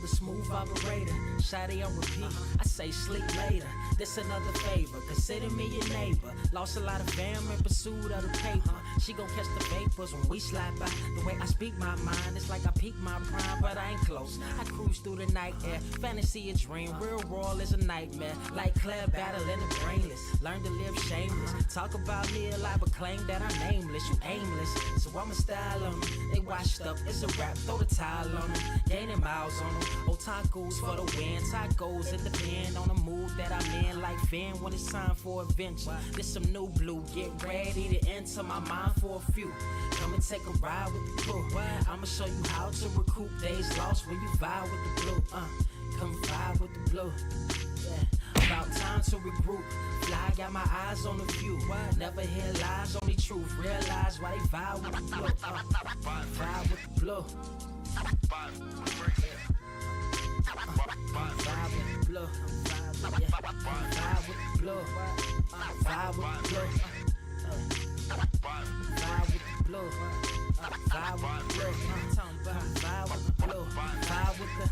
love the smooth operator. Shawty on repeat, I say sleep later. This another favor, consider me your neighbor. Lost a lot of fam in pursuit of the paper. She gon' catch the vapors when we slide by. The way I speak my mind, it's like I peak my prime, but I ain't close. I cruise through the night air, fantasy a dream, real world is a nightmare. Like Claire battling the brainless, learn to live shameless. Talk about me alive, but claim that I'm nameless. You aimless, so I'ma style on them. They washed up, it's a rap, throw the towel on them. Gaining miles on them, otakus for the win. Tacos, it depend on the mood that I'm in. Like Finn when it's time for adventure. This some new blue, get ready to enter my mind for a few. Come and take a ride with the crew. I'ma show you how to recoup days lost when you vibe with the blue. Come vibe with the blue. Yeah. About time to regroup. Fly, got my eyes on the view. Never hear lies, only truth. Realize why they vibe with the blue. Vibe with the blue. Vibe with the blue. Vibe with the blue. Vibe with the blue. Vibe with the blue. Vibe with the blue. Vibe with the blue. Vibe with the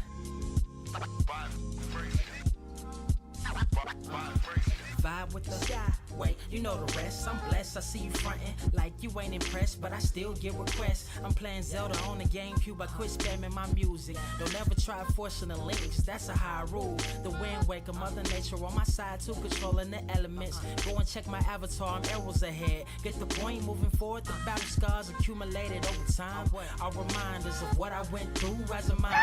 vibe with the sky. Wait, you know the rest. I'm blessed, I see you frontin' like you ain't impressed, but I still get requests. I'm playing Zelda on the GameCube, I quit spamming my music. Don't ever try forcing the links, that's a high rule. The wind waker, Mother Nature on my side too, controlling the elements. Go and check my avatar, I'm arrows ahead. Get the point, moving forward, the battle scars accumulated over time are reminders of what I went through as a mind.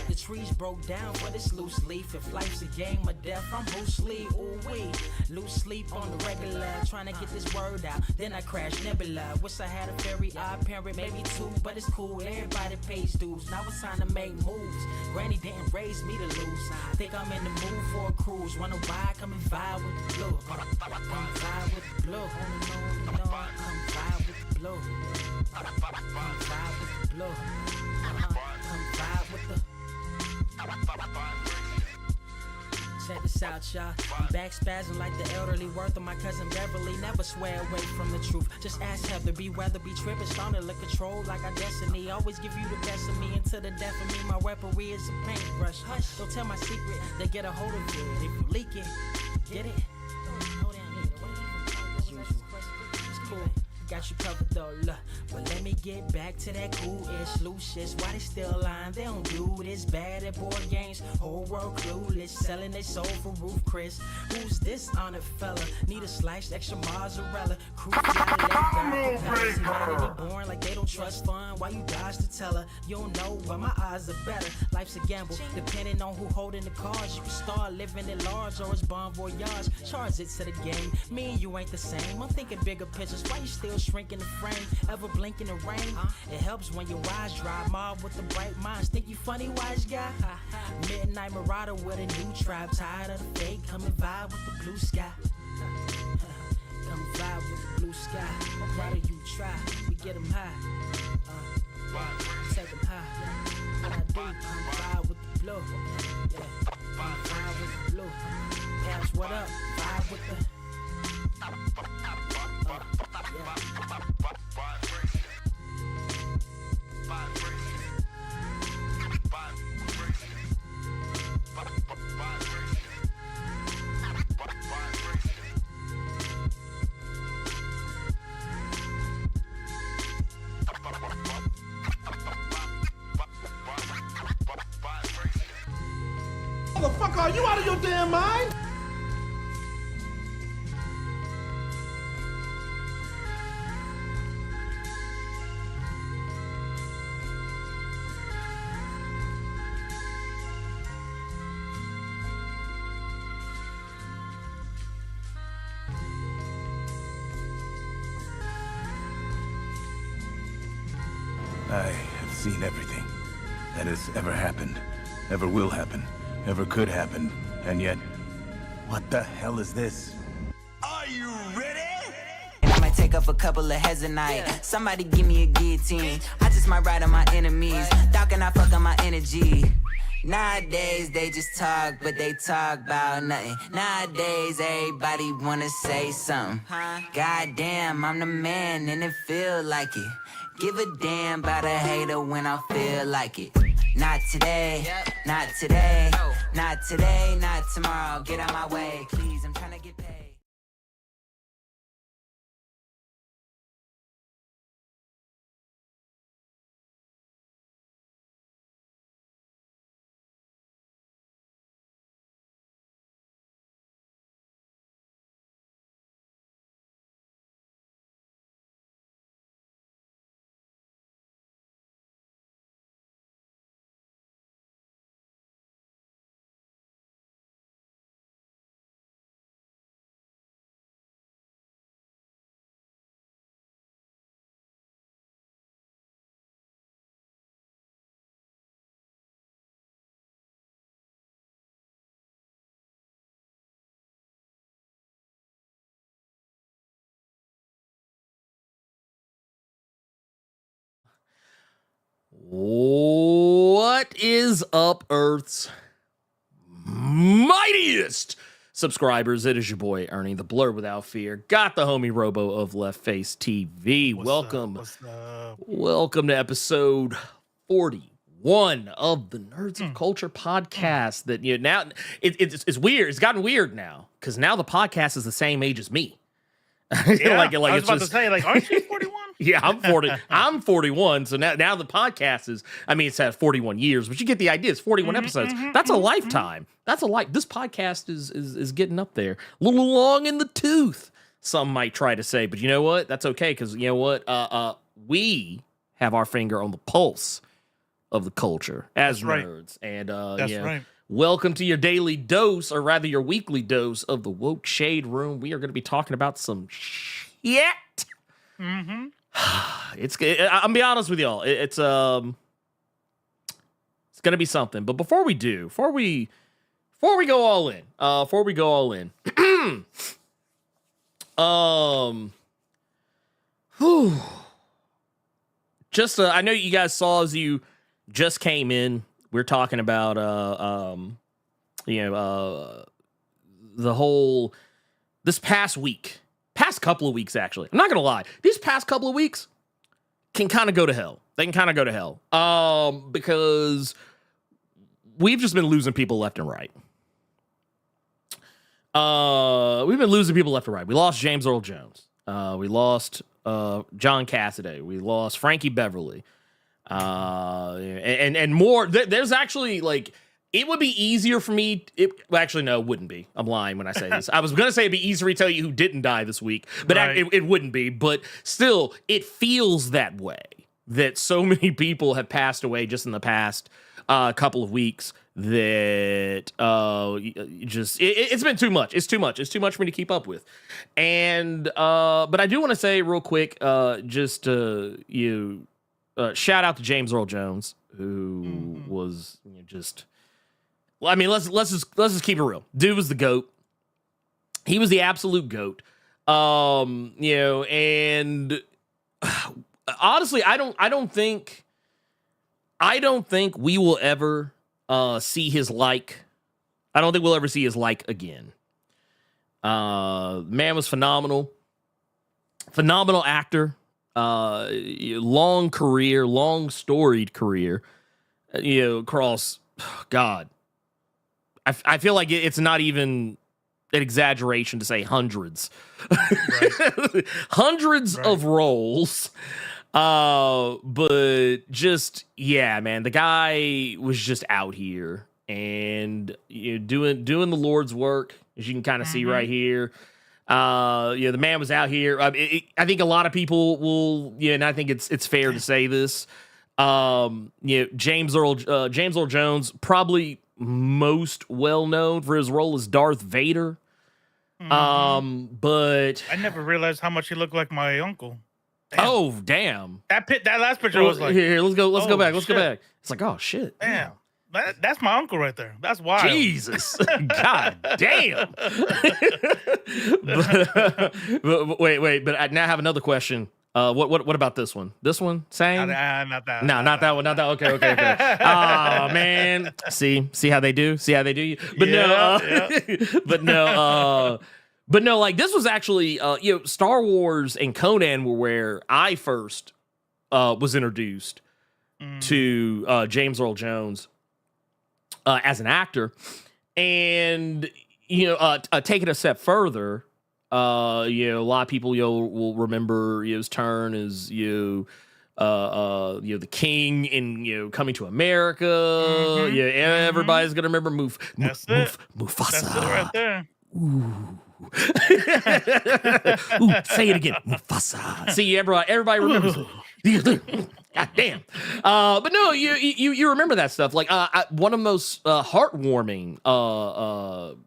The trees broke down for this loose leaf. If life's a game of death, I'm Bruce Lee, ooh wee. Lose sleep on the regular, trying to get this word out. Then I crash nebula. Wish I had a very odd parent, maybe two, but it's cool. Everybody pays dues. Now it's time to make moves. Granny didn't raise me to lose. Think I'm in the mood for a cruise. Wanna ride? Come and vibe with the blue. Come vibe with the blue. Come vibe with the blue. Come vibe with the blue. Come vibe with the. Check this out, y'all. I'm back spazzing like the elderly worth of my cousin Beverly. Never swear away from the truth. Just ask Heather, be weather, be tripping, starting to control like our destiny. Always give you the best of me until the death of me. My weaponry is a paintbrush. Hush, don't tell my secret. They get a hold of it. If you leak it, get it. As usual. It's cool. Got you covered though, look. But let me get back to that cool-ish, loose-ish. Why they still lying? They don't do this. Bad at board games, whole world clueless. Selling their soul for Roof Chris. Who's this honored fella? Need a slice, extra mozzarella. Crew got born like they don't trust fun. Why you dodge to tell her? You don't know, but my odds are better. Life's a gamble, depending on who holding the cards. You can start living at large or it's bon voyage. Charge it to the game. Me and you ain't the same. I'm thinking bigger pictures. Why you still shrinking the frame? Ever blink in the rain? It helps when your eyes dry. Mob with the bright minds. Think you funny, wise guy? Midnight marauder with a new tribe. Tired of the fake. Come and vibe with the blue sky. Come vibe with the blue sky. Why do you try? We get them high. Take them high. What I do? Come vibe with the blue. Yeah. Come vibe with the blue. Caps, what up? Vibe with the. Motherfucker, are you out of your damn mind? I have seen everything that has ever happened, ever will happen, ever could happen, and yet, what the hell is this? Are you ready? And I might take off a couple of heads a night. Somebody give me a guillotine. I just might ride on my enemies. Dog and I fuck on my energy. Nowadays they just talk, but they talk about nothing. Nowadays everybody wanna say something. Goddamn, I'm the man and it feel like it. Give a damn about a hater when I feel like it. Not today, not today, not today, not tomorrow. Get out my way, please. I'm trying to get paid. What is up, Earth's mightiest subscribers? It is your boy Ernie, the Blerd without fear. Got the homie Robo of Left Face TV. Welcome to episode 41 of the Nerds of Culture podcast. That now it's weird. It's gotten weird now because now the podcast is the same age as me. Yeah, I was about to say, aren't you 41? Yeah, I'm 40. I'm 41. So now the podcast is, it's at 41 years, but you get the idea. It's 41 episodes. That's a lifetime. That's a life. This podcast is getting up there. A little long in the tooth, some might try to say, but you know what? That's okay, because you know what? We have our finger on the pulse of the culture as nerds. And That's right. Welcome to your daily dose, or rather your weekly dose of the Woke Shade Room. We are going to be talking about some shit. It's I'm be honest with y'all. It's gonna be something. But before we go all in, I know you guys saw as you just came in. We're talking about the whole this past couple of weeks, actually. I'm not gonna lie, these past couple of weeks can kind of go to hell. They can kind of go to hell because we've just been losing people left and right. We've been losing people left and right. We lost James Earl Jones. We lost John Cassaday. We lost Frankie Beverly. And more. There's actually it would be easier for me. Actually, no, it wouldn't be. I'm lying when I say this. I was going to say it'd be easier to tell you who didn't die this week, but it wouldn't be. But still, it feels that way, that so many people have passed away just in the past couple of weeks that it's been too much. It's too much. It's too much for me to keep up with. And but I do want to say real quick, shout out to James Earl Jones, who was let's just keep it real. Dude was the GOAT. He was the absolute GOAT. And honestly, I don't think we will ever see his like. I don't think we'll ever see his like again. Man was phenomenal. Phenomenal actor. Long career, long storied career, across, God, I feel like it's not even an exaggeration to say hundreds, hundreds of roles. But just, yeah, man, the guy was just out here and doing the Lord's work, as you can kind of see right here. The man was out here. I think a lot of people will, and I think it's fair to say this. James Earl Jones, probably most well known for his role as Darth Vader. But I never realized how much he looked like my uncle. Damn. Oh, damn! That last picture was like, here. Let's go back. Let's go back. It's like, oh shit! Damn. That's my uncle right there. That's wild. Jesus. God damn. but wait. But I now have another question. What about this one? This one? Same? Not that. No, not that one. Not that. Okay. Oh man. See how they do? See how they do you? But but no, like this was actually Star Wars and Conan were where I first was introduced to James Earl Jones as an actor, and take it a step further. A lot of people will remember his turn as the king in Coming to America. Everybody's gonna remember Mufasa. That's it right there. Ooh. Ooh, say it again, Mufasa. See, everybody remembers it. God damn. But no, you remember that stuff. Like one of the most heartwarming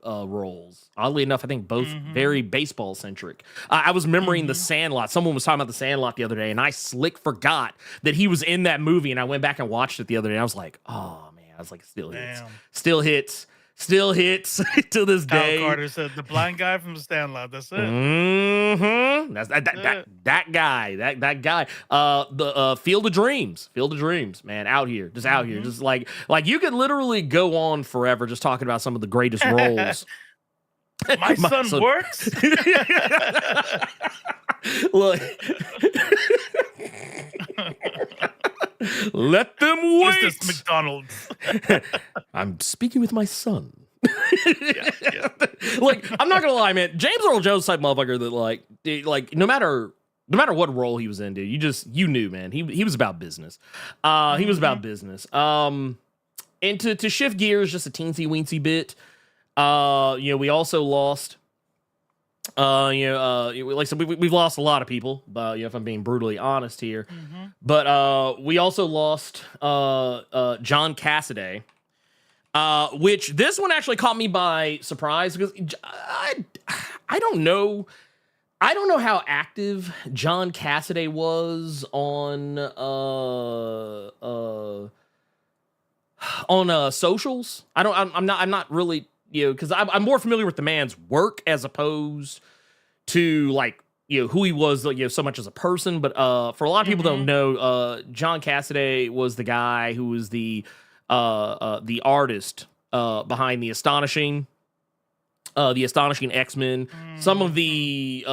roles. Oddly enough, I think both very baseball centric. I was remembering The Sandlot. Someone was talking about The Sandlot the other day, and I forgot that he was in that movie. And I went back and watched it the other day. And I was like, oh man, I was like, still hits to this day. Hal Carter said the blind guy from The Sandlot. That's it. Mm-hmm. That's that guy. That guy. The Field of Dreams, man, out here, just like you could literally go on forever just talking about some of the greatest roles. My son works. Look. Let them wait. Is this McDonald's? I'm speaking with my son. Yeah. Like, I'm not gonna lie, man. James Earl Jones type motherfucker that like no matter what role he was in, dude, you knew, man. He was about business. He was about business. And to shift gears just a teensy weensy bit, we also lost. Like I said, we've lost a lot of people, but if I'm being brutally honest here, but we also lost John Cassaday, which this one actually caught me by surprise because I don't know how active John Cassaday was on socials. I'm not really. Because I'm more familiar with the man's work as opposed to like who he was so much as a person. But for a lot of people don't know, John Cassaday was the guy who was the artist behind the astonishing X-Men. Some of the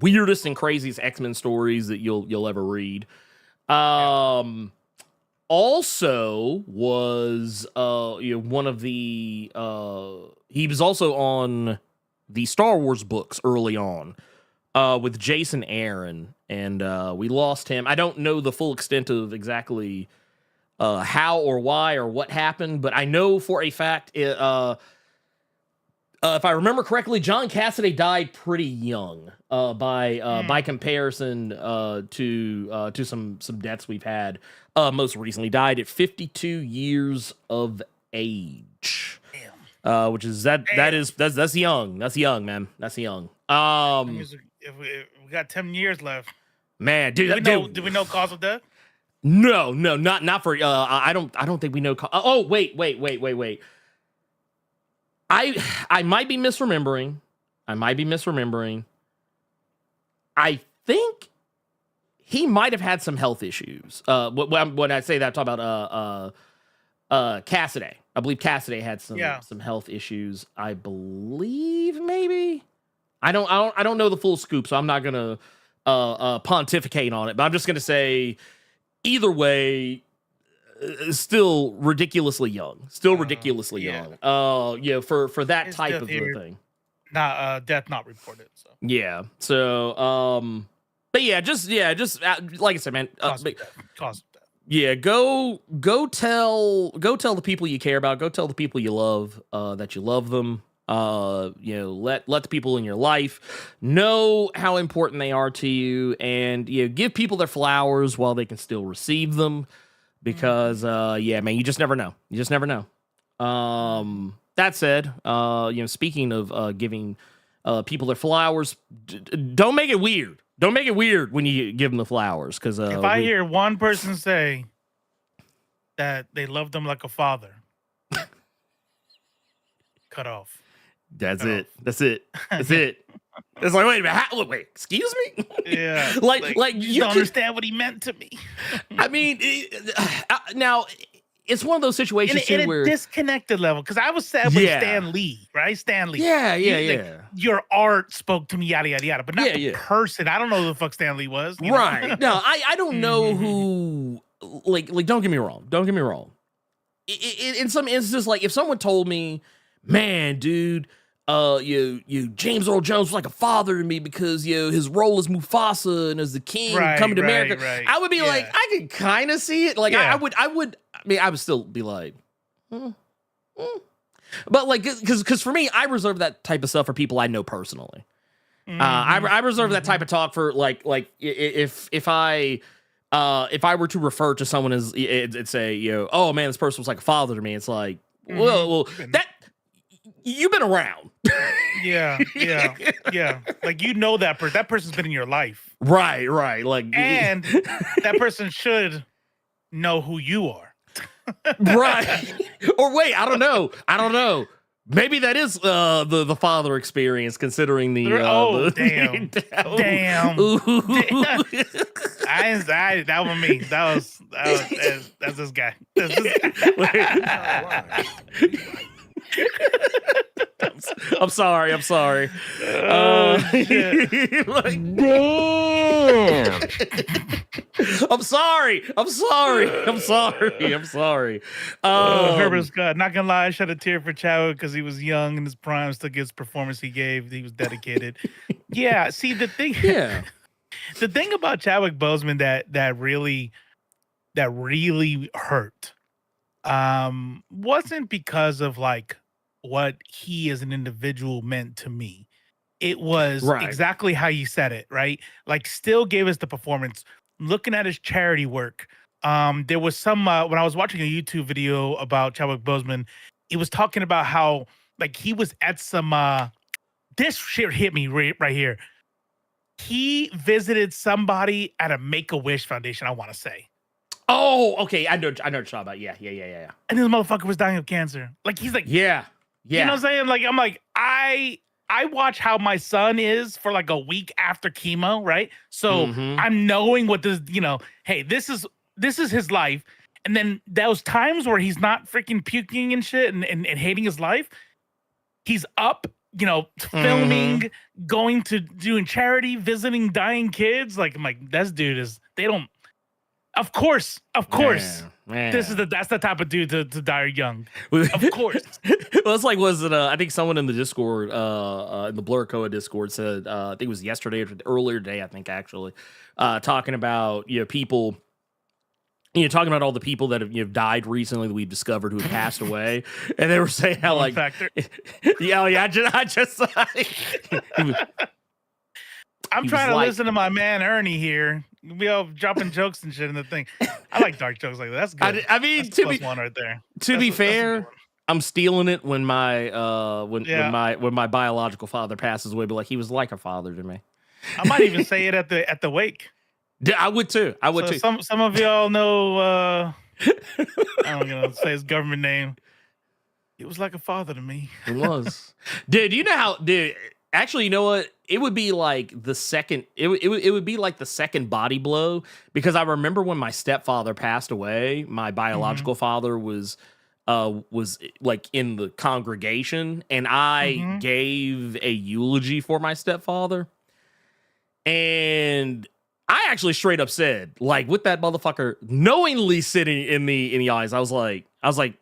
weirdest and craziest X-Men stories that you'll ever read. Also was one of the he was also on the Star Wars books early on with Jason Aaron, and we lost him. I don't know the full extent of exactly how or why or what happened, but I know for a fact if I remember correctly, John Cassaday died pretty young by comparison to some deaths we've had. Most recently died at 52 years of age. Damn. Which is that's young. That's young, man. That's young. If we got 10 years left. Man, dude. Do we know cause of death? No, not for I don't think we know oh, wait. I might be misremembering. I think he might have had some health issues. When I say that, I'm talking about Cassaday. I believe Cassaday had some health issues. I believe maybe. I don't know the full scoop, so I'm not gonna pontificate on it. But I'm just gonna say, either way, still ridiculously young. For that His type death of here, thing. Death not reported. So Yeah. So but just like I said, man. cause of death. Yeah, go tell the people you care about. Go tell the people you love that you love them. Let the people in your life know how important they are to you, and give people their flowers while they can still receive them. Because man, you just never know. That said, speaking of giving people their flowers, don't make it weird. Don't make it weird when you give them the flowers. Because if I hear one person say that they love them like a father, cut off. That's it. It's like, wait a minute. Wait, excuse me? Yeah. like you don't understand what he meant to me. I mean, now it's one of those situations in where a disconnected level. Because I was sad with Stan Lee, right? Stan Lee. Yeah. Like, your art spoke to me, yada yada yada, but not the person. I don't know who the fuck Stan Lee was. Right. No, I don't know who like don't get me wrong. Don't get me wrong. In some instances, like if someone told me, man, dude, you James Earl Jones was like a father to me because his role as Mufasa and as the king coming to America, I would be like, I could kind of see it. Like I would still be like, but like because for me, I reserve that type of stuff for people I know personally. I reserve that type of talk for like if I were to refer to someone as it's say oh man, this person was like a father to me, it's like well that you've been around. yeah like that person's been in your life, right like, and that person should know who you are. Right. Or wait, I don't know. Maybe that is the father experience, considering the damn. That was me. That's this guy. I'm sorry. Damn. I'm sorry. Herbert Scott, not gonna lie, I shed a tear for Chadwick because he was young in his prime, still gives performance he gave. He was dedicated. Yeah, see the thing. Yeah. The thing about Chadwick Boseman that really hurt wasn't because of like what he as an individual meant to me. It was exactly how you said it, right? Like, still gave us the performance. Looking at his charity work, there was some when I was watching a YouTube video about Chadwick Boseman, he was talking about how like he was at some this shit hit me right here. He visited somebody at a Make-A-Wish Foundation, I want to say. Oh, okay. I know what you're talking about. Yeah. And this motherfucker was dying of cancer. Like, he's like, yeah. You know what I'm saying? Like, I'm like, I watch how my son is for like a week after chemo, right? So I'm knowing what this, hey, this is his life. And then those times where he's not freaking puking and shit and hating his life, he's up, filming, going to doing charity, visiting dying kids. Like, I'm like, this dude of course. Man. That's the type of dude to die young. Of course. Well, it's like, was it? I think someone in the Discord, in the Blerd Coa Discord, said, I think it was yesterday or earlier today, I think actually, talking about people, talking about all the people that have died recently that we've discovered who have passed away, and they were saying how like, factor. I just. I'm trying to listen to my man Ernie here. We all dropping jokes and shit in the thing. I like dark jokes like that. That's good. I mean, that's +1 right there. To be fair, I'm stealing it when my when my biological father passes away. But like, he was like a father to me. I might even say it at the wake. I would too. Too. Some of y'all know. I don't know. Say his government name. He was like a father to me. It was, dude. You know how, dude. Actually, you know what? It would be like the second. It would be like the second body blow, because I remember when my stepfather passed away. My biological father was like in the congregation, and I gave a eulogy for my stepfather, and I actually straight up said, like, with that motherfucker knowingly sitting in the eyes, I was like, I said,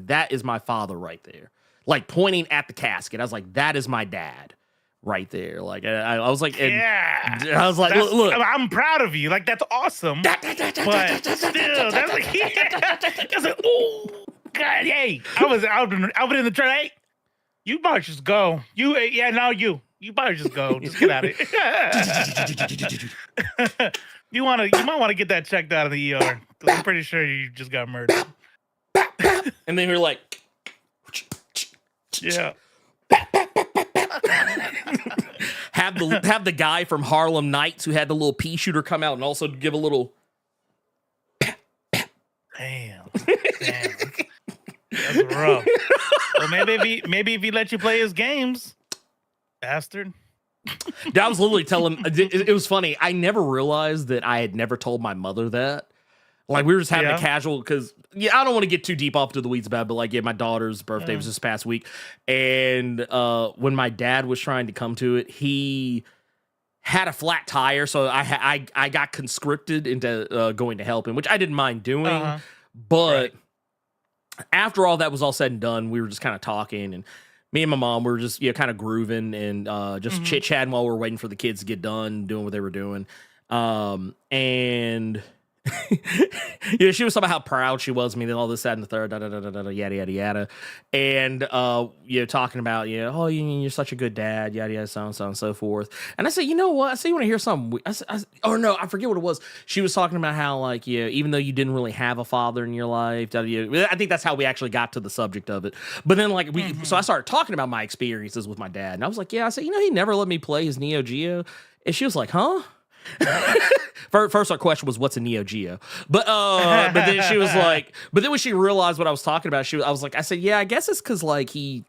that is my father right there. Like, pointing at the casket, I was like, "That is my dad, right there." Like, I was like, I was like, "Look, I'm proud of you. Like, that's awesome." But still, that's like, that's like, oh God, hey, I was in the train. Hey, you might just go. You might just go. Just get out of it. You might want to get that checked out of the ER. I'm pretty sure you just got murdered. And then you're like. Yeah. have the guy from Harlem Nights who had the little pea shooter come out and also give a little. Damn. That's rough. Well, maybe if he let you play his games, bastard. I was literally telling. It was funny. I never realized that I had never told my mother that. Like, we were just having a casual, because, I don't want to get too deep off to the weeds about it, but, like, my daughter's birthday was this past week. And when my dad was trying to come to it, he had a flat tire, so I got conscripted into going to help him, which I didn't mind doing. But after all that was all said and done, we were just kind of talking, and me and my mom were just kind of grooving and just chit chatting while we were waiting for the kids to get done doing what they were doing. And she was talking about how proud she was of me and all this, that, and the third, yada, yada, yada. And, talking about, oh, you're such a good dad, yada, yada, so on and so forth. And I said, you know what? I said, you want to hear something? I forget what it was. She was talking about how, like, even though you didn't really have a father in your life, I think that's how we actually got to the subject of it. But then, like, so I started talking about my experiences with my dad. And I was like, I said, he never let me play his Neo Geo. And she was like, huh? First our question was, what's a Neo Geo? But then she was like, but then when she realized what I was talking about, I was like, I said, I guess it's because like he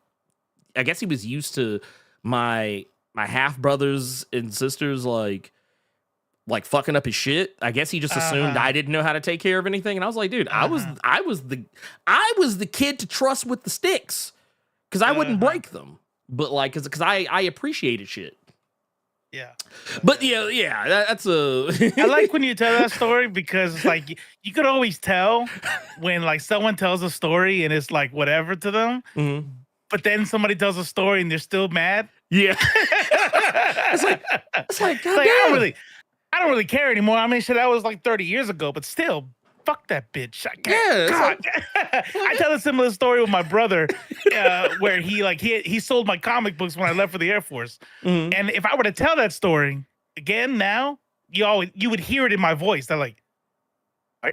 was used to my half brothers and sisters like fucking up his shit. I guess he just assumed I didn't know how to take care of anything. And I was like, dude, I was the kid to trust with the sticks because I wouldn't break them, but like because I appreciated shit. Yeah. But that's a I like when you tell that story because like you could always tell when like someone tells a story and it's like whatever to them, but then somebody tells a story and they're still mad. Yeah. it's like God like, damn. I don't really care anymore. I mean, shit, that was like 30 years ago, but still, fuck that bitch. I tell a similar story with my brother, where he sold my comic books when I left for the Air Force. And if I were to tell that story again now, you would hear it in my voice. They're like, "Are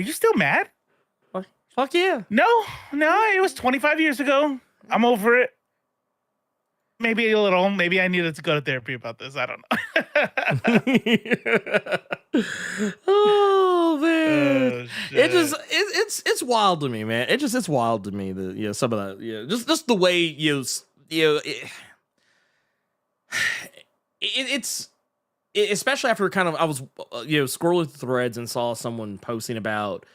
you still mad?" Fuck yeah. No, it was 25 years ago. I'm over it. Maybe a little. Maybe I needed to go to therapy about this. I don't know. Oh man, it's wild to me, man. It's wild to me that some of that, just the way it's especially after kind of I was scrolling through threads and saw someone posting about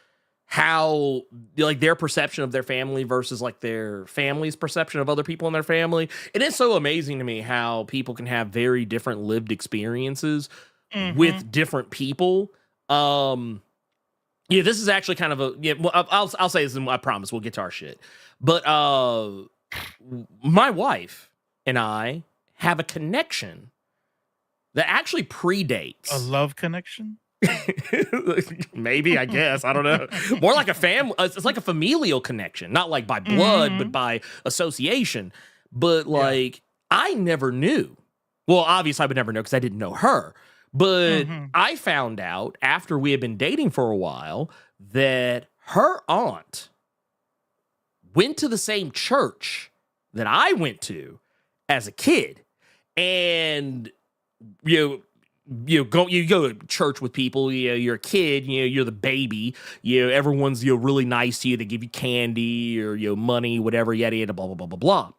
how like their perception of their family versus like their family's perception of other people in their family. And it's so amazing to me how people can have very different lived experiences with different people. This is actually kind of I'll say this and I promise we'll get to our shit. But my wife and I have a connection that actually predates a love connection. Maybe, I guess. I don't know. More like a family. It's like a familial connection, not like by blood, but by association. But like, I never knew. Well, obviously, I would never know because I didn't know her. But I found out after we had been dating for a while that her aunt went to the same church that I went to as a kid, and you go to church with people. You're a kid. You're the baby. Everyone's really nice to you. They give you candy or money, whatever. Yada yada. Blah blah blah blah blah.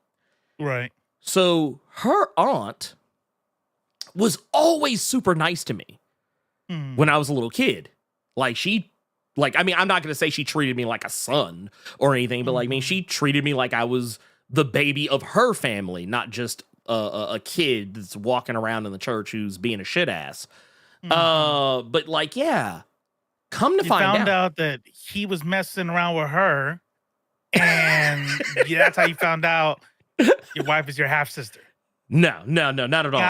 Right. So her aunt was always super nice to me when I was a little kid. I'm not gonna say she treated me like a son or anything, but she treated me like I was the baby of her family, not just a kid that's walking around in the church who's being a shit ass. But come to find out that he was messing around with her, and that's how you found out your wife is your half sister. No, not at all.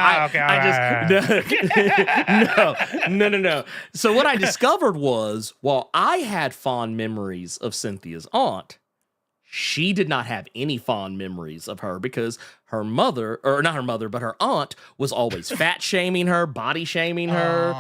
No. So what I discovered was, while I had fond memories of Cynthia's aunt, she did not have any fond memories of her because her mother, or not her mother, but her aunt was always fat shaming her, body shaming her,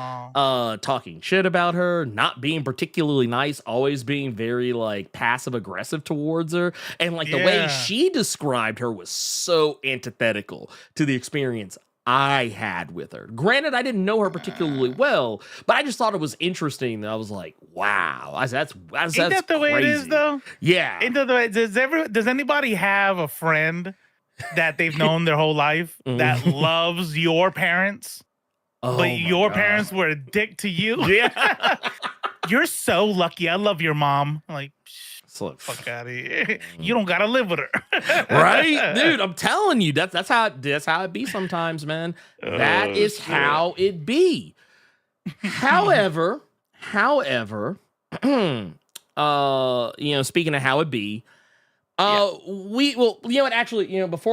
talking shit about her, not being particularly nice, always being very like passive aggressive towards her. And like the way she described her was so antithetical to the experience I had with her. Granted, I didn't know her particularly well, but I just thought it was interesting. I was like, wow, that's Ain't that the way it is, though? Yeah. Ain't that the way? Does anybody have a friend that they've known their whole life that loves your parents, but your parents were a dick to you? Yeah. You're so lucky. I love your mom. I'm like, So, fuck out of here. You don't gotta live with her. Right, dude. I'm telling you, that's how it be sometimes, man. That is how it be. However, speaking of how it be, before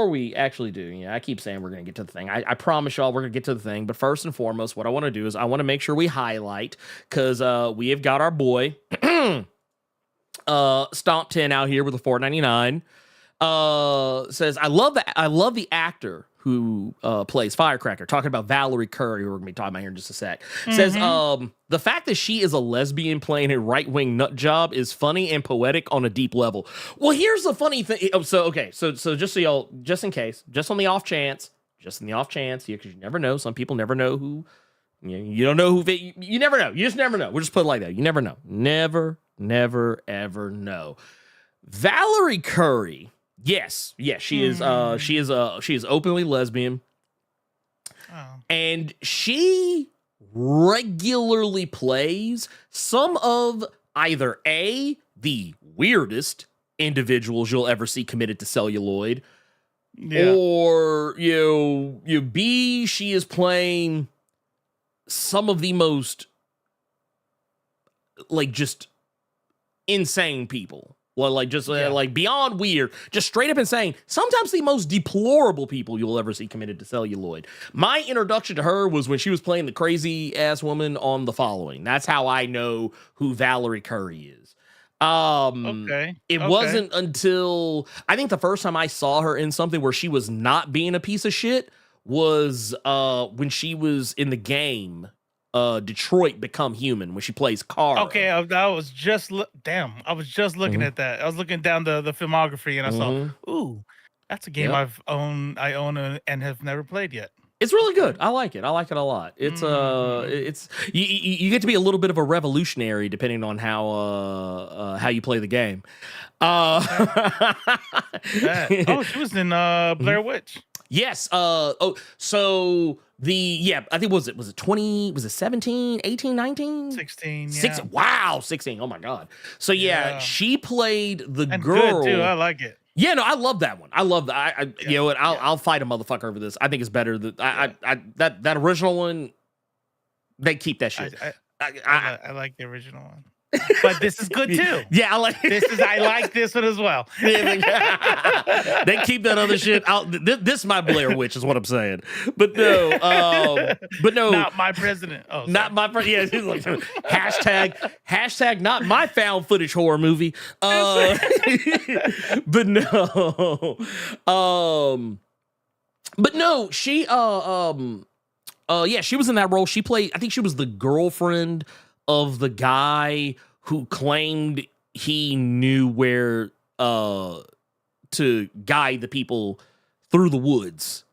we actually do, I keep saying we're gonna get to the thing. I promise y'all we're gonna get to the thing. But first and foremost, what I want to do is I want to make sure we highlight, because we have got our boy Stomp 10 out here with a $4.99. Says I love the actor who plays Firecracker, talking about Valerie Curry, who we're gonna be talking about here in just a sec. Says the fact that she is a lesbian playing a right-wing nut job is funny and poetic on a deep level. Well, here's the funny thing. So just so y'all, just in case, just in the off chance, because you never know. Some people never know who. You don't know who. You never know. You just never know. We'll just put it like that. You never know. Never, ever know. Valerie Curry. Yes, she is. She is openly lesbian, and she regularly plays some of either A, the weirdest individuals you'll ever see committed to celluloid, or B, she is playing some of the most just insane people. Well, like beyond weird, just straight up insane. Sometimes the most deplorable people you'll ever see committed to celluloid. My introduction to her was when she was playing the crazy ass woman on The Following. That's how I know who Valerie Curry is. It wasn't until I think the first time I saw her in something where she was not being a piece of shit was when she was in the game Detroit Become Human, when she plays Carl. Okay, I was just looking at that. I was looking down the filmography and I saw, ooh, that's a game I own and have never played yet. It's really good. I like it a lot. It's you get to be a little bit of a revolutionary depending on how you play the game. Oh, she was in Blair Witch. Yes. So I think was it 20, was it 17, 18, 19? 16, yeah. 16. Wow, 16. Oh my God. So she played the and girl. Good too. I like it. Yeah, no, I love that one. I love that. You know what? I'll fight a motherfucker over this. I think it's better that that original one. They keep that shit. I like the original one. But this is good too. Yeah, I like this one as well. They keep that other shit out. This is my Blair Witch, is what I'm saying. But no, not my president. Oh, sorry. Not my president. Yeah, like, hashtag not my found footage horror movie. But no, she she was in that role. She played. I think she was the girlfriend of the guy who claimed he knew where to guide the people through the woods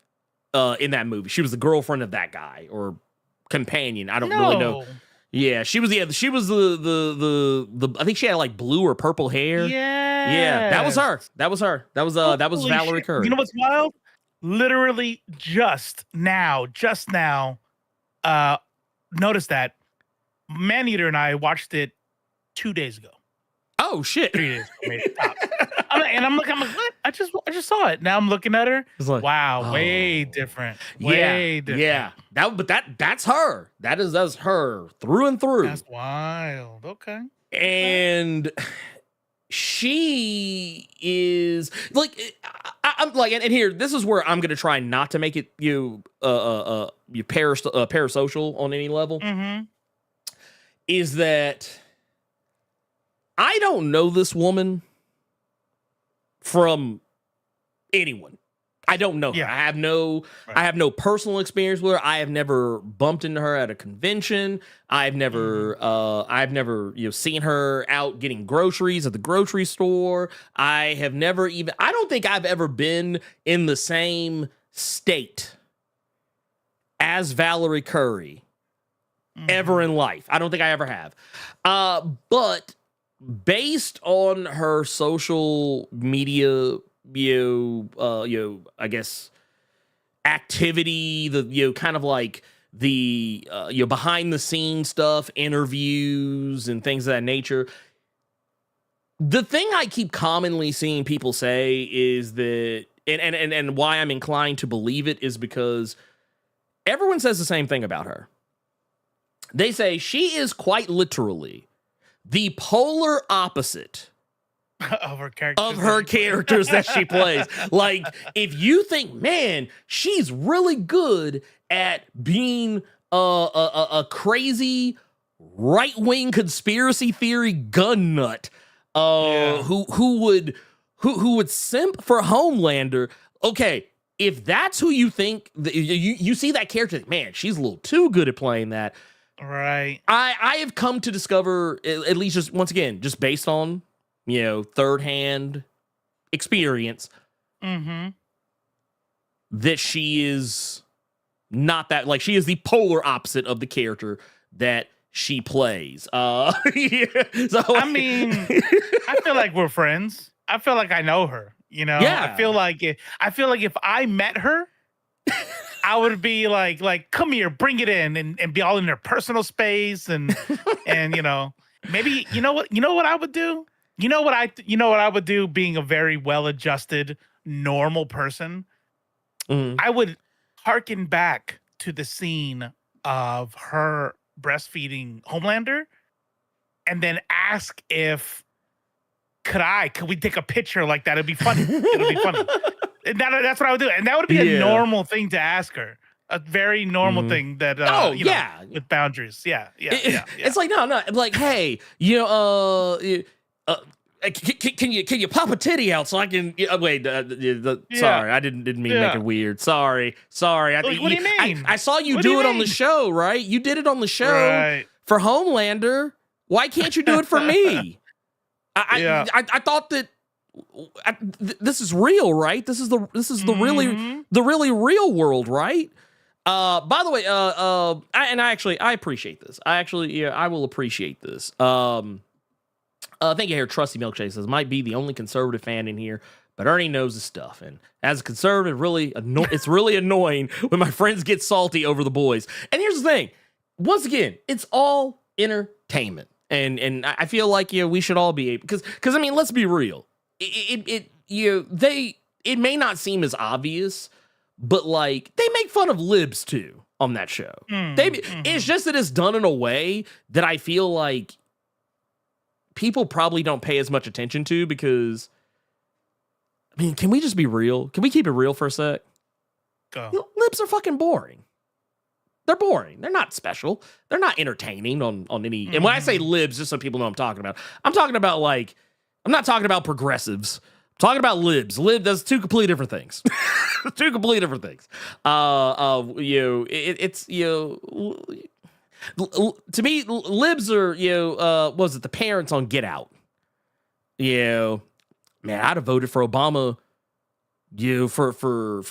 in that movie. She was the girlfriend of that guy or companion. I don't really know. Yeah, she was the I think she had like blue or purple hair. Yeah, that was her. That was Valerie Curry. You know what's wild? Literally just now, notice that Maneater and I watched it 2 days ago. Oh shit! 3 days ago, maybe. I'm like, what? I just saw it. Now I'm looking at her. It's like, wow, way different. Way different. Yeah. That's her. That's her through and through. That's wild. Okay. And she is like, I'm like, and here, this is where I'm gonna try not to make it you parasocial on any level. Mm-hmm. Is that I don't know this woman from anyone. I don't know her. I have no personal experience with her. I have never bumped into her at a convention. I've never seen her out getting groceries at the grocery store. I don't think I've ever been in the same state as Valerie Curry ever in life. I don't think I ever have. But based on her social media, I guess activity, the kind of like the behind the scenes stuff, interviews and things of that nature, The thing I keep commonly seeing people say is that, and why I'm inclined to believe it is because everyone says the same thing about her. They say she is quite literally the polar opposite of her characters that she plays. Like, if you think, man, she's really good at being a crazy right-wing conspiracy theory gun nut, who would simp for Homelander. Okay, if that's who you think, you see that character, man, she's a little too good at playing that. Right. I have come to discover, at least just once again, just based on, third-hand experience, that she is not that, like, she is the polar opposite of the character that she plays. So I mean, I feel like we're friends. I feel like I know her, Yeah. I feel like if I met her, I would be like, come here, bring it in, and be all in their personal space, and maybe you know what I would do? You know what I would do, being a very well-adjusted, normal person? I would harken back to the scene of her breastfeeding Homelander, and then ask if could we take a picture like that? It'd be funny. It'll be funny. And that's what I would do, and that would be a normal thing to ask her. A very normal thing that with boundaries. It's like no, like, hey, can you pop a titty out so I can wait? Sorry, I didn't mean to make it weird. Sorry. What do you mean? I saw you do it on the show, right? You did it on the show for Homelander. Why can't you do it for me? I thought that this is real, right? This is the really real world, right? By the way, I appreciate this. I will appreciate this. Thank you here. Trusty Milkshake says, might be the only conservative fan in here, but Ernie knows his stuff. And as a conservative, it's really annoying when my friends get salty over the boys. And here's the thing. Once again, it's all entertainment. And I feel like, we should all be able, because I mean, let's be real. It may not seem as obvious, but like, they make fun of libs too on that show. It's just that it's done in a way that I feel like people probably don't pay as much attention to, because, I mean, can we just be real? Can we keep it real for a sec? Go. Libs are fucking boring. They're boring. They're not special. They're not entertaining on any. And when I say libs, just so people know what I'm talking about, I'm talking about I'm not talking about progressives. I'm talking about libs. That's two completely different things. Two completely different things. To me, libs are, what was it, the parents on Get Out? Man, I'd have voted for Obama, for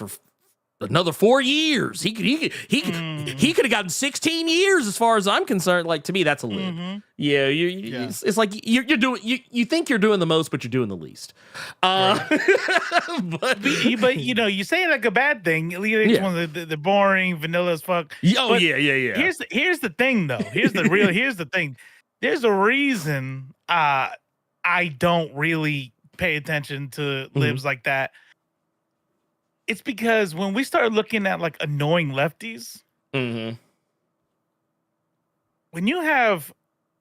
another 4 years. He could have gotten 16 years as far as I'm concerned. Like, to me, that's a lib. It's like you think you're doing the most, but you're doing the least. But you say it like a bad thing. It's one of the boring, vanilla as fuck. Oh, yeah. Here's the thing, though. Here's the thing. There's a reason I don't really pay attention to libs like that. It's because when we start looking at like annoying lefties, when you have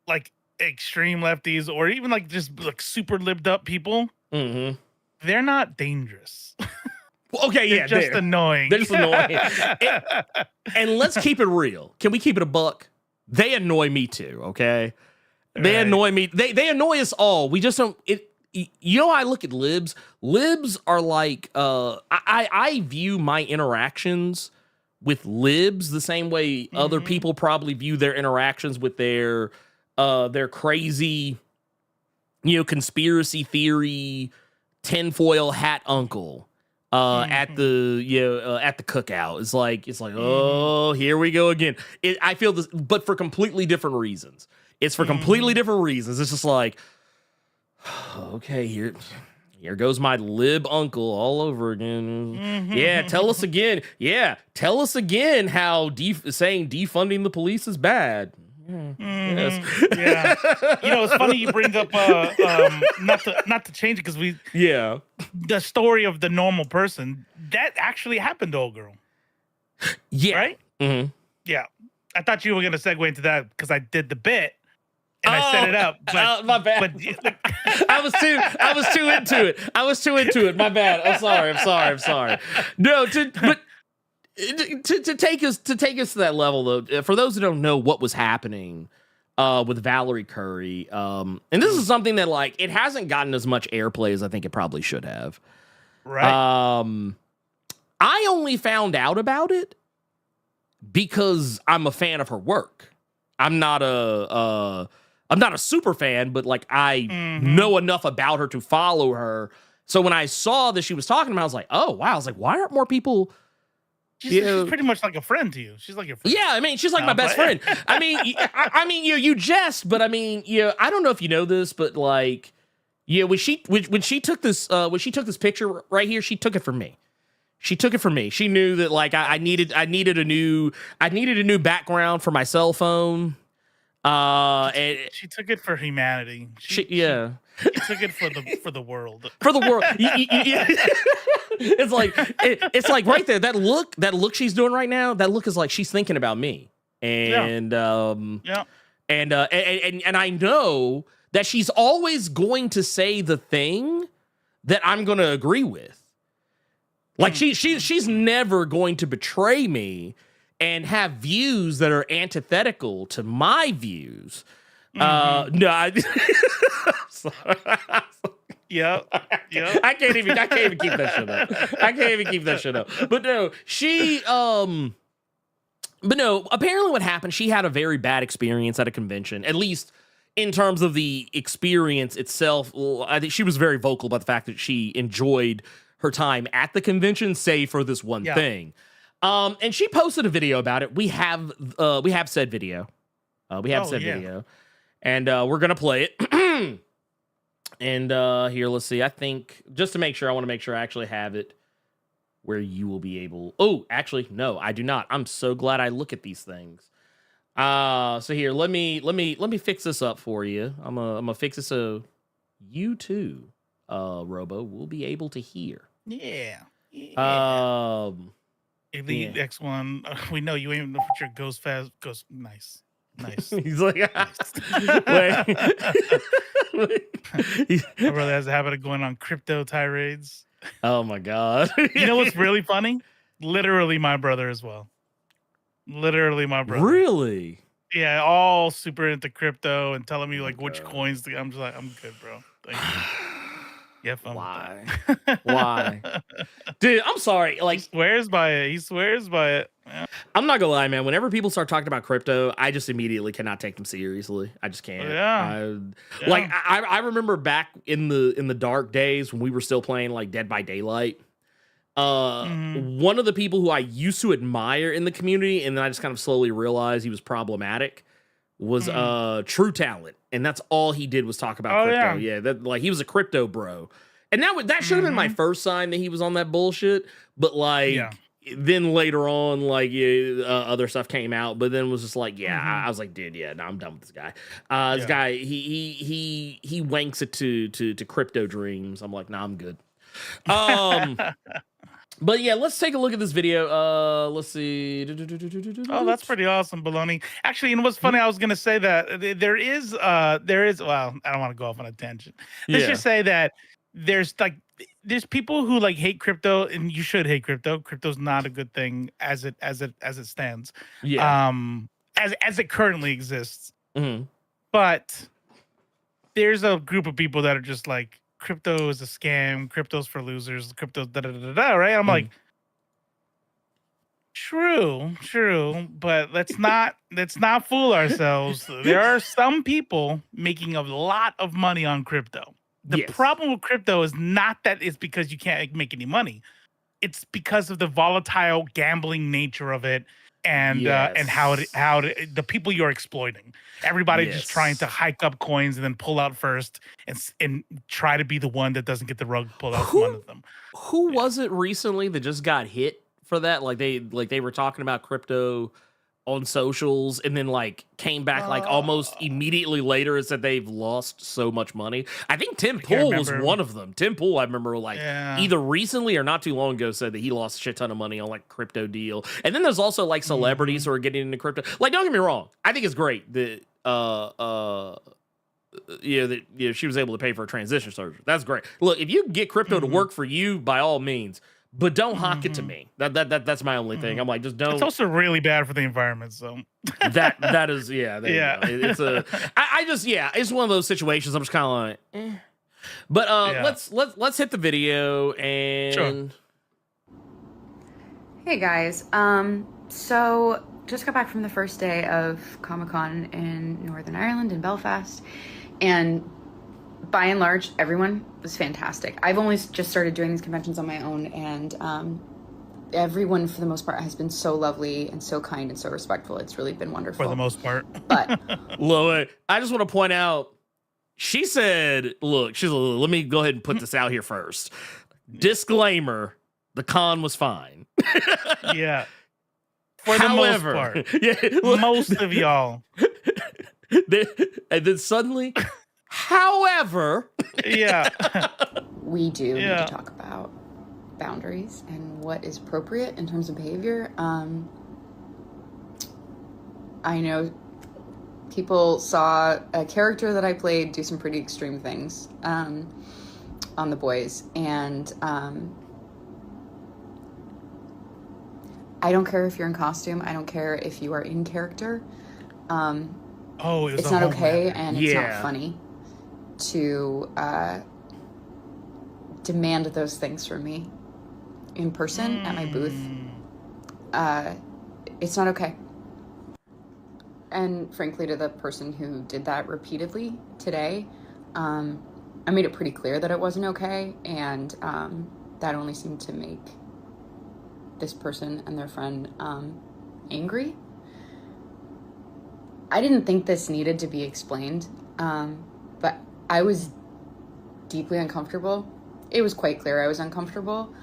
like extreme lefties, or even like just like super libbed up people, they're not dangerous. Okay, they're just annoying. They're just annoying. And let's keep it real. Can we keep it a buck? They annoy me too. Okay, they annoy me. They annoy us all. We just don't. I look at libs. Libs are like, I view my interactions with libs the same way other people probably view their interactions with their crazy, conspiracy theory tinfoil hat uncle at the cookout. It's like, oh, here we go again. I feel this, but for completely different reasons. It's for completely different reasons. It's just like, okay, here goes my lib uncle all over again. Yeah, tell us again. Yeah, tell us again how saying defunding the police is bad. Yes. Yeah. It's funny you bring up not to change it because the story of the normal person that actually happened to old girl. Yeah. Right? Mm-hmm. Yeah. I thought you were gonna segue into that because I did the bit and I set it up. But, my bad. But, I was too into it. My bad. I'm sorry. No, to take us to that level though, for those who don't know what was happening with Valerie Curry, and this is something that like it hasn't gotten as much airplay as I think it probably should have. Right. I only found out about it because I'm a fan of her work. I'm not a super fan, but like I know enough about her to follow her. So when I saw that she was talking about it, I was like, oh wow. I was like, why aren't more people? She's pretty much like a friend to you. She's like your friend. Yeah, I mean, she's like my best friend. I mean, you jest, but I mean, I don't know if you know this, but like, when she took this picture right here, she took it from me. She took it from me. She knew that like I needed a new background for my cell phone. And she took it for humanity. She took it for the world. For the world. It's like right there. That look she's doing right now. That look is like she's thinking about me. And and I know that she's always going to say the thing that I'm going to agree with. Like she's never going to betray me and have views that are antithetical to my views. No, I'm sorry. Yeah. I can't even keep that shit up. But no, apparently what happened, she had a very bad experience at a convention, at least in terms of the experience itself. I think she was very vocal about the fact that she enjoyed her time at the convention, save for this one thing. And she posted a video about it. We have said video. Video. And we're gonna play it. And here, let's see. I think just to make sure, I want to make sure I actually have it where you will be able. Oh, actually, no, I do not. I'm so glad I look at these things. So here, let me fix this up for you. I'm gonna fix it so you too, Robo, will be able to hear. Yeah. The X1, we know you ain't gonna put your ghost fast. Ghost, nice. He's like, wait. My brother has a habit of going on crypto tirades. Oh my god! You know what's really funny? Literally, my brother as well. Literally, my brother. Really? Yeah, all super into crypto and telling me like which coins. I'm just like, I'm good, bro. Thank you. Yeah, Why? Dude, I'm sorry. Like, he swears by it. Yeah. I'm not gonna lie, man. Whenever people start talking about crypto, I just immediately cannot take them seriously. I just can't. Like, I remember back in the dark days when we were still playing like Dead by Daylight. One of the people who I used to admire in the community, and then I just kind of slowly realized he was problematic, was True Talent, and that's all he did was talk about crypto. Yeah, that like he was a crypto bro, and that should have been my first sign that he was on that bullshit. But like then later on, like other stuff came out, but then it was just like I was like, dude, no, I'm done with this guy. This guy he wanks it to crypto dreams. I'm like, nah, I'm good. But yeah, let's take a look at this video. Let's see. Oh, that's pretty awesome, Baloney. Actually, you know what's funny? I was gonna say that there is. Well, I don't want to go off on a tangent. Let's just say that there's people who like hate crypto, and you should hate crypto. Crypto's not a good thing as it stands. Yeah. As it currently exists. Mm-hmm. But there's a group of people that are just like, crypto is a scam, crypto's for losers, crypto right? I'm like, true, but let's not fool ourselves. There are some people making a lot of money on crypto. The problem with crypto is not that it's because you can't make any money. It's because of the volatile gambling nature of it and how the people you're exploiting. Everybody just trying to hike up coins and then pull out first and try to be the one that doesn't get the rug pulled out from under them. Who was it recently that just got hit for that? Like they were talking about crypto on socials and then like came back like almost immediately later and said they've lost so much money. I think Tim Pool was one of them. Tim Pool, I remember like either recently or not too long ago said that he lost a shit ton of money on like crypto deal. And then there's also like celebrities who are getting into crypto. Like, don't get me wrong, I think it's great that she was able to pay for a transition surgery. That's great. Look, if you get crypto to work for you, by all means. But don't hawk it to me. That's my only thing. I'm like, just don't. It's also really bad for the environment. So that is It's it's one of those situations. I'm just kind of like, eh. But let's hit the video and. Sure. Hey guys, so just got back from the first day of Comic-Con in Northern Ireland in Belfast, and by and large, everyone was fantastic. I've only just started doing these conventions on my own, and everyone, for the most part, has been so lovely and so kind and so respectful. It's really been wonderful. For the most part. But Lola, I just want to point out, she said, look, let me go ahead and put this out here first. Disclaimer, the con was fine. Yeah. For the most part. Most of y'all. And then suddenly... However, we do need to talk about boundaries and what is appropriate in terms of behavior. I know people saw a character that I played do some pretty extreme things on the boys, and I don't care if you're in costume. I don't care if you are in character. It's not okay, and it's not funny to demand those things from me in person at my booth. It's not okay. And frankly, to the person who did that repeatedly today, I made it pretty clear that it wasn't okay, and that only seemed to make this person and their friend angry. I didn't think this needed to be explained, but I was deeply uncomfortable. It was quite clear I was uncomfortable.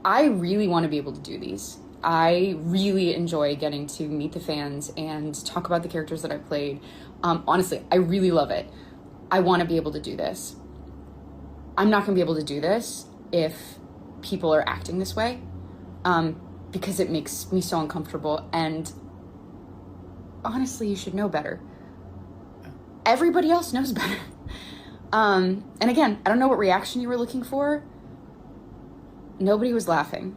I really want to be able to do these. I really enjoy getting to meet the fans and talk about the characters that I played. Honestly, I really love it. I want to be able to do this. I'm not going to be able to do this if people are acting this way, because it makes me so uncomfortable. And honestly, you should know better. Everybody else knows better. And again, I don't know what reaction you were looking for. Nobody was laughing.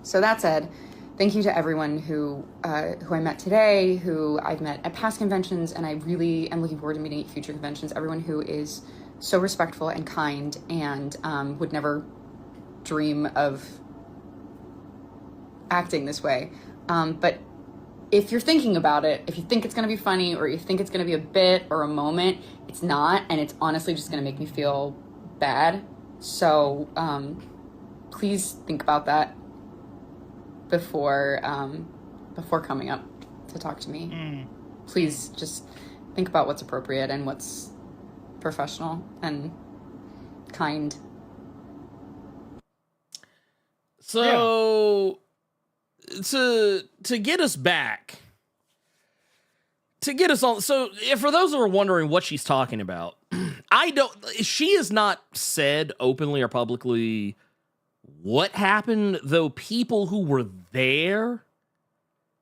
So that said, thank you to everyone who I met today, who I've met at past conventions, and I really am looking forward to meeting at future conventions. Everyone who is so respectful and kind and would never dream of acting this way. But if you're thinking about it, if you think it's going to be funny or you think it's going to be a bit or a moment, it's not, and it's honestly just going to make me feel bad. So please think about that before coming up to talk to me. Please just think about what's appropriate and what's professional and kind. So to get us back, to get us on. So for those who are wondering what she's talking about, she has not said openly or publicly what happened, though people who were there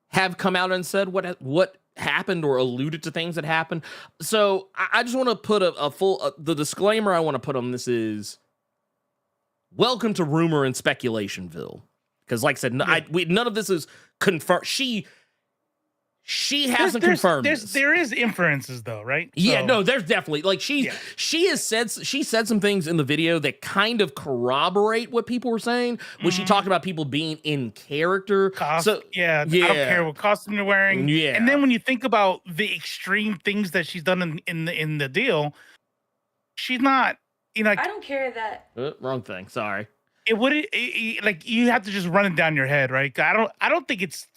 have come out and said what happened or alluded to things that happened. So I just want to put the disclaimer I want to put on this is, welcome to rumor and speculationville. Because like I said, none of this is confirmed. She hasn't confirmed this. There is inferences though, right? Yeah, no, there's definitely like she said some things in the video that kind of corroborate what people were saying when she talked about people being in character. I don't care what costume they're wearing. Yeah, and then when you think about the extreme things that she's done in the deal, she's not. I don't care that. Wrong thing. Sorry. It would like you have to just run it down your head, right? I don't think it's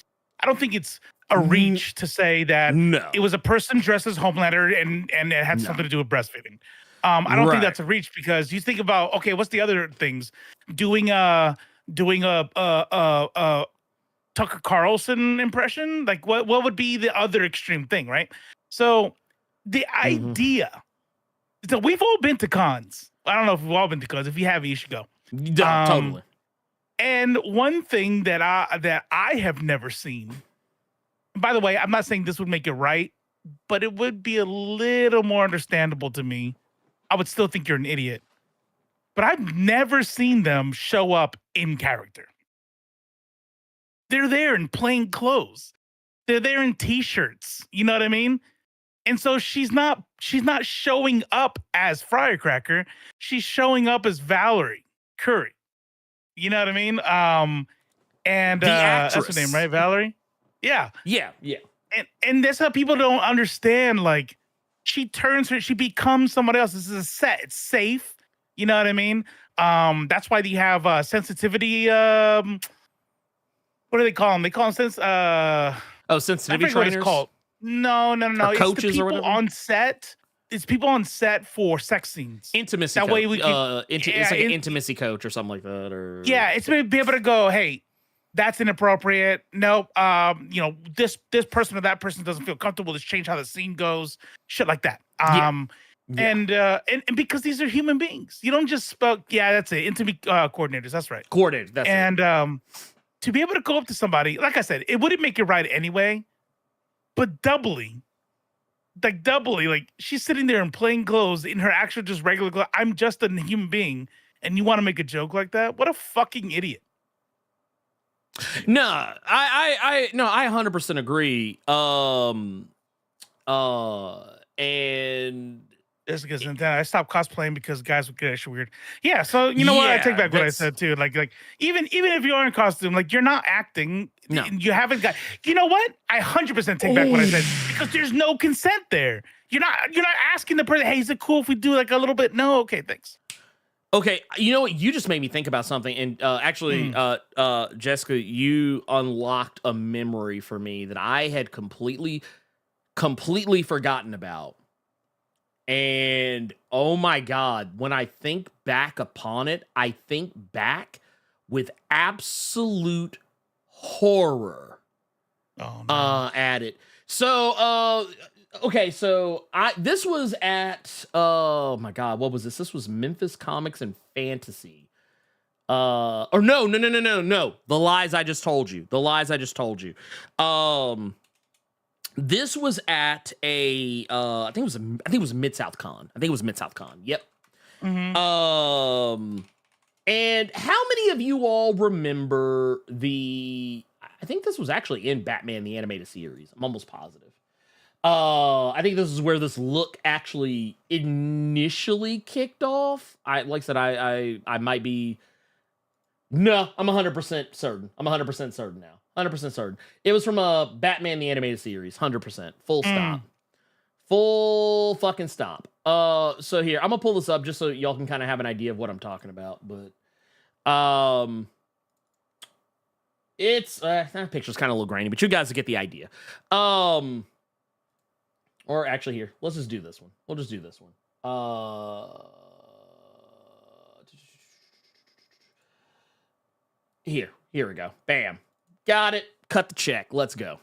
a reach to say that it was a person dressed as Homelander and it had something to do with breastfeeding. I don't think that's a reach, because you think about, okay, what's the other things? Doing a Tucker Carlson impression. Like what would be the other extreme thing, right? So the idea. So we've all been to cons. I don't know if we've all been to cons. If you haven't, you should go. Totally. And one thing that I have never seen. By the way, I'm not saying this would make it right, but it would be a little more understandable to me. I would still think you're an idiot. But I've never seen them show up in character. They're there in plain clothes. They're there in T-shirts. You know what I mean? And so she's not showing up as Firecracker. She's showing up as Valerie Curry. You know what I mean? And the actress. that's her name, right? Valerie? Yeah. Yeah. And that's how people don't understand. Like, she becomes someone else. This is a set. It's safe. You know what I mean? That's why you have sensitivity. What do they call them? They call them sensitivity trainers. What it's called. No. Or it's coaches the people or whatever? on set. It's people on set for sex scenes. Intimacy That coach. way we can, it's like an intimacy coach or something like that. Or it's to be able to go, hey, that's inappropriate. Nope. This person or that person doesn't feel comfortable. Let's change how the scene goes. Shit like that. And because these are human beings, you don't just that's it. Intimate coordinators. That's right. Coordinators. That's it. To be able to go up to somebody, like I said, it wouldn't make it right anyway, but doubly, like she's sitting there in plain clothes in her actual just regular clothes. I'm just a human being, and you want to make a joke like that? What a fucking idiot! No, I 100% agree. And it's because I stopped cosplaying because guys would get extra weird. Yeah, so you know what? I take back what I said too. Like even if you are in costume, like you're not acting. No. You haven't got. You know what? I 100% take back what I said because there's no consent there. You're not asking the person, hey, is it cool if we do like a little bit? No, okay, thanks. Okay, you know what? You just made me think about something, and actually, Jessica, you unlocked a memory for me that I had completely forgotten about. And oh my God, when I think back upon it, I think back with absolute horror at it. So, okay, so this was at oh my God, what was this? This was Memphis Comics and Fantasy. No. The lies I just told you. This was at a I think it was Mid-South Con. Yep. Mm-hmm. And how many of you all remember I think this was actually in Batman the Animated Series. I'm almost positive. I think this is where this look actually initially kicked off. I might be. No, I'm 100% certain. I'm 100% certain now. 100% certain. It was from Batman the Animated Series. 100%. Full stop. Full fucking stop. So here, I'm gonna pull this up just so y'all can kind of have an idea of what I'm talking about. But it's that picture's kind of a little grainy, but you guys get the idea. Or actually, here, let's just do this one. We'll just do this one. Here we go. Bam. Got it. Cut the check. Let's go.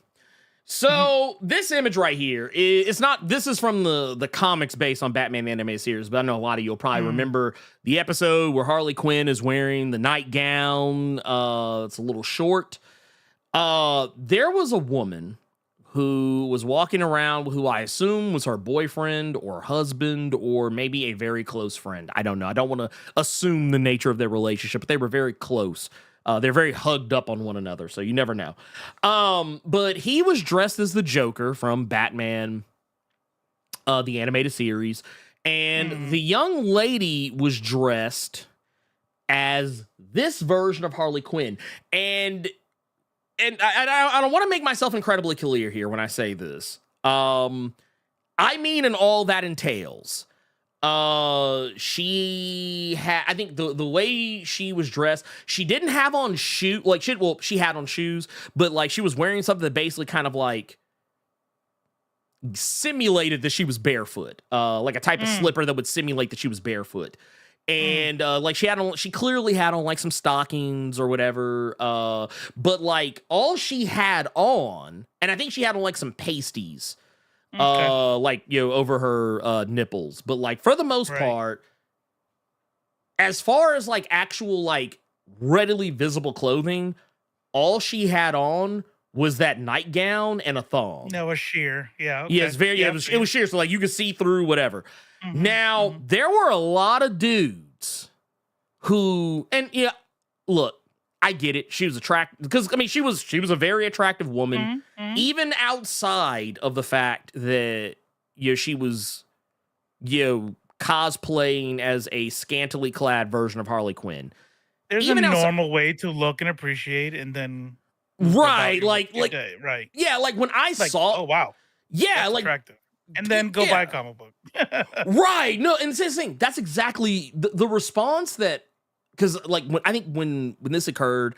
So this image right here this is from the comics based on Batman the Animated Series, but I know a lot of you will probably remember the episode where Harley Quinn is wearing the nightgown. It's a little short. There was a woman who was walking around who I assume was her boyfriend or husband or maybe a very close friend. I don't know. I don't want to assume the nature of their relationship, but they were very close. They're very hugged up on one another, so you never know. But he was dressed as the Joker from Batman, the Animated Series, and the young lady was dressed as this version of Harley Quinn. And I don't want to make myself incredibly clear here when I say this. I mean, in all that entails. She had, I think the way she was dressed, she didn't have on shoes, like she had on shoes, but like she was wearing something that basically kind of like simulated that she was barefoot, like a type of slipper that would simulate that she was barefoot. And like she clearly had on like some stockings or whatever. But like all she had on, and I think she had on like some pasties, like over her nipples. But like for the most part, as far as like actual like readily visible clothing, all she had on was that nightgown and a thong. No, a sheer. Yeah. Okay. Yeah, it's very. It was sheer, so like you could see through whatever. Now there were a lot of dudes who, and look, I get it. She was attractive because I mean she was a very attractive woman, even outside of the fact that she was cosplaying as a scantily clad version of Harley Quinn. There's even a normal way to look and appreciate, and then. Right, like, right. Yeah, like when I saw, oh wow, yeah, that's like, attractive. And then go buy a comic book. Right, no, and it's the thing. That's exactly the response that, because like when this occurred,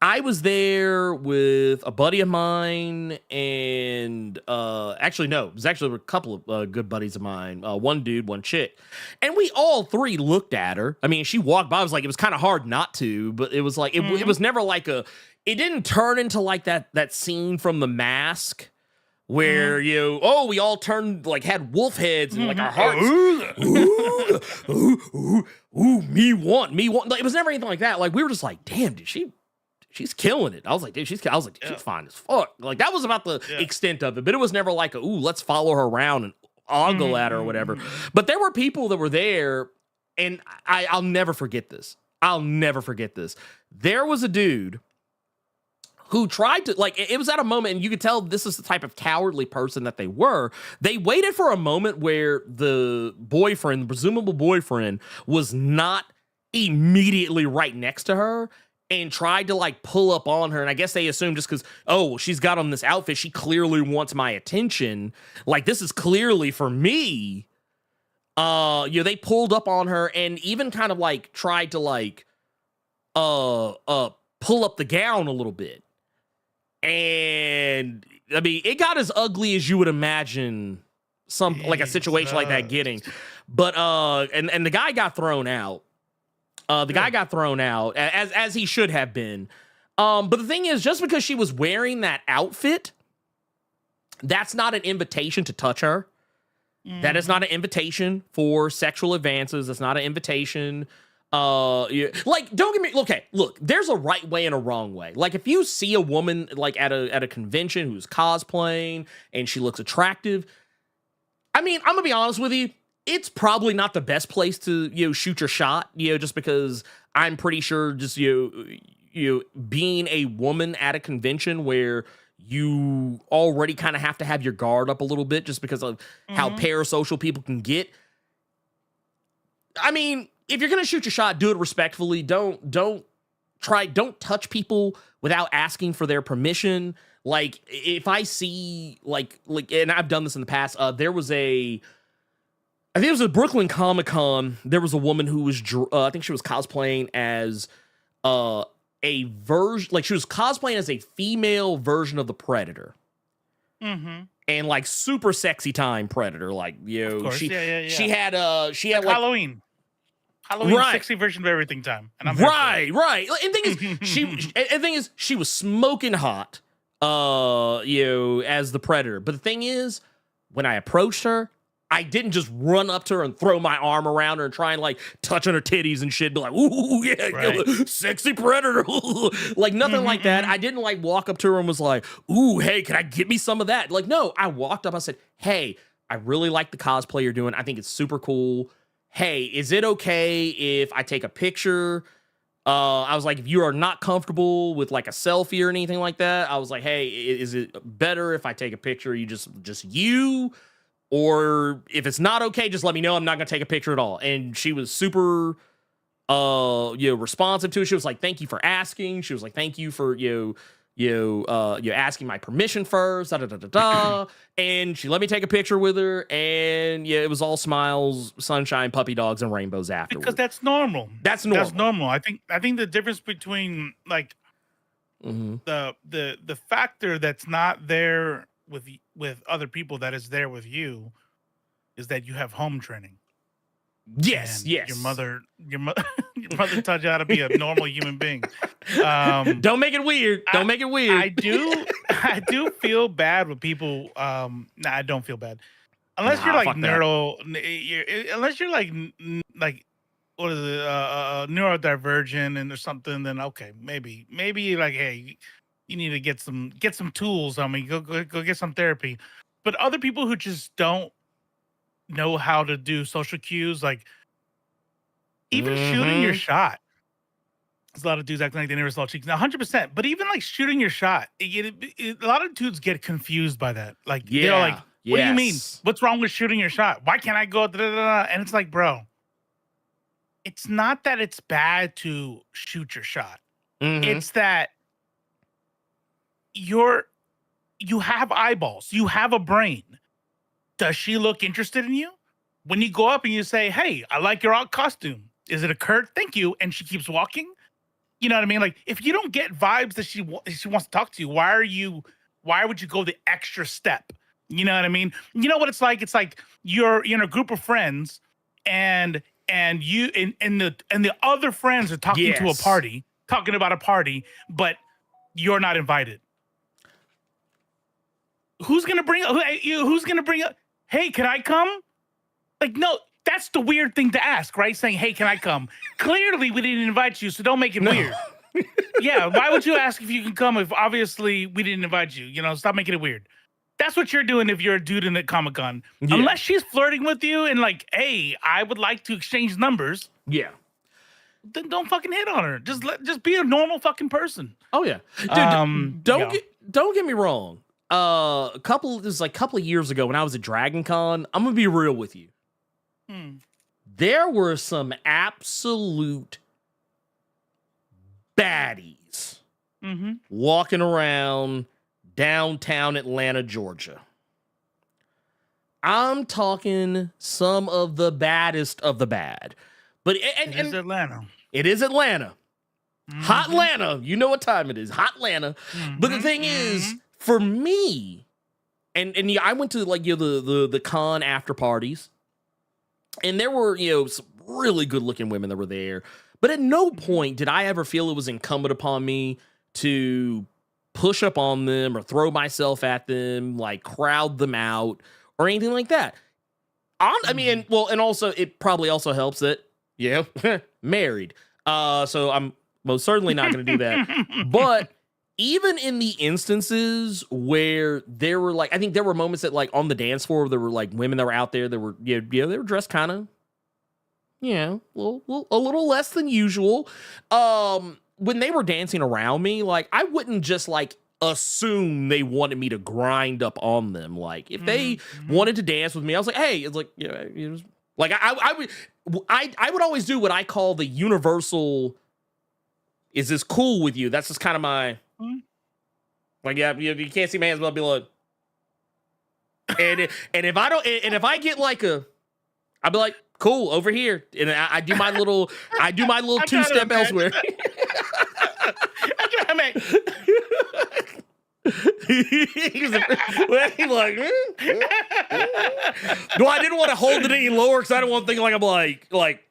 I was there with a buddy of mine, and actually no, it was actually a couple of good buddies of mine. One dude, one chick, and we all three looked at her. I mean, she walked by. I was like, it was kind of hard not to, but it was like it was never like a. It didn't turn into like that scene from The Mask where we all turned like had wolf heads and like our hearts. Ooh, me want. Like, it was never anything like that. Like we were just like, damn, dude, she's killing it. I was like, dude, she's fine as fuck. Like that was about the extent of it, but it was never like let's follow her around and ogle at her or whatever. But there were people that were there, and I'll never forget this. There was a dude who tried to, like, it was at a moment, and you could tell this is the type of cowardly person that they were. They waited for a moment where the presumable boyfriend, was not immediately right next to her and tried to, like, pull up on her. And I guess they assumed just because, she's got on this outfit, she clearly wants my attention. Like, this is clearly for me. They pulled up on her and even kind of, like, tried to, like, pull up the gown a little bit. And I mean, it got as ugly as you would imagine like a situation like that getting. But and the guy got thrown out. The guy got thrown out as he should have been. But the thing is, just because she was wearing that outfit, that's not an invitation to touch her. That is not an invitation for sexual advances. That's not an invitation. Like, don't get me, okay, look, there's a right way and a wrong way. Like, if you see a woman, like, at a convention who's cosplaying and she looks attractive, I mean, I'm gonna be honest with you, it's probably not the best place to, shoot your shot, just because I'm pretty sure just, being a woman at a convention where you already kind of have to have your guard up a little bit just because of how parasocial people can get. I mean, if you're gonna shoot your shot, do it respectfully. Don't touch people without asking for their permission. Like, if I see like, and I've done this in the past. I think it was a Brooklyn Comic-Con. There was a woman who was, I think she was cosplaying as a version, like she was cosplaying as a female version of the Predator. And like super sexy time Predator, like she had like Halloween, sexy version of everything time, and I'm right. And the thing is, she was smoking hot, as the Predator. But the thing is, when I approached her, I didn't just run up to her and throw my arm around her and try and like touch on her titties and shit, be like, ooh, yeah, sexy Predator, like nothing like that. I didn't like walk up to her and was like, ooh, hey, can I get me some of that? Like, no, I walked up, I said, hey, I really like the cosplay you're doing. I think it's super cool. Hey, is it okay if I take a picture? I was like, if you are not comfortable with like a selfie or anything like that, I was like, hey, is it better if I take a picture? You just you? Or if it's not okay, just let me know. I'm not gonna take a picture at all. And she was super responsive to it. She was like, thank you for asking. She was like, thank you for asking my permission first. And she let me take a picture with her. And it was all smiles, sunshine, puppy dogs, and rainbows afterwards. Because that's normal. That's normal. I think the difference between like the factor that's not there with other people that is there with you is that you have home training. Yes, And yes. Your mother taught you how to be a normal human being. Don't make it weird. Don't make it weird. I do feel bad with people. I don't feel bad. Unless Nah, you're like fuck that. unless you're like what is it, neurodivergent and or something, then okay, maybe like, hey, you need to get some tools. I mean, go get some therapy. But other people who just don't know how to do social cues, like even shooting your shot. There's a lot of dudes acting like they never saw cheeks. Now, 100%. But even like shooting your shot, a lot of dudes get confused by that. Like, they're like, what do you mean? What's wrong with shooting your shot? Why can't I go? And it's like, bro, it's not that it's bad to shoot your shot. It's that you have eyeballs. You have a brain. Does she look interested in you? When you go up and you say, hey, I like your costume. Is it a Kurt? Thank you. And she keeps walking. You know what I mean? Like, if you don't get vibes that she wants to talk to you, why would you go the extra step? You know what I mean? You know what it's like? It's like you're in a group of friends and you and the other friends are talking to a party, talking about a party, but you're not invited. Who's gonna bring up? Hey, can I come? Like, no, that's the weird thing to ask, right? Saying, hey, can I come? Clearly, we didn't invite you, so don't make it weird. Yeah, why would you ask if you can come if obviously we didn't invite you? You know, stop making it weird. That's what you're doing if you're a dude in the Comic-Con. Yeah. Unless she's flirting with you and like, hey, I would like to exchange numbers. Yeah. Then don't fucking hit on her. Just be a normal fucking person. Oh yeah. Dude, don't get me wrong. A couple of years ago when I was at Dragon Con, I'm gonna be real with you. There were some absolute baddies walking around downtown Atlanta, Georgia. I'm talking some of the baddest of the bad. But it is Atlanta. It is Atlanta. Hot Atlanta. You know what time it is. Hot Atlanta. But the thing is, for me, and yeah, I went to like the con after parties, and there were some really good looking women that were there. But at no point did I ever feel it was incumbent upon me to push up on them or throw myself at them, like crowd them out or anything like that. I mean, and also it probably also helps that married. So I'm most certainly not going to do that. But even in the instances where there were like, I think there were moments that like on the dance floor, there were like women that were out there that were, they were dressed kind of, a little less than usual. When they were dancing around me, like I wouldn't just like assume they wanted me to grind up on them. Like if they wanted to dance with me, I was like, hey, it's like, like I would always do what I call the universal, is this cool with you? That's just kind of my, like, you can't see my hands, but I'll be like, and if I get like I'll be like, cool, over here. And I do my little two-step elsewhere. He's like, no, I didn't want to hold it any lower because I don't want to think like I'm like, like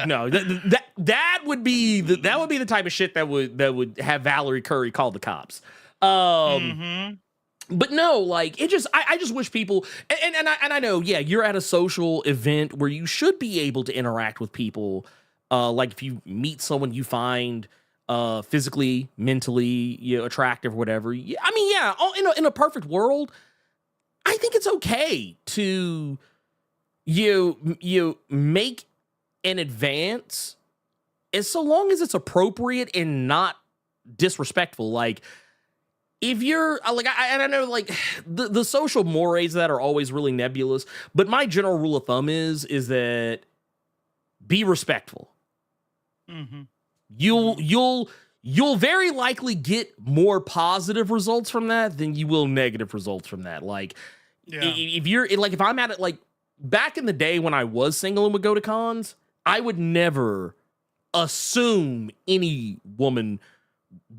no, that would be the type of shit that would have Valerie Curry call the cops. But no, like it just, I just wish people, and I know, yeah, you're at a social event where you should be able to interact with people. Like if you meet someone you find physically, mentally, attractive, or whatever. Yeah, I mean, yeah, in a perfect world, I think it's okay to you make an advance as so long as it's appropriate and not disrespectful. Like if you're like, I know like the social mores that are always really nebulous, but my general rule of thumb is that be respectful. You'll very likely get more positive results from that than you will negative results from that. Like if I'm at it, like back in the day when I was single and would go to cons, I would never assume any woman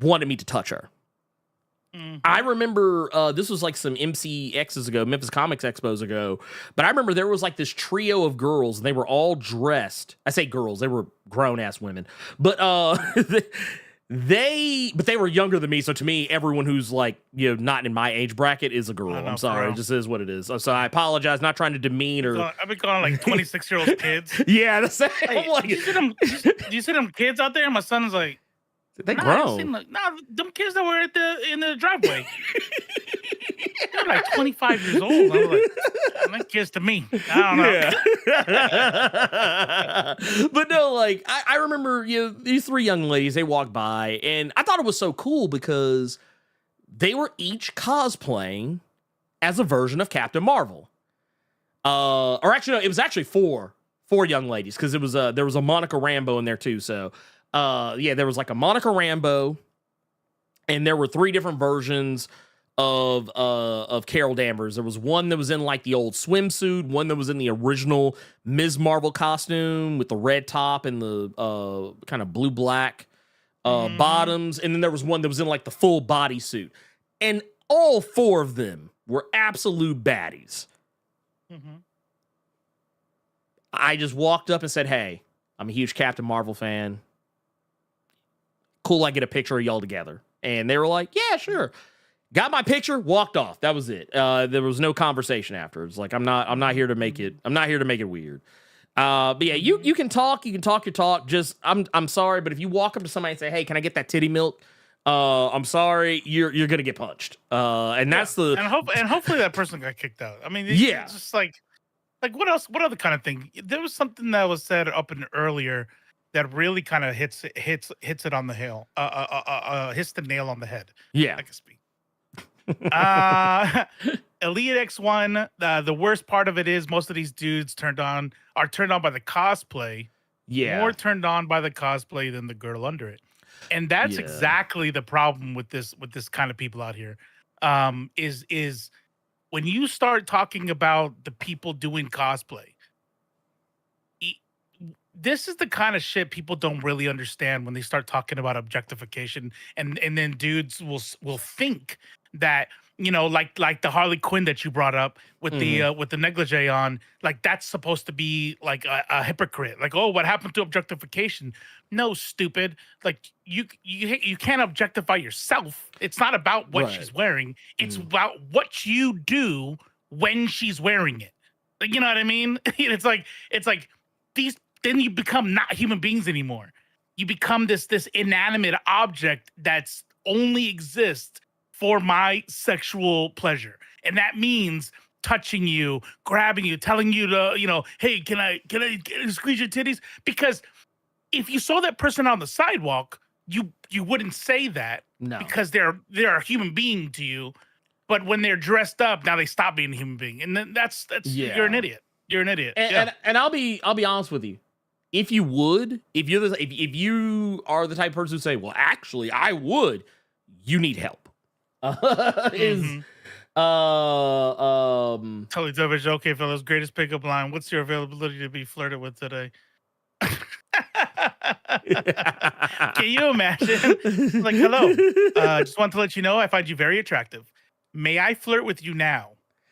wanted me to touch her. I remember this was like some MCXs ago, Memphis Comics Expos ago, but I remember there was like this trio of girls, and they were all dressed. I say girls, they were grown ass women, but they were younger than me. So to me, everyone who's like, you know, not in my age bracket is a girl. I'm sorry, it just is what it is. So I apologize, not trying to demean or. I've been calling like 26-year-old kids. Yeah, that's hey, like, do you see them kids out there? My son's like. They grown. Them kids that were in the driveway. They're like 25 years old. I was like, that kids to me. I don't know. Yeah. But no, like I remember, you know, these three young ladies, they walked by, and I thought it was so cool because they were each cosplaying as a version of Captain Marvel. Or actually, no, it was actually four young ladies, because it was there was a Monica Rambeau in there too. So yeah, there was like a Monica Rambeau, and there were three different versions of Carol Danvers. There was one that was in like the old swimsuit, one that was in the original Ms. Marvel costume with the red top and the kind of blue black bottoms, and then there was one that was in like the full body suit. And all four of them were absolute baddies. I just walked up and said, "Hey, I'm a huge Captain Marvel fan. Cool, I get a picture of y'all together." And they were like, "Yeah, sure." Got my picture, walked off. That was it. There was no conversation afterwards. Like, I'm not here to make it weird. But yeah, you can talk your talk. Just I'm sorry, but if you walk up to somebody and say, "Hey, can I get that titty milk?" I'm sorry, you're gonna get punched. And that's the and hopefully that person got kicked out. I mean, yeah, it's just like what else? What other kind of thing? There was something that was said up in earlier that really kind of hits it on the hill. Hits the nail on the head. Yeah, I can speak. Elite X1. The worst part of it is most of these dudes are turned on by the cosplay. Yeah, more turned on by the cosplay than the girl under it, and that's exactly the problem with this kind of people out here. Is when you start talking about the people doing cosplay. This is the kind of shit people don't really understand when they start talking about objectification, and then dudes will think that, you know, like the Harley Quinn that you brought up with the negligee on, like that's supposed to be like a hypocrite. Like, oh, what happened to objectification? No, stupid. Like you can't objectify yourself. It's not about what she's wearing. It's about what you do when she's wearing it. Like, you know what I mean? It's like these. Then you become not human beings anymore. You become this inanimate object that's only exists for my sexual pleasure. And that means touching you, grabbing you, telling you to, you know, "Hey, can I squeeze your titties?" Because if you saw that person on the sidewalk, you wouldn't say that. No. Because they're a human being to you. But when they're dressed up, now they stop being a human being. And then that's you're an idiot. You're an idiot. And I'll be honest with you. If you are the type of person who say, "Well, actually, I would," you need help. Totally television. Okay, fellas, greatest pickup line. What's your availability to be flirted with today? Can you imagine? Like, hello. Just want to let you know I find you very attractive. May I flirt with you now?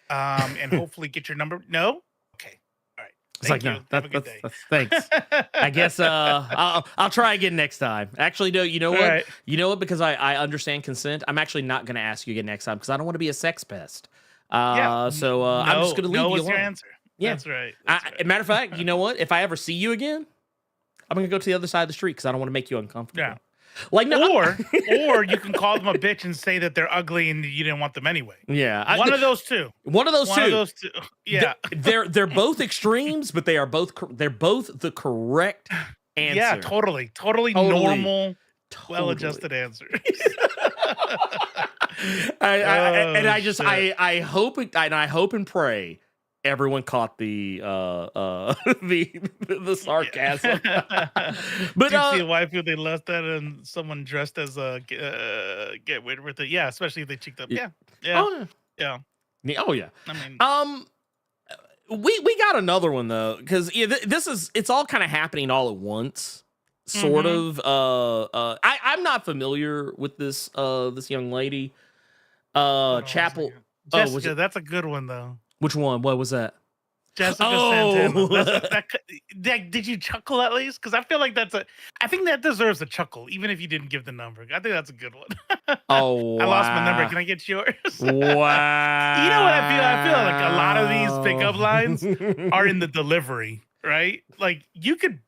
And hopefully get your number. No? Okay. All right. It's like, no, that's thanks. I guess I'll try again next time. Actually, no, you know what? Right. You know what? Because I understand consent, I'm actually not going to ask you again next time because I don't want to be a sex pest. I'm just going to leave you alone. Your answer. Yeah. That's right. Matter of fact, you know what? If I ever see you again, I'm going to go to the other side of the street because I don't want to make you uncomfortable. Yeah. Like, no, or you can call them a bitch and say that they're ugly and you didn't want them anyway. Yeah. One of those two. Yeah. They're both extremes, but they're both the correct answer. Yeah, totally normal, well-adjusted answer. I hope and pray everyone caught the sarcasm. But did you see a wife who they left that and someone dressed as a get rid with it? Yeah, especially if they cheeked up. Yeah. Oh yeah. I mean, we got another one though, because it's all kind of happening all at once. Sort of. I'm not familiar with this young lady. Chapel. Jessica, that's a good one though. Which one? What was that? Jessica Santana. Did you chuckle at least? Because I feel like I think that deserves a chuckle, even if you didn't give the number. I think that's a good one. Oh, wow. I lost my number. Can I get yours? Wow. You know what I feel? I feel like a lot of these pickup lines are in the delivery, right? Like you could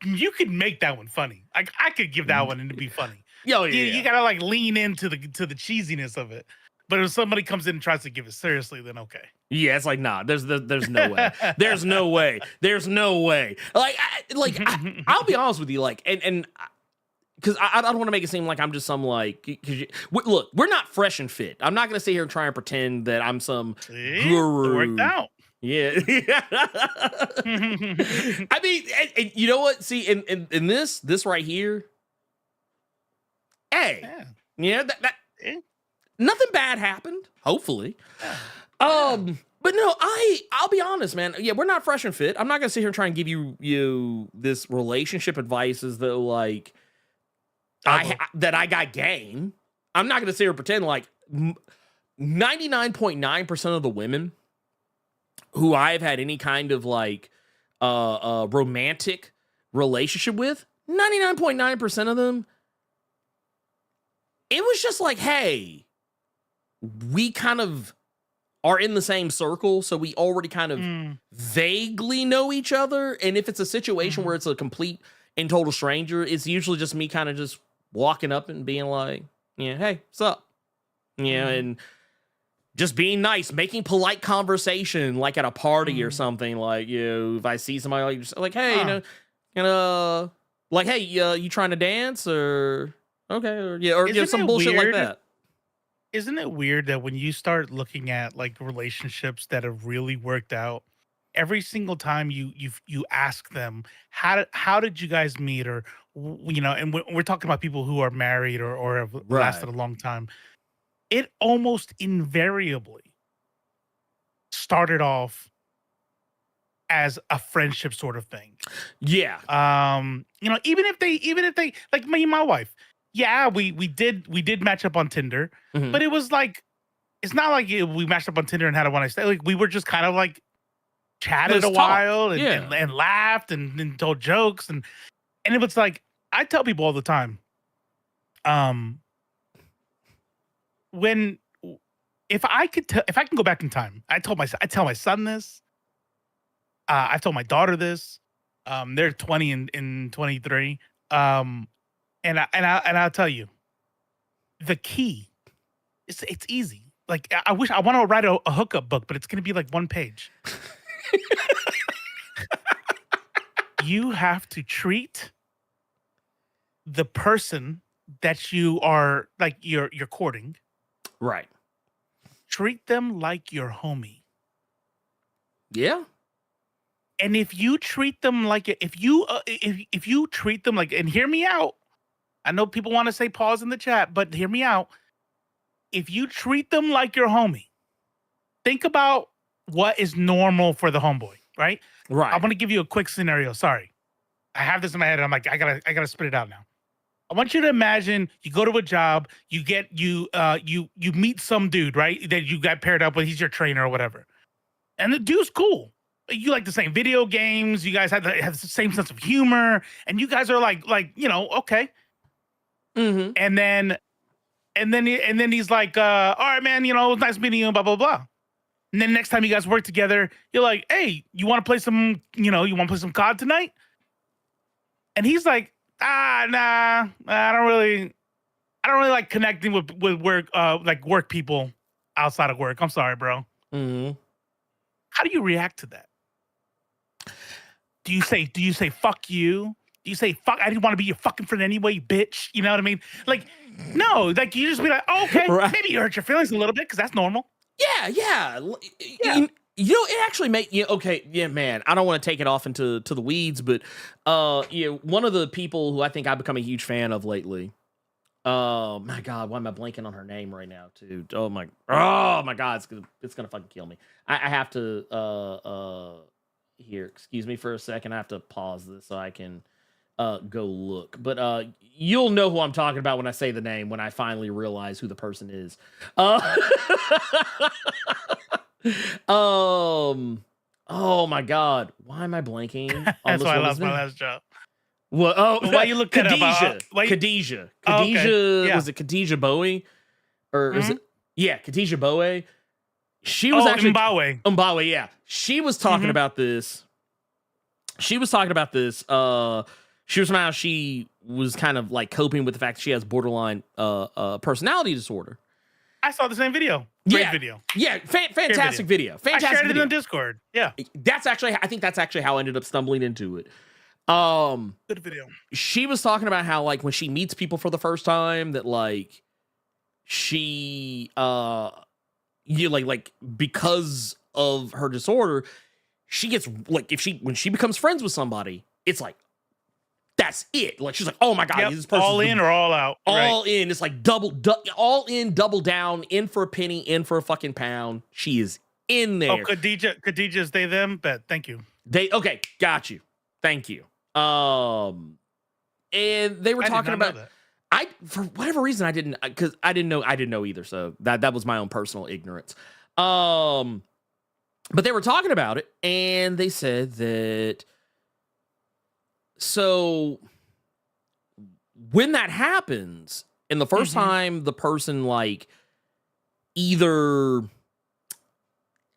make that one funny. Like I could give that one and it'd be funny. You gotta like lean into the cheesiness of it. But if somebody comes in and tries to give it seriously, then okay. Yeah, it's like, nah, there's no way. There's no way. There's no way. I'll be honest with you, like, and because I don't want to make it seem like I'm just some like, look, we're not fresh and fit. I'm not going to sit here and try and pretend that I'm some guru. It worked out. Yeah. I mean, and you know what? See, in this right here, hey, that nothing bad happened, hopefully. But no, I'll be honest, man. Yeah, we're not fresh and fit. I'm not gonna sit here and try and give you this relationship advice as though like that I got game. I'm not gonna sit here and pretend like 99.9% of the women who I've had any kind of like romantic relationship with, 99.9% of them, it was just like, hey, we kind of are in the same circle, so we already kind of vaguely know each other. And if it's a situation where it's a complete and total stranger, it's usually just me kind of just walking up and being like, yeah, hey, what's up? Yeah, and just being nice, making polite conversation, like at a party or something. Like, if I see somebody like, just like, hey, like, hey, you trying to dance or okay, or some bullshit like that. Isn't it weird that when you start looking at like relationships that have really worked out, every single time you ask them how did you guys meet, or and we're talking about people who are married or have lasted a long time, it almost invariably started off as a friendship sort of thing. Yeah. Even if they like me and my wife. Yeah, we did match up on Tinder, but it was like, it's not like we matched up on Tinder and had a one night stand. Like we were just kind of like chatted a while and laughed and told jokes and it was like, I tell people all the time, if I can go back in time, I tell my son this, I've told my daughter this, they're 20 and 23, And I'll tell you, the key, it's easy. Like I want to write a hookup book, but it's going to be like one page. You have to treat the person that you are like you're courting, right? Treat them like your homie. Yeah. And if you treat them like if you treat them like, and hear me out. I know people want to say pause in the chat, but hear me out. If you treat them like your homie, think about what is normal for the homeboy, right? Right. I'm going to give you a quick scenario. Sorry. I have this in my head. And I'm like, I gotta spit it out now. I want you to imagine you go to a job, you meet some dude, right? That you got paired up with, he's your trainer or whatever. And the dude's cool. You like the same video games. You guys have the same sense of humor. And you guys are like, okay. Mm-hmm. And then he's like, all right, man, it was nice meeting you, blah, blah, blah. And then next time you guys work together, you're like, hey, you want to play some, you want to play some COD tonight? And he's like, nah, I don't really like connecting with work, like work people outside of work. I'm sorry, bro. Mm-hmm. How do you react to that? Do you say fuck you? Do you say, fuck, I didn't want to be your fucking friend anyway, bitch? You know what I mean? Like, no, like you just be like, oh, okay, maybe you hurt your feelings a little bit because that's normal. Yeah. It actually man, I don't want to take it off into the weeds, but one of the people who I think I've become a huge fan of lately, my God, why am I blanking on her name right now, too? Oh my God, it's gonna fucking kill me. I have to, here, excuse me for a second, I have to pause this so I can go look. But you'll know who I'm talking about when I say the name, when I finally realize who the person is. Oh my God, why am I blanking on That's this why I woman's lost my name? last job. Well, Why you looked that up? Khadijah. Oh, okay. Yeah. Was it Khadijah Bowie? Or is it? Yeah, Khadijah Bowie. She was Mbawe, yeah. She was talking about this. She was talking about this. She was somehow she was kind of like coping with the fact that she has borderline personality disorder. I saw the same video. Great video. Yeah, fantastic video. Fantastic I shared it video. on Discord. Yeah. I think that's actually how I ended up stumbling into it. Good video. She was talking about how, like, when she meets people for the first time, that like she because of her disorder, she gets like, when she becomes friends with somebody, it's like that's it. Like, she's like, oh my God, this person all in or all out. All in. It's like all in, double down, in for a penny, in for a fucking pound. She is in there. Oh, Khadijah's they them, but thank you. Okay, got you. Thank you. And they were talking about for whatever reason I didn't know either, so that was my own personal ignorance. But they were talking about it, and they said that so when that happens, and the first time the person like either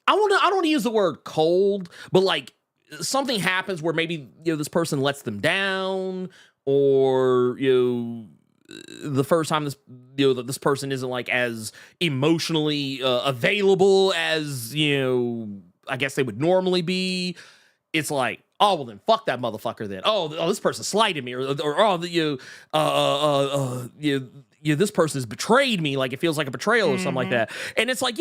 I don't want to use the word cold, but like something happens where maybe this person lets them down, or the first time this person isn't like as emotionally available as I guess they would normally be. It's like, oh well, then fuck that motherfucker. Then this person slighted me, or this person has betrayed me. Like, it feels like a betrayal or something like that. And it's like,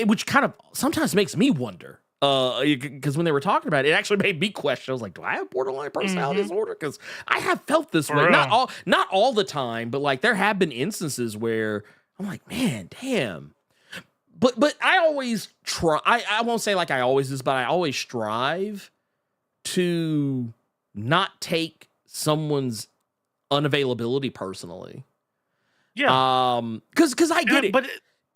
which kind of sometimes makes me wonder. Because when they were talking about it, it actually made me question. I was like, do I have borderline personality disorder? Because I have felt this way. Not all the time, but like there have been instances where I'm like, man, damn. But I always try. I won't say like I always do, but I always strive to not take someone's unavailability personally. Yeah. Because I get it. But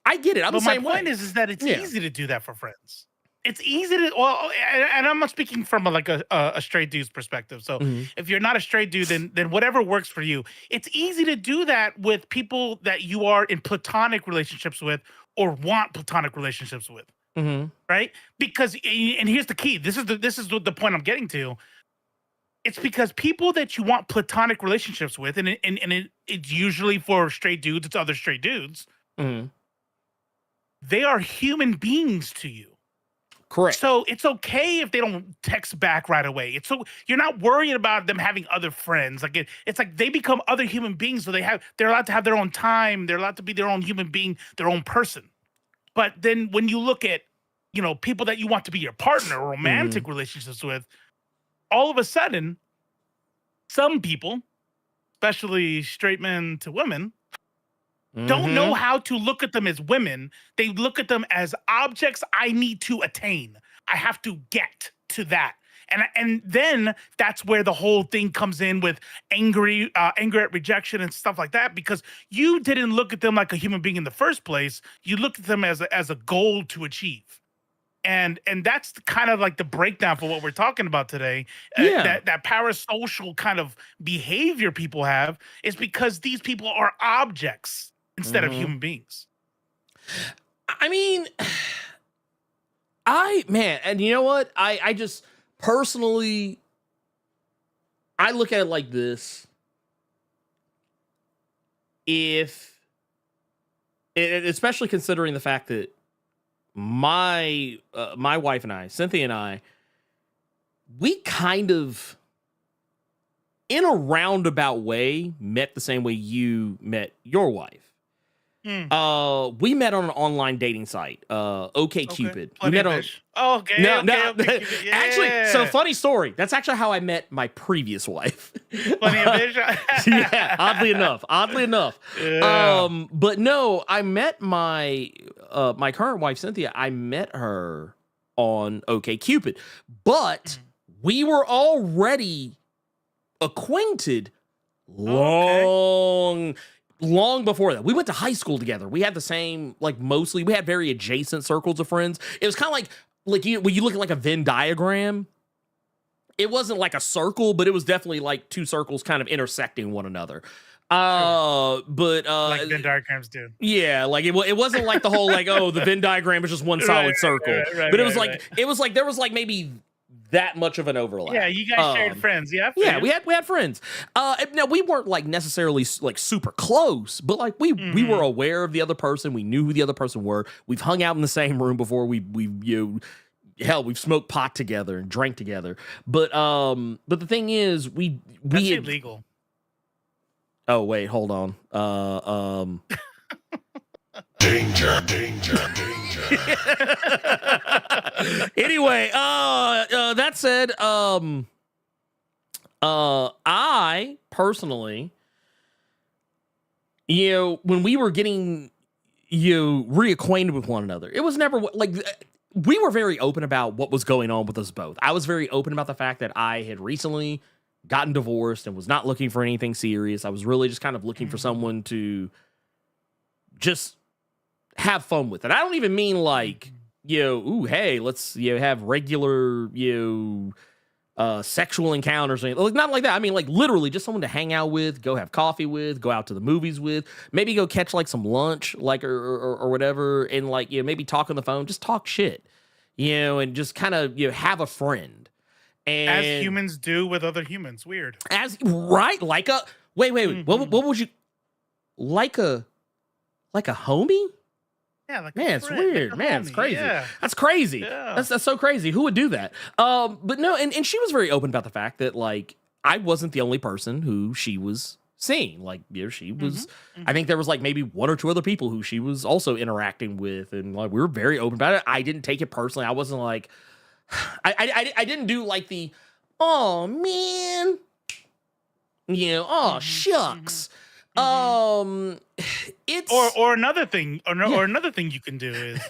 I get it. I'm the same way. My point is that it's easy to do that for friends. It's easy to, well, and I'm not speaking from a straight dude's perspective. So if you're not a straight dude, then whatever works for you. It's easy to do that with people that you are in platonic relationships with or want platonic relationships with, right? Because, and here's the key. This is the point I'm getting to. It's because people that you want platonic relationships with, and it's usually for straight dudes, it's other straight dudes. They are human beings to you. Correct. So it's okay if they don't text back right away. You're not worried about them having other friends. Like it's like they become other human beings. So they're allowed to have their own time. They're allowed to be their own human being, their own person. But then when you look at, people that you want to be your partner or romantic relationships with, all of a sudden, some people, especially straight men to women, don't know how to look at them as women. They look at them as objects I need to attain. I have to get to that. And then that's where the whole thing comes in with anger at rejection and stuff like that, because you didn't look at them like a human being in the first place. You looked at them as a goal to achieve. And that's kind of like the breakdown for what we're talking about today. That parasocial kind of behavior people have is because these people are objects instead of human beings. I mean, and you know what? I just personally, I look at it like this. Especially considering the fact that my wife and I, Cynthia and I, we kind of, in a roundabout way, met the same way you met your wife. We met on an online dating site, OkCupid. We met on. Okay. Actually, so funny story. That's actually how I met my previous wife. Plenty of bitch. Yeah, oddly enough. Yeah. But no, I met my current wife Cynthia. I met her on OkCupid, but we were already acquainted long before that. We went to high school together. We had the same, like, mostly, we had very adjacent circles of friends. It was kind of like when you look at like a Venn diagram, it wasn't like a circle, but it was definitely like two circles kind of intersecting one another. But like Venn diagrams do. Yeah, like it wasn't like the whole like, oh, the Venn diagram is just one solid circle. But it was like there was like maybe that much of an overlap. Yeah, you guys shared friends. Yeah, yeah, we had friends. Now we weren't like necessarily like super close, but like we were aware of the other person. We knew who the other person were. We've hung out in the same room before. Hell, we've smoked pot together and drank together. But the thing is, that's illegal. Oh wait, hold on. Danger. Anyway, that said, I personally, when we were getting reacquainted with one another, it was never like we were very open about what was going on with us both. I was very open about the fact that I had recently gotten divorced and was not looking for anything serious. I was really just kind of looking for someone to just have fun with. And I don't even mean like, hey, let's, have regular, sexual encounters or anything. Like, not like that. I mean, like, literally just someone to hang out with, go have coffee with, go out to the movies with, maybe go catch like some lunch, like, or whatever. And like, maybe talk on the phone, just talk shit, and just kind of, have a friend. And as humans do with other humans. Weird. Like a wait. What would you like a homie? Yeah, like man, it's weird. Like man, it's crazy. Yeah. That's crazy. Yeah. That's so crazy. Who would do that? But no, and she was very open about the fact that like I wasn't the only person who she was seeing. Like, she was. I think there was like maybe one or two other people who she was also interacting with, and like we were very open about it. I didn't take it personally. I wasn't like. I didn't do like the, oh man, shucks. It's or another thing, or another thing you can do is,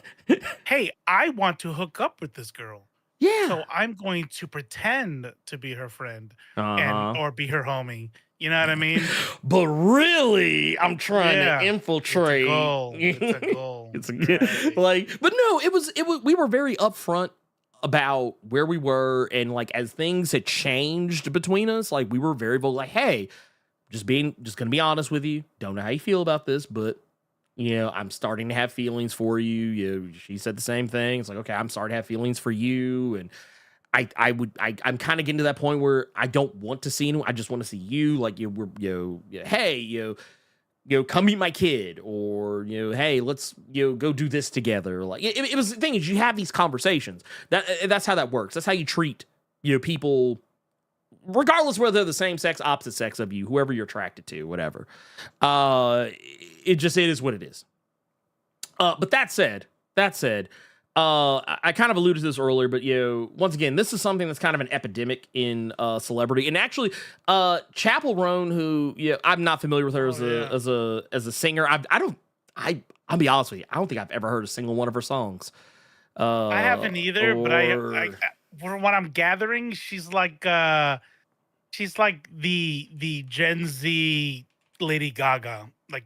hey, I want to hook up with this girl. Yeah. So I'm going to pretend to be her friend or be her homie. You know what I mean? But really, I'm trying to infiltrate. It's a goal. But no, it was. We were very upfront about where we were, and like as things had changed between us, like we were very vocal, like, hey, just gonna be honest with you, don't know how you feel about this, but I'm starting to have feelings for you. She said the same thing. It's like, okay, I'm starting to have feelings for you, and I'm kind of getting to that point where I don't want to see anyone. I just want to see you. Like, hey, come meet my kid, or hey, let's go do this together. Like it was the thing is you have these conversations. That's how that works. That's how you treat people, regardless whether they're the same sex, opposite sex of you, whoever you're attracted to, whatever. It is what it is. But that said, I kind of alluded to this earlier, but once again, this is something that's kind of an epidemic in celebrity. And actually, Chapel Roan, who I'm not familiar with her as a singer. I'll be honest with you, I don't think I've ever heard a single one of her songs. I haven't either, but I from what I'm gathering, she's like the Gen Z Lady Gaga, like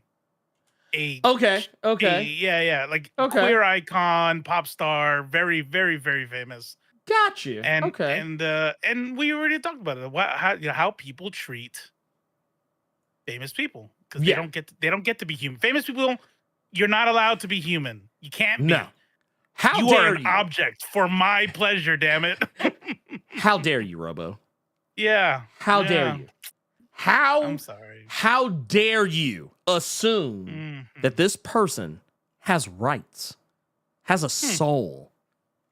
age. Okay. Yeah. Like queer icon, pop star, very, very, very famous. Got you. And we already talked about it. How people treat famous people, because they don't get to be human. Famous people, you're not allowed to be human. You can't be. No. How you dare are an object for my pleasure, damn it. How dare you, Robo? Yeah. How dare you? I'm sorry. How dare you assume that this person has rights, has a soul?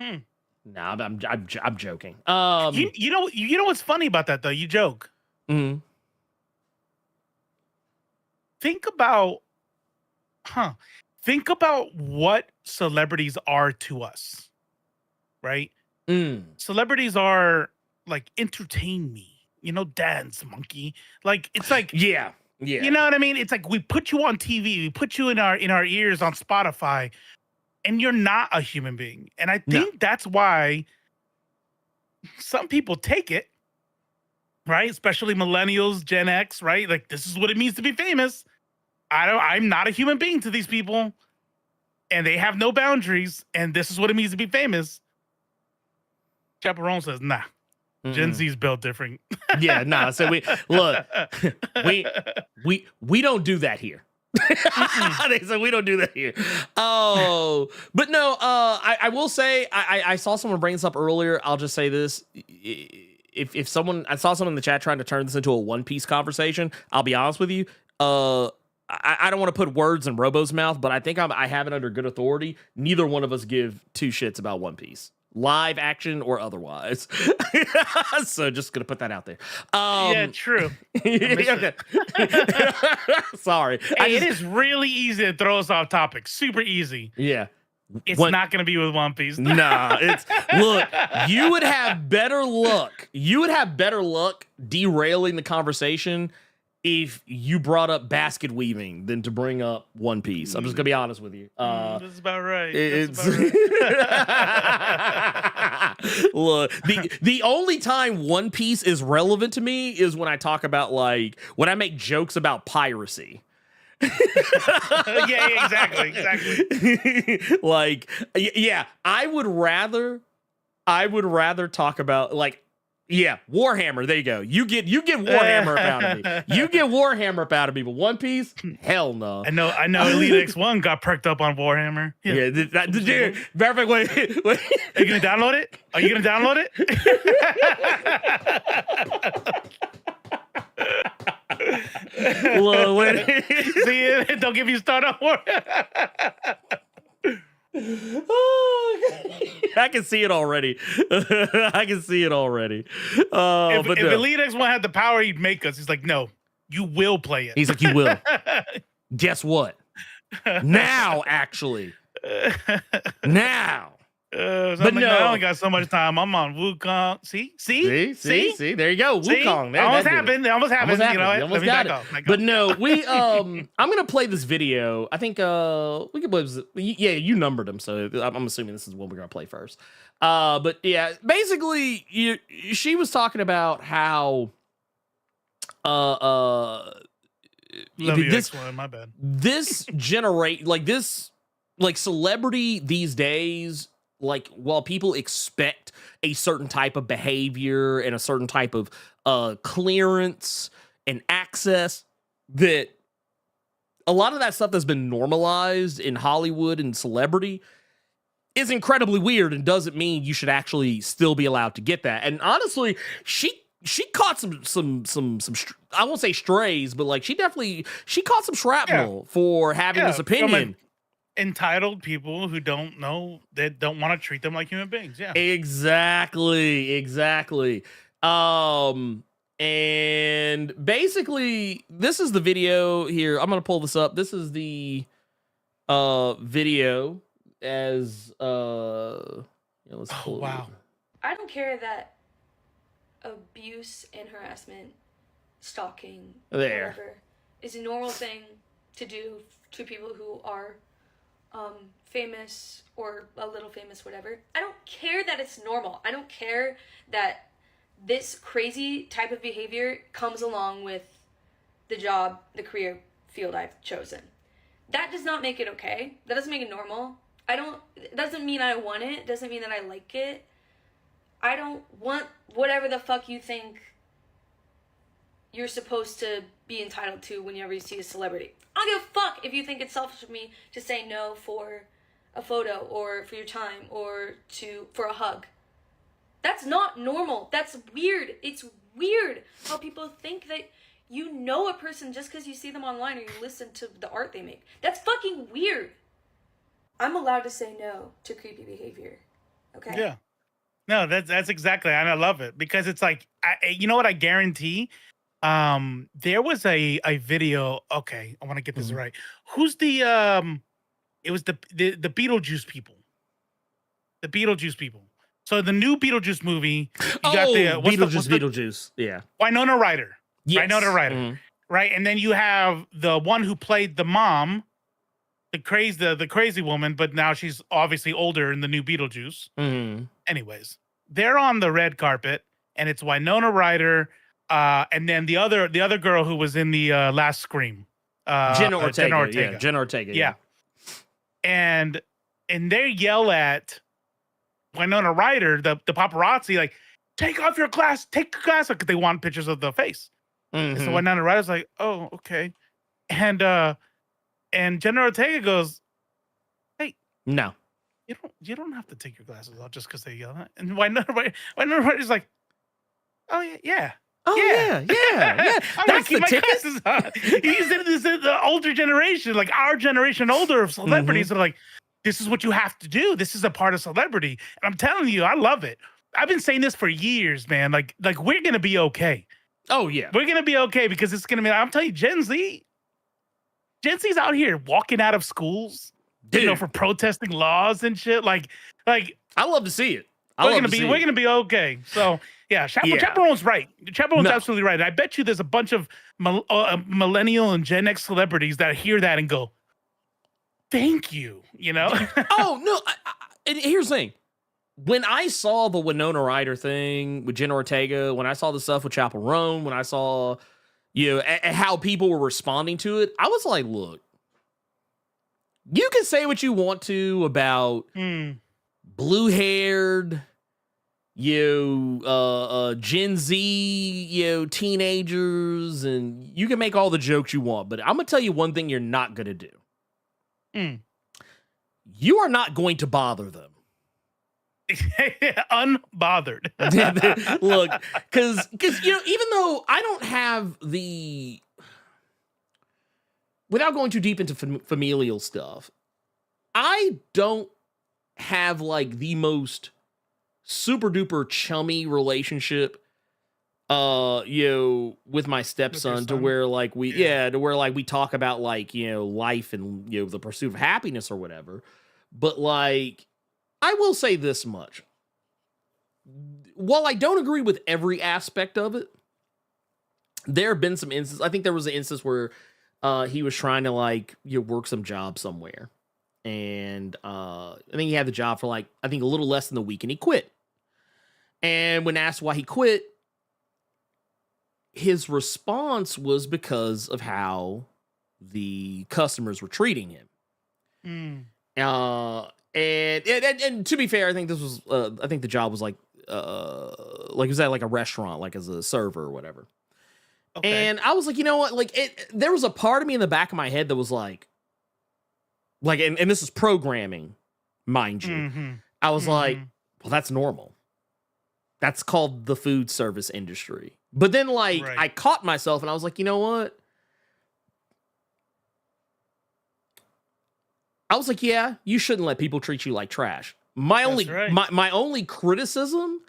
No, I'm joking. You know what's funny about that though? You joke. Mm-hmm. Think about what celebrities are to us, right? Celebrities are like, entertain me, dance monkey. Like, it's like, yeah. You know what I mean? It's like we put you on TV, we put you in our ears on Spotify, and you're not a human being. And I think that's why some people take it right? Especially millennials, Gen X, right? Like, this is what it means to be famous. I'm not a human being to these people, and they have no boundaries, and this is what it means to be famous. Chaperone says, nah. Gen Z's built different. Yeah, nah. So we don't do that here. They said we don't do that here. Oh, but no. I will say I saw someone bring this up earlier. I'll just say this: if someone, I saw someone in the chat trying to turn this into a One Piece conversation. I'll be honest with you. I don't want to put words in Robo's mouth, but I think I have it under good authority. Neither one of us give two shits about One Piece, live action or otherwise. So just gonna put that out there. Yeah, true. Okay. Sorry. Hey, it is really easy to throw us off topic. Super easy. Yeah. It's not going to be with One Piece. Nah, look, you would have better luck. You would have better luck derailing the conversation if you brought up basket weaving than to bring up One Piece. I'm just gonna be honest with you. That's about right. Look, the only time One Piece is relevant to me is when I talk about, like, when I make jokes about piracy. Yeah, exactly. Like, yeah, I would rather talk about, like, yeah, Warhammer. There you go. You get Warhammer up out of me. You get Warhammer up out of me, but One Piece, hell no. I know. Elite X1 got perked up on Warhammer. Yeah, dude. Matter of fact, wait. Are you gonna download it? Well, wait. See, don't give you start on Warhammer. I can see it already. But if Elite X1 had the power, he'd make us. He's like, no, you will play it. He's like, you will. Guess what? Now, actually. Now. But no, I only got so much time. I'm on Wukong. See. There you go. Wukong. There, almost happened. You know what? Almost got it. But no, I'm gonna play this video. I think we can play this. Yeah, you numbered them, so I'm assuming this is what we're gonna play first. But yeah, basically, she was talking about how my bad. This generate like celebrity these days. Like, while people expect a certain type of behavior and a certain type of clearance and access, that a lot of that stuff that's been normalized in Hollywood and celebrity is incredibly weird and doesn't mean you should actually still be allowed to get that. And honestly, she caught some I won't say strays, but like she caught some shrapnel for having this opinion. Entitled people who don't know, that don't want to treat them like human beings. Yeah, exactly. And basically, this is the video here. I'm gonna pull this up. This is the video as let's pull wow. I don't care that abuse and harassment, stalking, whatever, is a normal thing to do to people who are famous or a little famous, whatever. I don't care that it's normal. I don't care that this crazy type of behavior comes along with the job, the career field I've chosen. That does not make it okay. That doesn't make it normal. It doesn't mean I want it. It doesn't mean that I like it. I don't want whatever the fuck you think you're supposed to be entitled to whenever you see a celebrity. I don't give a fuck if you think it's selfish of me to say no for a photo or for your time or for a hug. That's not normal. That's weird. It's weird how people think that you know a person just because you see them online or you listen to the art they make. That's fucking weird. I'm allowed to say no to creepy behavior. Okay? Yeah. No, that's exactly, and I love it because it's like, you know what? I guarantee. There was a video. Okay, I want to get this right. Who's the it was the Beetlejuice people. The Beetlejuice people. So the new Beetlejuice movie, you got Beetlejuice. Yeah. Winona Ryder. Yes. Winona Ryder. Right? And then you have the one who played the mom, the crazy woman, but now she's obviously older in the new Beetlejuice. Anyways, they're on the red carpet and it's Winona Ryder, And then the other girl who was in the last Scream, Jenna Ortega. Yeah, Jenna Ortega. Yeah. And they yell at Winona Ryder, the paparazzi, like, take off your glass, take your glass off, because they want pictures of the face. And so Winona Ryder's like, oh, okay. And Jenna Ortega goes, hey, no, you don't have to take your glasses off just because they yell at. And Winona Ryder's like, oh yeah. Oh yeah. I'm gonna keep my glasses on. He's in the older generation, like our generation, older of celebrities are like, this is what you have to do. This is a part of celebrity. And I'm telling you, I love it. I've been saying this for years, man. Like we're gonna be okay. Oh yeah, we're gonna be okay because it's gonna be. I'm telling you, Gen Z's out here walking out of schools, dude, for protesting laws and shit. Like I love to see it. We're gonna be okay. So yeah, Chaperone's right. Chaperone's absolutely right. I bet you there's a bunch of millennial and Gen X celebrities that hear that and go, "Thank you." You know? Oh no! And here's the thing: when I saw the Winona Ryder thing with Jenna Ortega, when I saw the stuff with Chaperone, when I saw how people were responding to it, I was like, "Look, you can say what you want to about blue-haired." Gen Z, teenagers, and you can make all the jokes you want, but I'm gonna tell you one thing you're not gonna do. You are not going to bother them. Unbothered. Look, because even though I don't have the, without going too deep into familial stuff, I don't have like the most super duper chummy relationship with my stepson, to where like we talk about like life and the pursuit of happiness or whatever. But like I will say this much, while I don't agree with every aspect of it, there have been some instances. I think there was an instance where he was trying to like work some job somewhere, and I think he had the job for like a little less than a week, and he quit. And when asked why he quit, his response was because of how the customers were treating him. And to be fair, I think this was I think the job was like it was at like a restaurant, like as a server or whatever. Okay. And I was like, you know what? Like there was a part of me in the back of my head that was like and this is programming, mind you. I was like, well, that's normal. That's called the food service industry. But then I caught myself and I was like, you know what? I was like, yeah, you shouldn't let people treat you like trash. My only criticism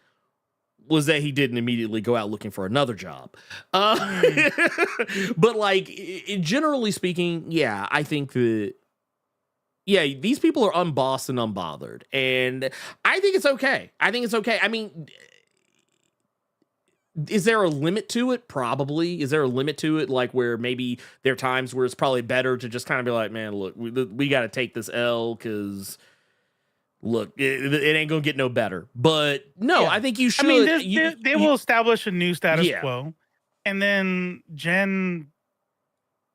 was that he didn't immediately go out looking for another job. But generally speaking, yeah, I think that these people are unbossed and unbothered. And I think it's okay. I mean, is there a limit to it? Probably. Is there a limit to it? Like where maybe there are times where it's probably better to just kind of be like, man, look, we got to take this L because look, it ain't going to get no better. But no, I think you should. I mean, they will establish a new status quo. And then Jen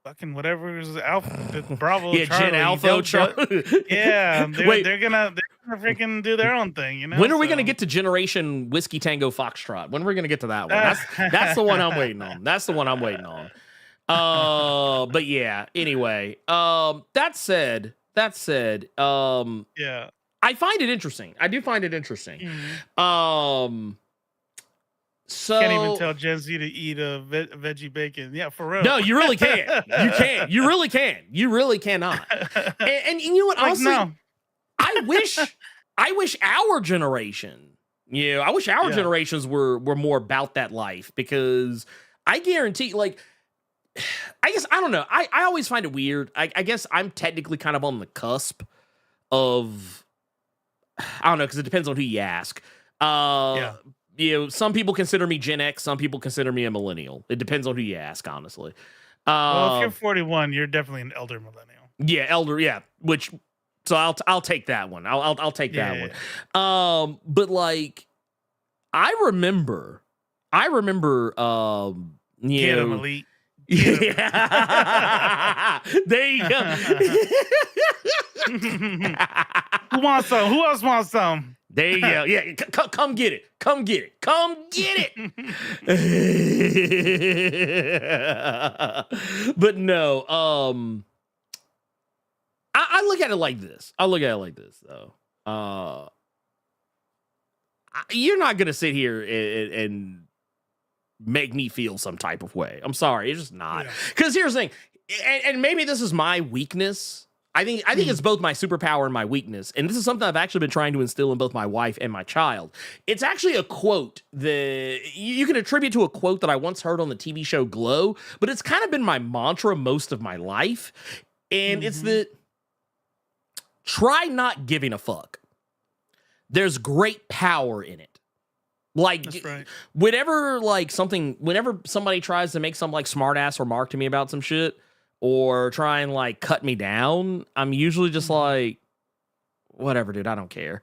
fucking whatever is Alpha, Bravo, yeah, Charlie, Jen Alpha, they're gonna freaking do their own thing, When are we gonna get to Generation Whiskey Tango Foxtrot? When are we gonna get to that one? That's the one I'm waiting on. But yeah. Anyway, that said, I find it interesting. I do find it interesting. So can't even tell Gen Z to eat a veggie bacon. Yeah, for real. No, you really can't. You can't. You really can. You really cannot. And you know what? Honestly, no. I wish our generation, generations were more about that life, because I guarantee, I guess, I don't know. I always find it weird. I guess I'm technically kind of on the cusp of, I don't know, because it depends on who you ask. Some people consider me Gen X. Some people consider me a millennial. It depends on who you ask, honestly. Well, if you're 41, you're definitely an elder millennial. Yeah, elder. Yeah, so I'll take that one. I'll take that one. But I remember I remember, Get him, Elite. Yeah. There you go. Who wants some? Who else wants some? There you go. Yeah, come get it. Come get it. Come get it. But no, I look at it like this. Though. You're not gonna sit here and make me feel some type of way. I'm sorry, it's just not. Because here's the thing, and maybe this is my weakness. I think it's both my superpower and my weakness. And this is something I've actually been trying to instill in both my wife and my child. It's actually a quote that you can attribute to a quote that I once heard on the TV show Glow, but it's kind of been my mantra most of my life. And it's that try not giving a fuck. There's great power in it. Like, whenever somebody tries to make some like smart ass remark to me about some shit, or try and like cut me down, I'm usually just like, whatever, dude, I don't care.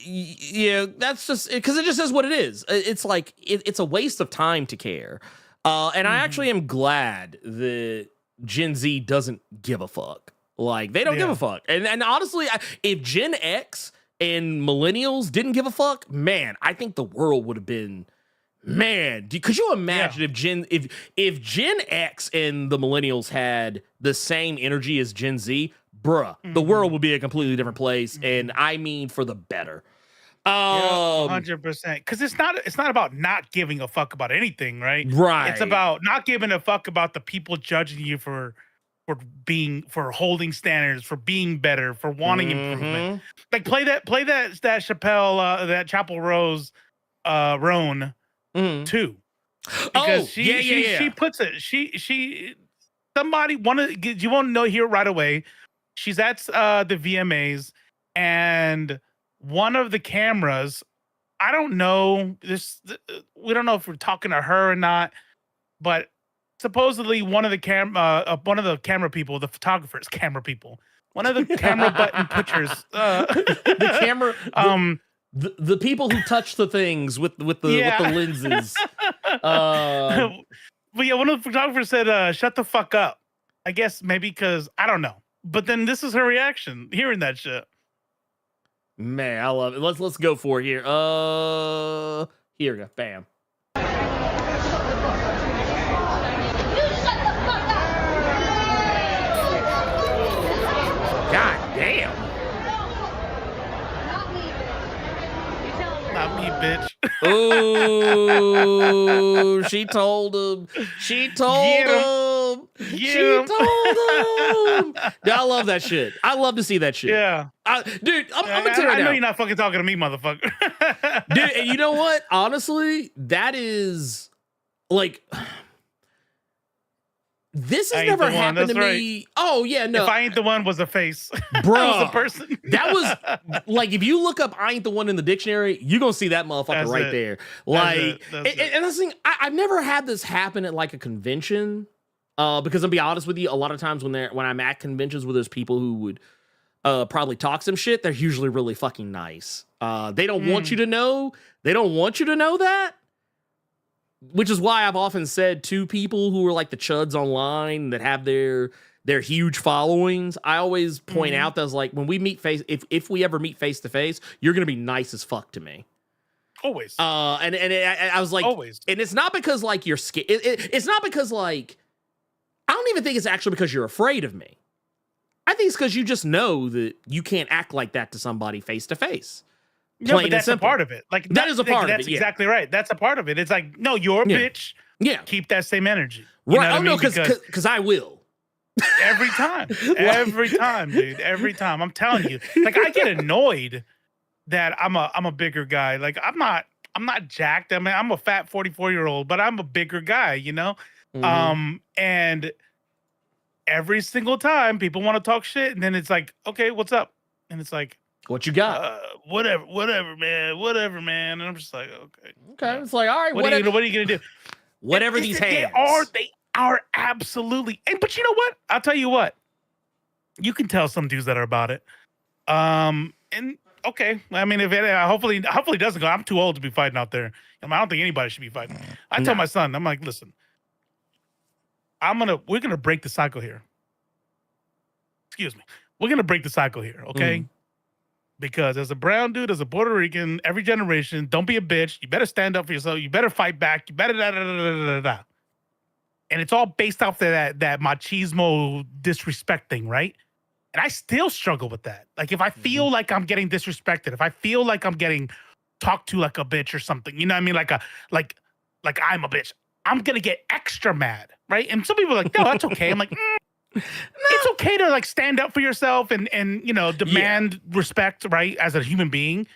Yeah, that's just because it just is what it is. It's like it's a waste of time to care. And I actually am glad that Gen Z doesn't give a fuck. Like, they don't give a fuck. And honestly, if Gen X and millennials didn't give a fuck, man, I think the world would have been. Man, could you imagine if Gen X and the millennials had the same energy as Gen Z? Bruh, the world would be a completely different place, and I mean for the better. 100%. Because it's not about not giving a fuck about anything, right? Right. It's about not giving a fuck about the people judging you for holding standards, for being better, for wanting improvement. Like play that Chappelle, that Chapel Rose, Roan. Too, because she puts it. Somebody you won't know here right away. She's at the VMAs, and one of the cameras. I don't know this. We don't know if we're talking to her or not, but supposedly one of the camera people, the photographers, one of the camera button pushers, the camera. The people who touch the things with the lenses. But yeah, one of the photographers said, "Shut the fuck up." I guess maybe because I don't know. But then this is her reaction hearing that shit. Man, I love it. Let's go for it here. Here we go. Bam. God damn. Not me, bitch. Oh, she told him. She told him. Dude, I love that shit. I love to see that shit. Yeah. Dude, I'm gonna tell you right now. I know you're not fucking talking to me, motherfucker. Dude, and you know what? Honestly, that is like... This has never happened to me. Right. Oh, yeah, no. If I ain't the one was a face. Bro. I was a person. That was, like, if you look up I ain't the one in the dictionary, you're going to see that motherfucker there. Like, and that's the thing, I've never had this happen at, like, a convention. Because I'll be honest with you, a lot of times when I'm at conventions where there's people who would probably talk some shit, they're usually really fucking nice. They don't want you to know. They don't want you to know that. Which is why I've often said to people who are like the chuds online that have their huge followings, I always point out that like when we meet if we ever meet face to face, you're gonna be nice as fuck to me. Always. I was like, always. And it's not because like you're scared. It's not because like I don't even think it's actually because you're afraid of me. I think it's because you just know that you can't act like that to somebody face to face. No, but that's a part of it. Like that is a part of it. That's exactly right. That's a part of it. It's like, no, you're a bitch. Yeah. Keep that same energy. You right. Oh, no, because I will. Every time. Every time, dude. Every time. I'm telling you. Like, I get annoyed that I'm a bigger guy. Like, I'm not jacked. I mean, I'm a fat 44-year-old, but I'm a bigger guy, you know? And every single time people want to talk shit, and then it's like, okay, what's up? And it's like, what you got? Whatever, man. And I'm just like, okay. It's like, all right, what are you gonna do? Whatever these hands. They are absolutely. But you know what? I'll tell you what. You can tell some dudes that are about it. And Okay. I mean, if it hopefully it doesn't go. I'm too old to be fighting out there. I don't think anybody should be fighting. I tell my son, I'm like, listen, we're gonna break the cycle here. Excuse me. We're gonna break the cycle here, okay? Because as a brown dude, as a Puerto Rican, every generation, don't be a bitch. You better stand up for yourself. You better fight back. You better da da da da da da. And it's all based off that machismo disrespect thing, right? And I still struggle with that. Like if I feel like I'm getting disrespected, if I feel like I'm getting talked to like a bitch or something, you know what I mean? Like I'm a bitch. I'm gonna get extra mad, right? And some people are like, no, that's okay. I'm like, it's okay to like stand up for yourself and you know demand respect, right, as a human being.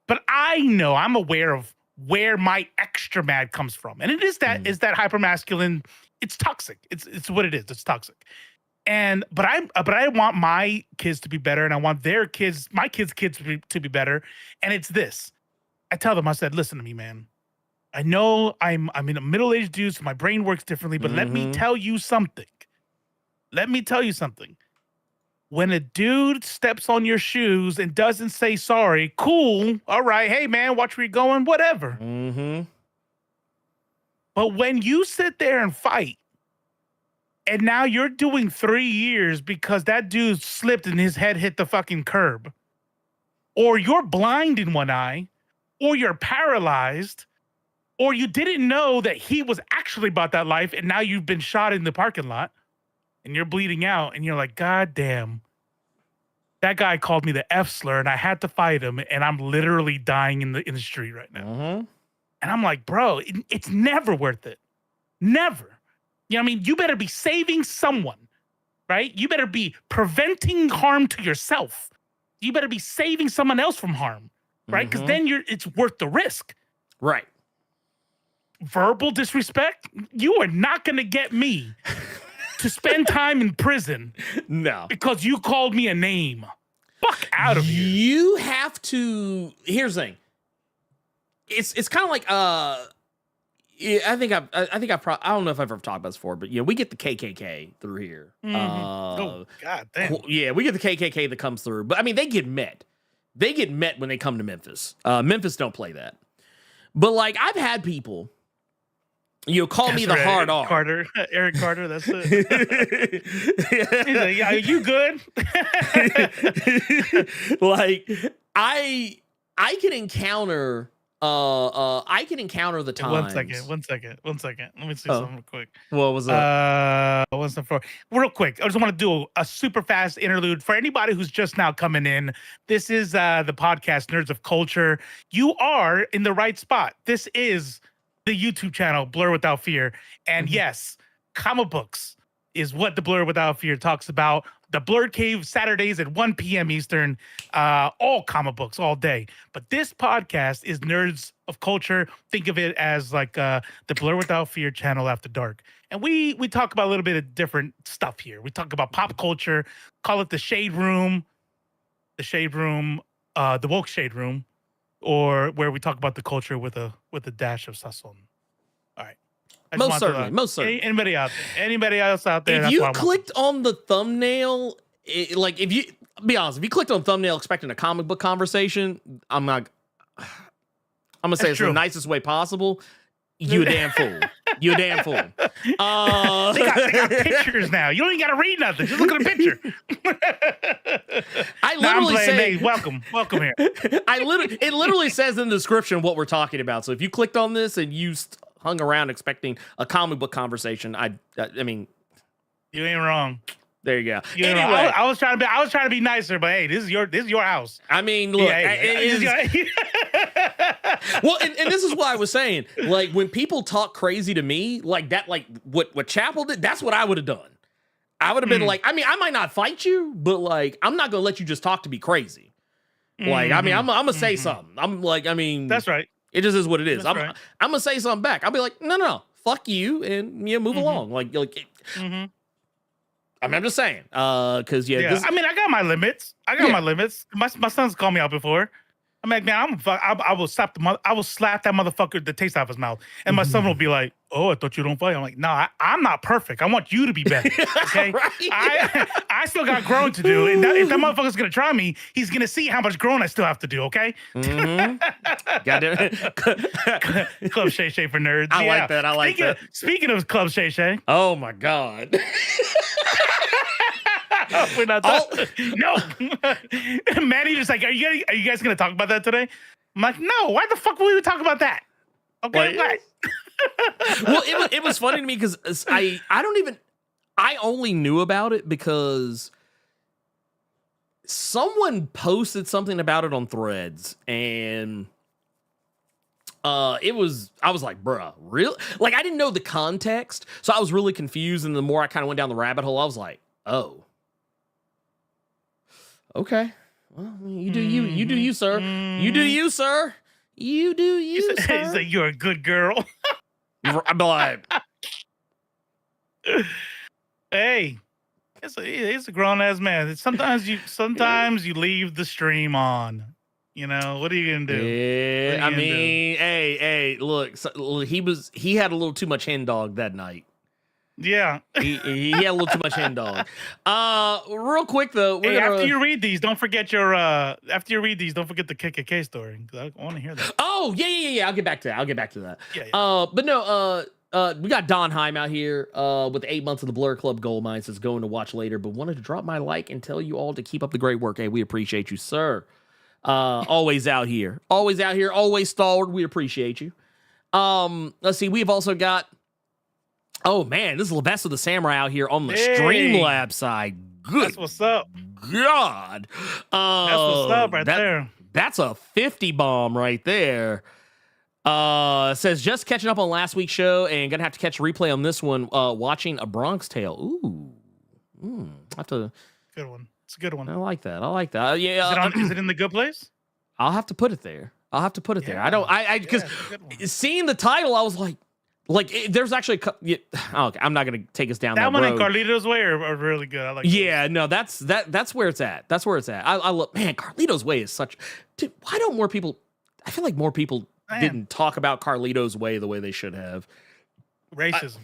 But I'm aware of where my extra mad comes from, and it is that is that hypermasculine. It's toxic. It's what it is. It's toxic. But I want my kids to be better, and I want my kids' to be better. And it's this. I tell them, I said, listen to me, man. I know I'm in a middle-aged dude, so my brain works differently, but let me tell you something. When a dude steps on your shoes and doesn't say sorry, cool. All right. Hey, man, watch where you're going, whatever. But when you sit there and fight, and now you're doing 3 years because that dude slipped and his head hit the fucking curb, or you're blind in one eye, or you're paralyzed, or you didn't know that he was actually about that life, and now you've been shot in the parking lot, and you're bleeding out, and you're like, God damn, that guy called me the F slur, and I had to fight him, and I'm literally dying in the street right now. And I'm like, bro, it's never worth it. Never. You know what I mean? You better be saving someone, right? You better be preventing harm to yourself. You better be saving someone else from harm, right? Because then it's worth the risk. Right. Verbal disrespect, you are not going to get me to spend time in prison. No. Because you called me a name. Fuck out of here. You have to, here's the thing. It's kind of like, I don't know if I've ever talked about this before, but we get the KKK through here. Oh, God damn. Yeah, we get the KKK that comes through. But I mean, they get met. They get met when they come to Memphis. Memphis don't play that. But like, I've had people, call me the hard R. Eric Carter, that's it. He's like, yeah, are you good? Like, I can encounter the times. One second. Let me see something real quick. What was that? What's the for? Real quick, I just want to do a super fast interlude for anybody who's just now coming in. This is the podcast Nerds of Culture. You are in the right spot. This is the YouTube channel Blerd Without Fear, and yes, comic books is what the Blerd Without Fear talks about. The Blerd Cave Saturdays at 1 p.m. Eastern, all comic books all day. But this podcast is Nerds of Culture. Think of it as like the Blerd Without Fear channel after dark. And we talk about a little bit of different stuff here. We talk about pop culture, call it the Shade Room, the Woke Shade Room, or where we talk about the culture with a dash of sasson. All right. Most certainly. Anybody else out there? If you clicked on the thumbnail, if you clicked on thumbnail expecting a comic book conversation, I'm gonna say it's the nicest way possible. You a damn fool. You a damn fool. They got pictures now. You don't even got to read nothing. Just look at a picture. I literally say, hey, welcome here. It literally says in the description what we're talking about. So if you clicked on this and you hung around expecting a comic book conversation, I mean, you ain't wrong. There you go. Anyway, I was trying to be nicer, but hey, this is your house. I mean, look, well, and this is why I was saying, like, when people talk crazy to me like that, like what Chapel did, that's what I would have done. I would have been like, I mean, I might not fight you, but like, I'm not gonna let you just talk to me crazy. Like, I mean, I'm gonna say something. I'm like, I mean, that's right. It just is what it is. I'm gonna say something back. I'll be like, no, fuck you, and move along. Like. I mean, I'm just saying, because I mean, I got my limits. My son's called me out before. I'm like, man, I will slap I will slap that motherfucker the taste out of his mouth, and my son will be like, "Oh, I thought you don't fight." I'm like, "No, I'm not perfect. I want you to be better." Okay, I still got growing to do, and if that motherfucker's gonna try me, he's gonna see how much growing I still have to do. Okay, got it. Club Shay Shay for nerds. I like that. I like that. Speaking of Club Shay Shay, oh my god. we're not no. Manny just like, are you guys gonna talk about that today? I'm like, no. Why the fuck would we talk about that? Okay, what? Well, it was funny to me because I only knew about it because someone posted something about it on Threads, and I was like, bruh, really? Like, I didn't know the context, so I was really confused, and the more I kind of went down the rabbit hole, I was like, oh. Okay. Well, you do you. You do you, sir. You do you, sir. You do you, sir. He's like, you're a good girl. I'm like, hey, he's a grown ass man. Sometimes you leave the stream on. You know, what are you gonna do? Yeah, I mean, hey, look, he had a little too much hen dog that night. Yeah, he had a little too much hen dog. Real quick though, after you read these, don't forget the KKK story. I want to hear that. Oh yeah. I'll get back to that. Yeah. But no, we got Don Heim out here with 8 months of the Blerd Club Gold Mine. Says going to watch later, but wanted to drop my like and tell you all to keep up the great work. Hey, we appreciate you, sir. Always out here, always stalwart. We appreciate you. Let's see. We've also got. Oh man, this is Levesque the Samurai out here on the Streamlabs side. Good. That's what's up. God. That's what's up right there. That's a 50 bomb right there. Says just catching up on last week's show and gonna have to catch a replay on this one. Watching A Bronx Tale. Ooh. I have to. Good one. It's a good one. I like that. Yeah. Is it in the good place? I'll have to put it there. there. Because seeing the title, I was like, there's actually okay, I'm not gonna take us down that one road. and Carlito's Way are really good. I like. Yeah, no, that's where it's at. That's where it's at. I love, man. Carlito's Way is such. Dude, why don't more people? I feel like more people didn't talk about Carlito's Way the way they should have. Racism.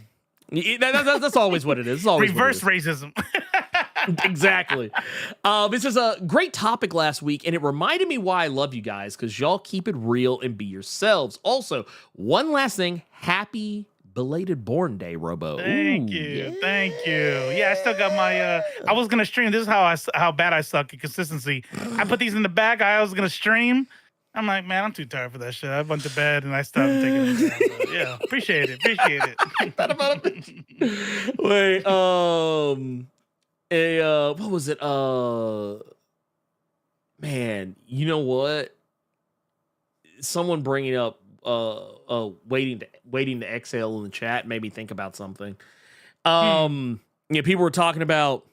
That's always what it is. It's always reverse racism. Exactly. This is a great topic last week, and it reminded me why I love you guys, because y'all keep it real and be yourselves. Also, one last thing, happy belated born day, Robo. Thank you. Yeah, I still got my I was gonna stream. This is how bad I suck at consistency. I put these in the bag. I was gonna stream. I'm like, man, I'm too tired for that shit. I went to bed and I stopped taking it down. But yeah, appreciate it. Wait, what was it? Man, you know what? Someone bringing up waiting to exhale in the chat made me think about something. People were talking about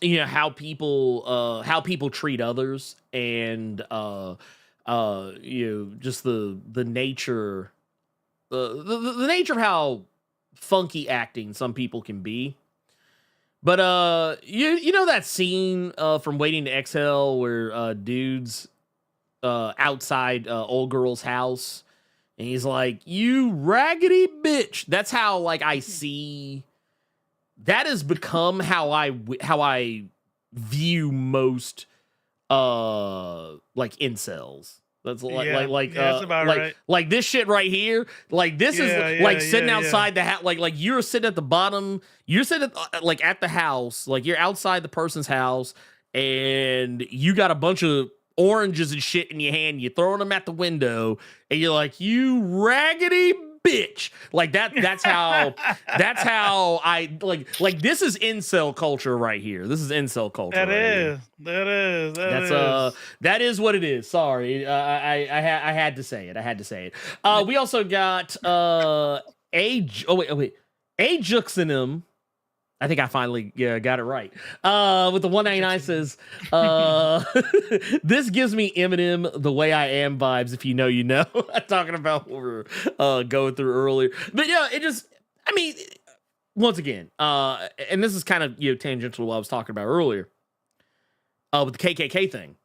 how people treat others, and just the nature the nature of how funky acting some people can be. But you know that scene from Waiting to Exhale where dude's outside old girl's house, and he's like, "You raggedy bitch." That's how I see. That has become how I view most incels. That's that's about right. Like this shit right here. Like this is sitting outside the house. Like you're sitting at the bottom. You're sitting at the house. Like you're outside the person's house, and you got a bunch of oranges and shit in your hand. You're throwing them at the window, and you're like, "You raggedy bitch." Like that's how I like this is incel culture right here. This is incel culture. That is what it is. Sorry. I had to say it. We also got Ajuxinum. I think I finally got it right. With the 199 says, this gives me Eminem The Way I Am vibes. If you know, you know. I'm talking about what we were going through earlier. But yeah, once again, and this is kind of tangential to what I was talking about earlier with the KKK thing.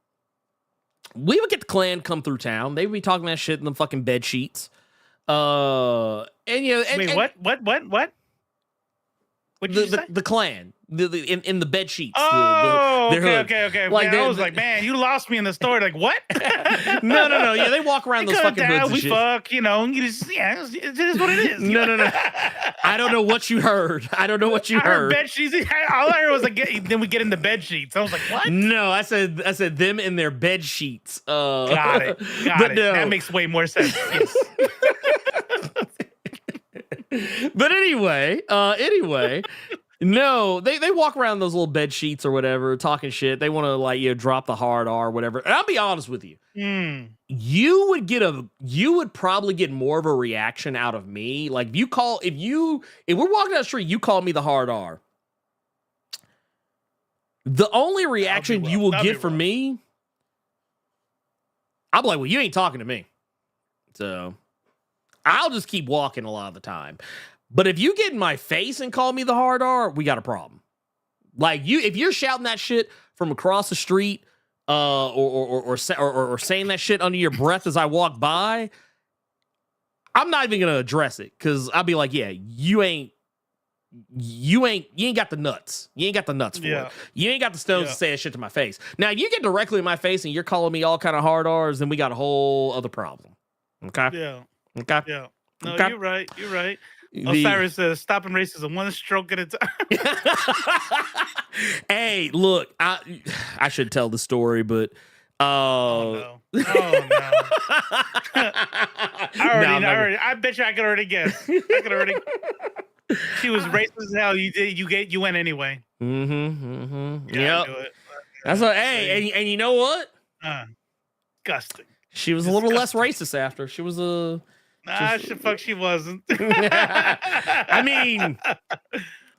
we would get the clan come through town. They would be talking that shit in the fucking bed sheets. And Wait, what? What did you say? The clan, in the bed sheets. Oh, okay. Like, I was like, man, you lost me in the story. Like, what? No. Yeah, they walk around those fucking hoods and we shit. fuck, it is what it is. No. I don't know what you heard. I heard bed sheets. All I heard was like, then we get in the bed sheets. I was like, what? No, I said them in their bed sheets. Got it. No. That makes way more sense. Yes. But anyway, no, they walk around those little bed sheets or whatever, talking shit. They want to like drop the hard R or whatever. And I'll be honest with you, you would probably get more of a reaction out of me. Like if we're walking down the street, you call me the hard R. The only reaction you will get from me, I'll be like, well, you ain't talking to me. So I'll just keep walking a lot of the time. But if you get in my face and call me the hard R, we got a problem. Like if you're shouting that shit from across the street, or saying that shit under your breath as I walk by, I'm not even gonna address it because I'll be like, yeah, you ain't got the nuts. You ain't got the nuts for it. You ain't got the stones to say that shit to my face. Now you get directly in my face and you're calling me all kind of hard R's, then we got a whole other problem. Okay. Yeah. Okay. Yeah. No, okay. You're right. Osiris says, stopping racism one stroke at a time. Hey, look, I should tell the story, but oh no. I bet you I could already guess. She was racist as hell. You went anyway. Yeah. That's what. Hey, and you know what? Disgusting. She was a little less racist after. She was a. She wasn't. I mean,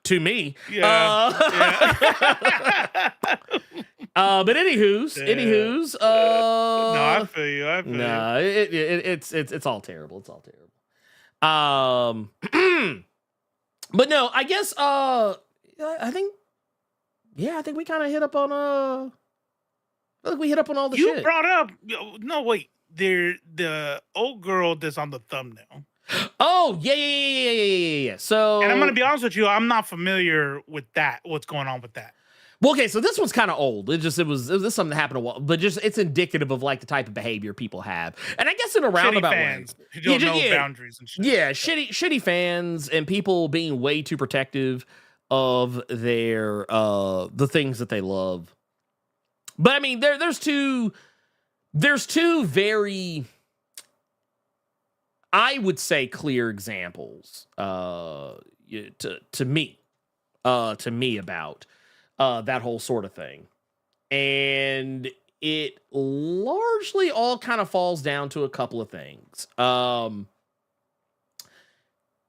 to me. Yeah. But anywho's. No, I feel you. No, it's all terrible. It's all terrible. But no, I guess. I think we kind of hit up on. I think we hit up on all the shit. You brought up. No, wait. The old girl that's on the thumbnail. Oh, yeah. So, and I'm gonna be honest with you, I'm not familiar with that. What's going on with that? Well, okay, so this one's kind of old. It was something that happened a while, but just it's indicative of like the type of behavior people have, and I guess in a roundabout way, you don't know boundaries and shit. Yeah, shitty fans and people being way too protective of their the things that they love. But I mean, there's two very, I would say, clear examples to me about that whole sort of thing. And it largely all kind of falls down to a couple of things.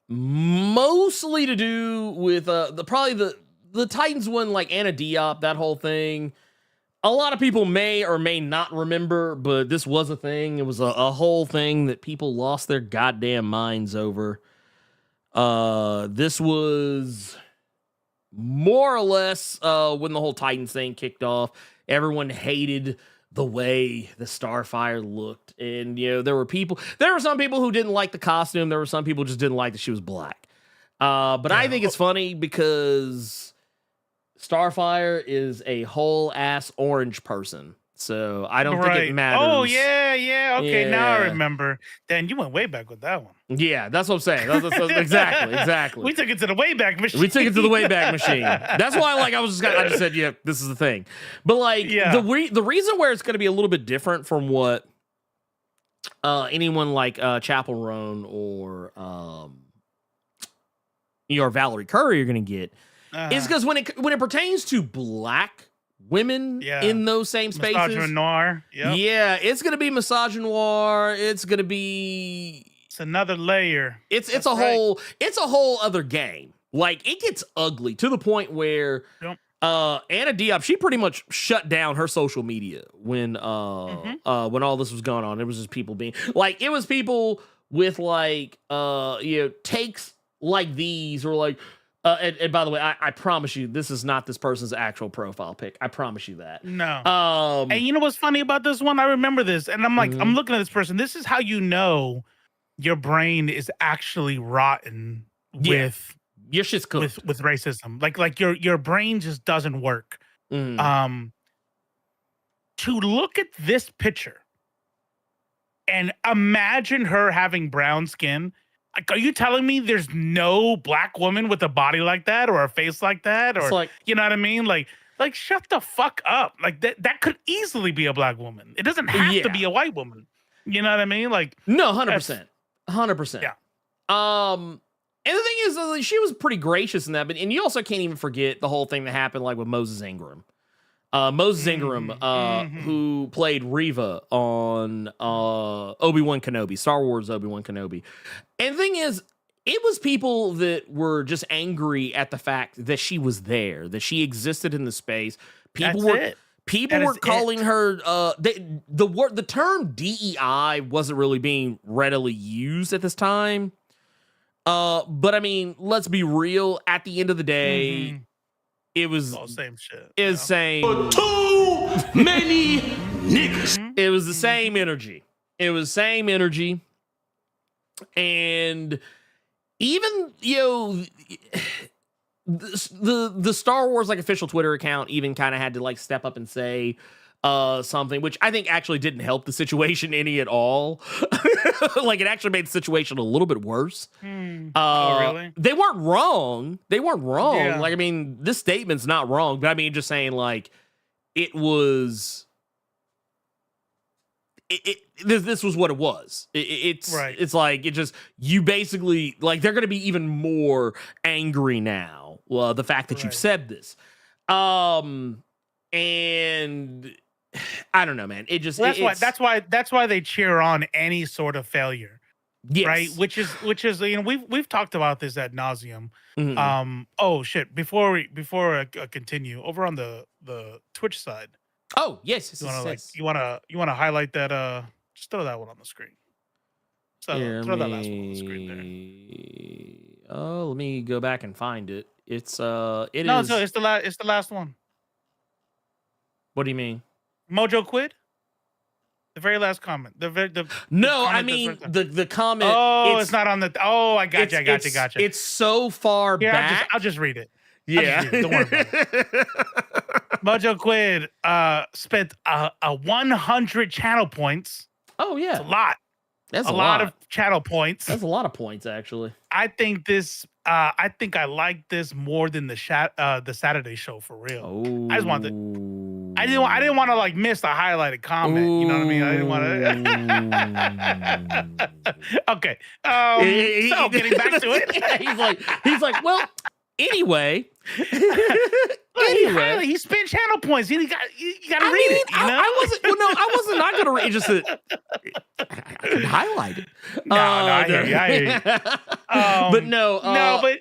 Mostly to do with the Titans one, like Anna Diop, that whole thing. A lot of people may or may not remember, but this was a thing. It was a whole thing that people lost their goddamn minds over. This was more or less when the whole Titans thing kicked off. Everyone hated the way the Starfire looked. And, there were some people who didn't like the costume. There were some people who just didn't like that she was black. But I think it's funny because Starfire is a whole ass orange person, so I don't think it matters. Oh yeah. Okay, now I remember. Dan, you went way back with that one. Yeah, that's what I'm saying. That's exactly. We took it to the Wayback Machine. That's why, I just said, yeah, this is the thing. But the reason where it's going to be a little bit different from what anyone like Chapel Roan or Valerie Curry are going to get. Is because when it pertains to black women in those same spaces, misogynoir, it's gonna be misogynoir. It's gonna be another layer. It's a whole other game. Like it gets ugly to the point where Anna Diop, she pretty much shut down her social media when all this was going on. It was just people being like, it was people with takes like these or like, And by the way, I promise you, this is not this person's actual profile pic. I promise you that. No. And you know what's funny about this one? I remember this, and I'm like, I'm looking at this person. This is how you know your brain is actually rotten with your shit's cooked with racism. Like your brain just doesn't work. To look at this picture and imagine her having brown skin. Like, are you telling me there's no black woman with a body like that or a face like that? Or, like, you know what I mean? Like shut the fuck up. Like that could easily be a black woman. It doesn't have to be a white woman. You know what I mean? Like, no, 100%. 100%. Yeah. And the thing is, she was pretty gracious in that, but and you also can't even forget the whole thing that happened like with Moses Ingram. Moses Ingram, who played Reva on Obi-Wan Kenobi, Star Wars Obi-Wan Kenobi. And the thing is, it was people that were just angry at the fact that she was there, that she existed in the space. People were calling her the term DEI wasn't really being readily used at this time. But I mean, let's be real, at the end of the day, it was all same shit. It was saying Too many niggas. It was the same energy. It was same energy. And even, the Star Wars like official Twitter account even kind of had to like step up and say something, which I think actually didn't help the situation any at all. Like, it actually made the situation a little bit worse. Oh, really? They weren't wrong. Yeah. Like, I mean, this statement's not wrong, but I mean, just saying, like, it was. This was what it was. It's right. It's like it just, you basically, like, they're going to be even more angry now. Well, the fact that you've said this, and I don't know, man. It just that's why they cheer on any sort of failure. Yes. Right, which is we've talked about this ad nauseum. Oh shit! Before I continue, over on the Twitch side. Oh yes, you wanna highlight that? Just throw that one on the screen. So throw that last one on the screen there. Oh, let me go back and find it. It's So it's the last one. What do you mean? Mojo Quid. The very last comment. No, I mean the comment. Oh, it's not on the. Oh, I got you. It's so far back. I'll just read it. Yeah, don't worry about it. Mojo Quid spent a 100 channel points. Oh yeah, that's a lot. That's a lot of channel points. That's a lot of points, actually. I think this. I think I like this more than the Saturday show, for real. Oh. I just wanted. I didn't want to like miss the highlighted comment. You know what I mean? I didn't want to. Okay. So getting back to it, he's like, well, anyway. He spent channel points. You got to read it. You know? I wasn't not going to read. Just I could highlight it. No, I hear you. But no, but.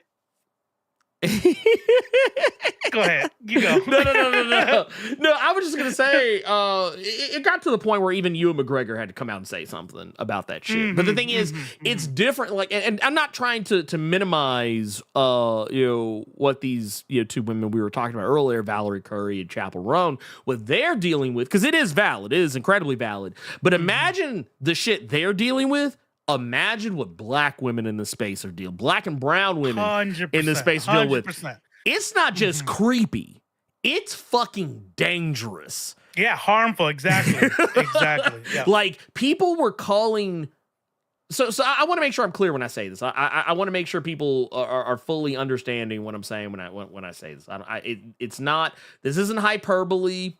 Go ahead. You go. No. No, I was just gonna say, it got to the point where even Ewan McGregor had to come out and say something about that shit. But the thing is, it's different. Like, and I'm not trying to minimize, what these two women we were talking about earlier, Valerie Curry and Chapel Roan, what they're dealing with, because it is valid, it is incredibly valid. But imagine the shit they're dealing with. Imagine what black women in the space are dealing, black and brown women 100%, in the space deal with. 100%. It's not just creepy; it's fucking dangerous. Yeah, harmful. Exactly. Exactly. Yeah. Like, people were calling. So I want to make sure I'm clear when I say this. I want to make sure people are fully understanding what I'm saying when I say this. It's not. This isn't hyperbole.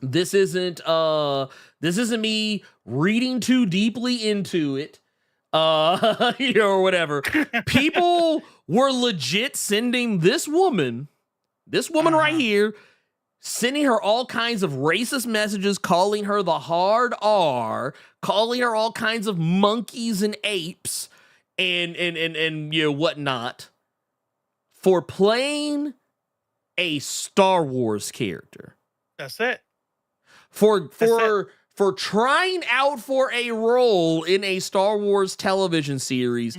This isn't me reading too deeply into it, or whatever. People were legit sending this woman right here, sending her all kinds of racist messages, calling her the hard R, calling her all kinds of monkeys and apes, and whatnot, for playing a Star Wars character. That's it. For for trying out for a role in a Star Wars television series,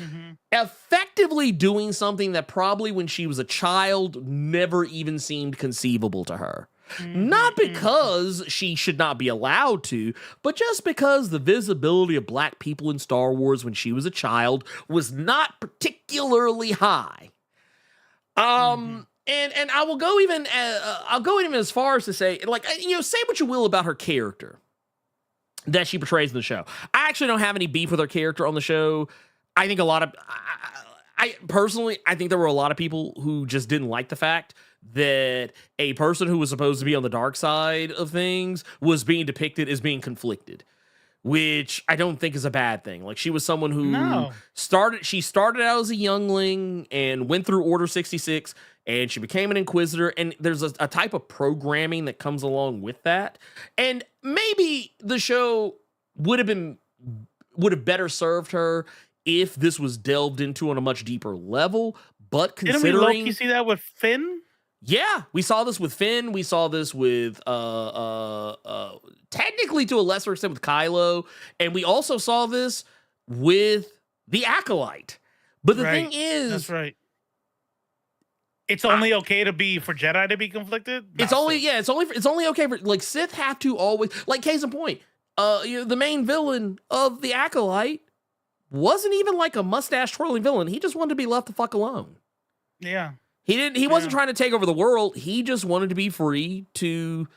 effectively doing something that probably when she was a child never even seemed conceivable to her. Not because she should not be allowed to, but just because the visibility of black people in Star Wars when she was a child was not particularly high. And I will go even I'll go even as far as to say, like, you know, say what you will about her character that she portrays in the show. I actually don't have any beef with her character on the show. I think a lot of I personally think there were a lot of people who just didn't like the fact that a person who was supposed to be on the dark side of things was being depicted as being conflicted, which I don't think is a bad thing. Like, she was someone who started out as a youngling and went through Order 66, and she became an Inquisitor, and there's a type of programming that comes along with that. And maybe the show would have better served her if this was delved into on a much deeper level. But considering, didn't we low-key see that with Finn? Yeah, we saw this with Finn. We saw this with technically to a lesser extent with Kylo, and we also saw this with the Acolyte. But the thing is, that's right. It's only okay for Jedi to be conflicted. It's only okay for, like, Sith have to always, like, case in point, you know, the main villain of the Acolyte wasn't even like a mustache twirling villain. He just wanted to be left the fuck alone. Yeah. He wasn't trying to take over the world. He just wanted to be free to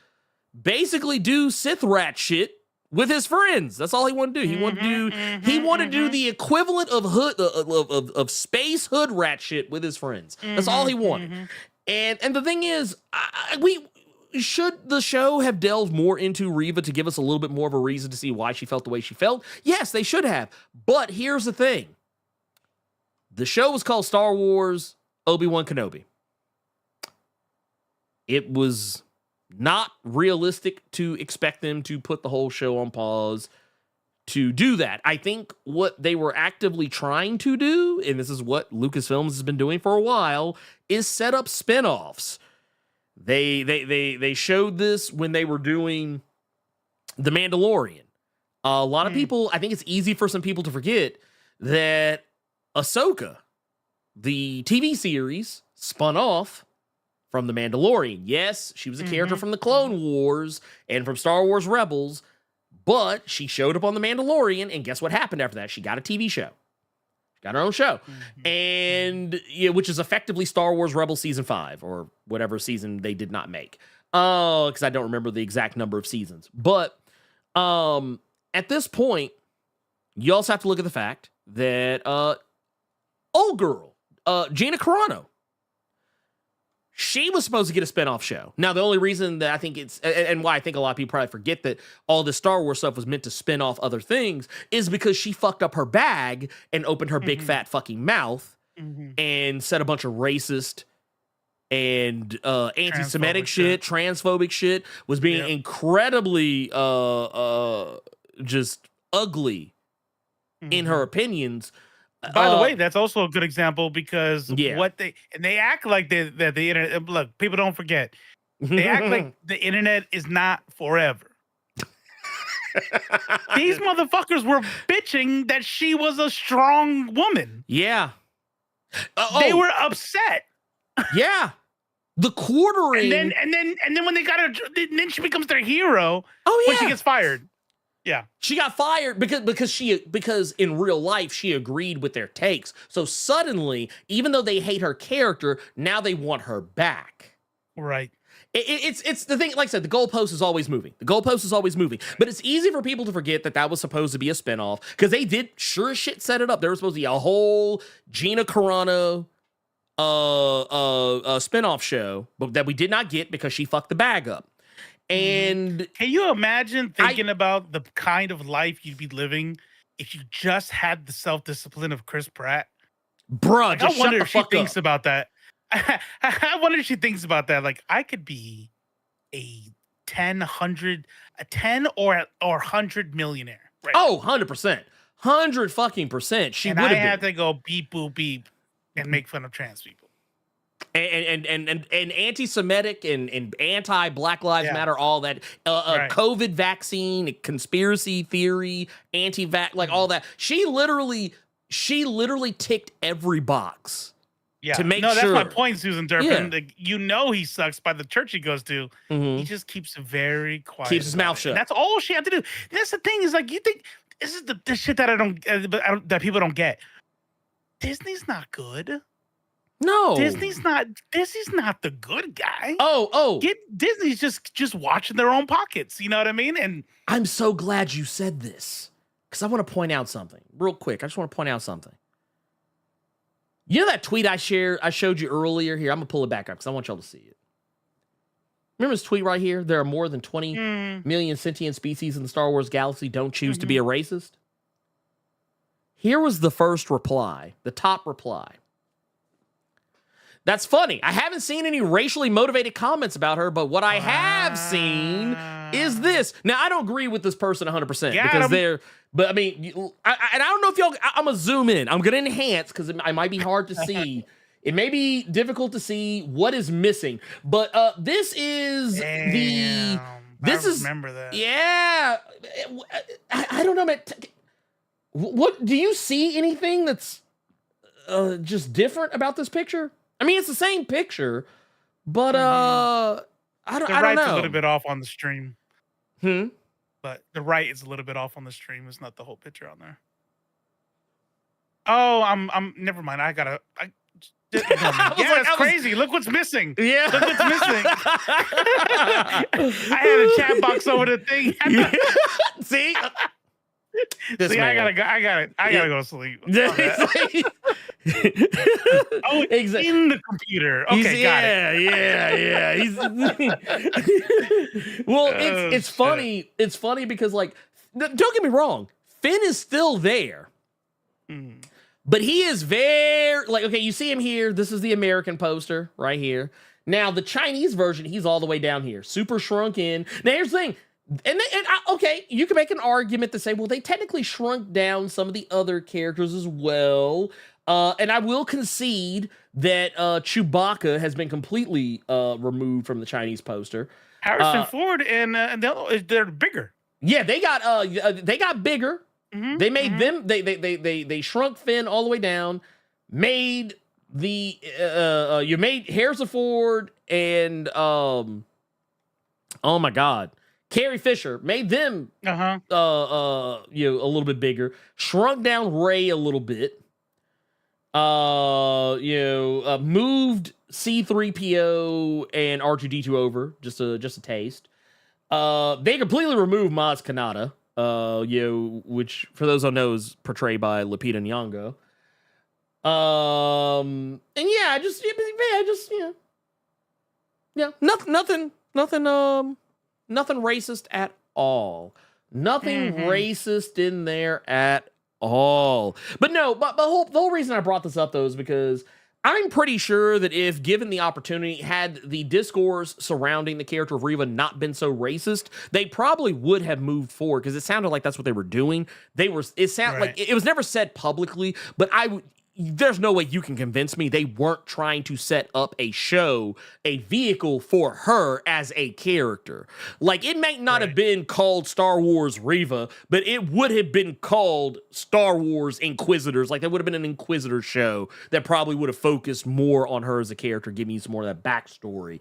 basically do Sith rat shit with his friends. That's all he wanted to do. He wanted to do the equivalent of of space hood rat shit with his friends. That's all he wanted. And the thing is, should the show have delved more into Reva to give us a little bit more of a reason to see why she felt the way she felt? Yes, they should have. But here's the thing. The show was called Star Wars Obi-Wan Kenobi. It was not realistic to expect them to put the whole show on pause to do that. I think what they were actively trying to do, and this is what Lucasfilms has been doing for a while, is set up spinoffs. They showed this when they were doing The Mandalorian. A lot of people, I think it's easy for some people to forget that Ahsoka, the TV series, spun off from The Mandalorian. Yes, she was a character from the Clone Wars and from Star Wars Rebels, but she showed up on The Mandalorian, and guess what happened after that? She got a TV show. She got her own show. And which is effectively Star Wars Rebels Season 5, or whatever season they did not make. Because I don't remember the exact number of seasons. But at this point, you also have to look at the fact that old girl, Gina Carano, she was supposed to get a spinoff show. Now, the only reason that I think and why I think a lot of people probably forget that all this Star Wars stuff was meant to spin off other things is because she fucked up her bag and opened her big fat fucking mouth and said a bunch of racist and anti-Semitic shit, transphobic shit, was being incredibly just ugly in her opinions. By the way, that's also a good example because they act like that the internet. Look, people don't forget. They act like the internet is not forever. These motherfuckers were bitching that she was a strong woman. Yeah, they were upset. Yeah, the quartering, and then when they got her, then she becomes their hero. Oh yeah, when she gets fired. Yeah, she got fired because in real life she agreed with their takes. So suddenly, even though they hate her character, now they want her back. Right. It's the thing. Like I said, the goalpost is always moving. The goalpost is always moving. But it's easy for people to forget that was supposed to be a spinoff because they did sure as shit set it up. There was supposed to be a whole Gina Carano spinoff show, but that we did not get because she fucked the bag up. And can you imagine thinking about the kind of life you'd be living if you just had the self-discipline of Chris Pratt? Bruh, like, I wonder if she thinks about that. I wonder if she thinks about that. Like, I could be a 10 or 100 millionaire. Right? Oh, 100%. 100 fucking %. She would have had to go beep, boop, beep and make fun of trans people. and anti-Semitic and anti-Black Lives Matter, all that, COVID vaccine, conspiracy theory, anti-vax, like all that. She literally ticked every box. Yeah, to make that's sure. my point, Susan Durpin. Yeah. Like, he sucks by the church he goes to. He just keeps very quiet. Keeps his mouth shut. And that's all she had to do. That's the thing is, like, you think this is the shit that that people don't get. Disney's not good. No, Disney's not the good guy. Disney's just watching their own pockets. You know what I mean? And I'm so glad you said this because I want to point out something real quick. I just want to point out something. You know that tweet I showed you earlier? Here, I'm going to pull it back up because I want y'all to see it. Remember this tweet right here? There are more than 20 million sentient species in the Star Wars galaxy. Don't choose to be a racist. Here was the first reply, the top reply. That's funny. I haven't seen any racially motivated comments about her, but what I have seen is this. Now, I don't agree with this person 100% because they're... But I mean, I don't know if y'all, I'm going to zoom in. I'm going to enhance because it might be hard to see. It may be difficult to see what is missing. But this is remember that. Yeah. I don't know, man. What, do you see anything that's just different about this picture? I mean, it's the same picture, but I don't know. A little bit off on the stream. But the right is a little bit off on the stream. It's not the whole picture on there. Oh, I'm never mind. It's crazy. Look what's missing. Yeah. Look what's missing. I had a chat box over the thing. See? I gotta go to sleep. Exactly. In the computer. Okay, got it. Yeah. Well, it's funny. It's funny because, like, don't get me wrong, Finn is still there. But he is very, like, okay, you see him here. This is the American poster right here. Now, the Chinese version, he's all the way down here, super shrunk in. Now, here's the thing. Okay, you can make an argument to say, well, they technically shrunk down some of the other characters as well. And I will concede that Chewbacca has been completely removed from the Chinese poster. Harrison Ford and they're bigger. Yeah, they got bigger. They made them. They shrunk Finn all the way down. Made you made Harrison Ford and oh my God, Carrie Fisher, made them a little bit bigger. Shrunk down Rey a little bit. Moved C-3PO and R2-D2 over just a taste. They completely removed Maz Kanata. Which for those who don't know is portrayed by Lupita Nyong'o. Nothing racist at all. Nothing racist in there at all. But no, but the whole reason I brought this up though is because I'm pretty sure that if given the opportunity, had the discourse surrounding the character of Reva not been so racist, they probably would have moved forward because it sounded like that's what they were doing. Like it was never said publicly, but there's no way you can convince me they weren't trying to set up a show, a vehicle for her as a character. Like, it might not have been called Star Wars Reva, but it would have been called Star Wars Inquisitors. Like, there would have been an Inquisitor show that probably would have focused more on her as a character, giving you some more of that backstory.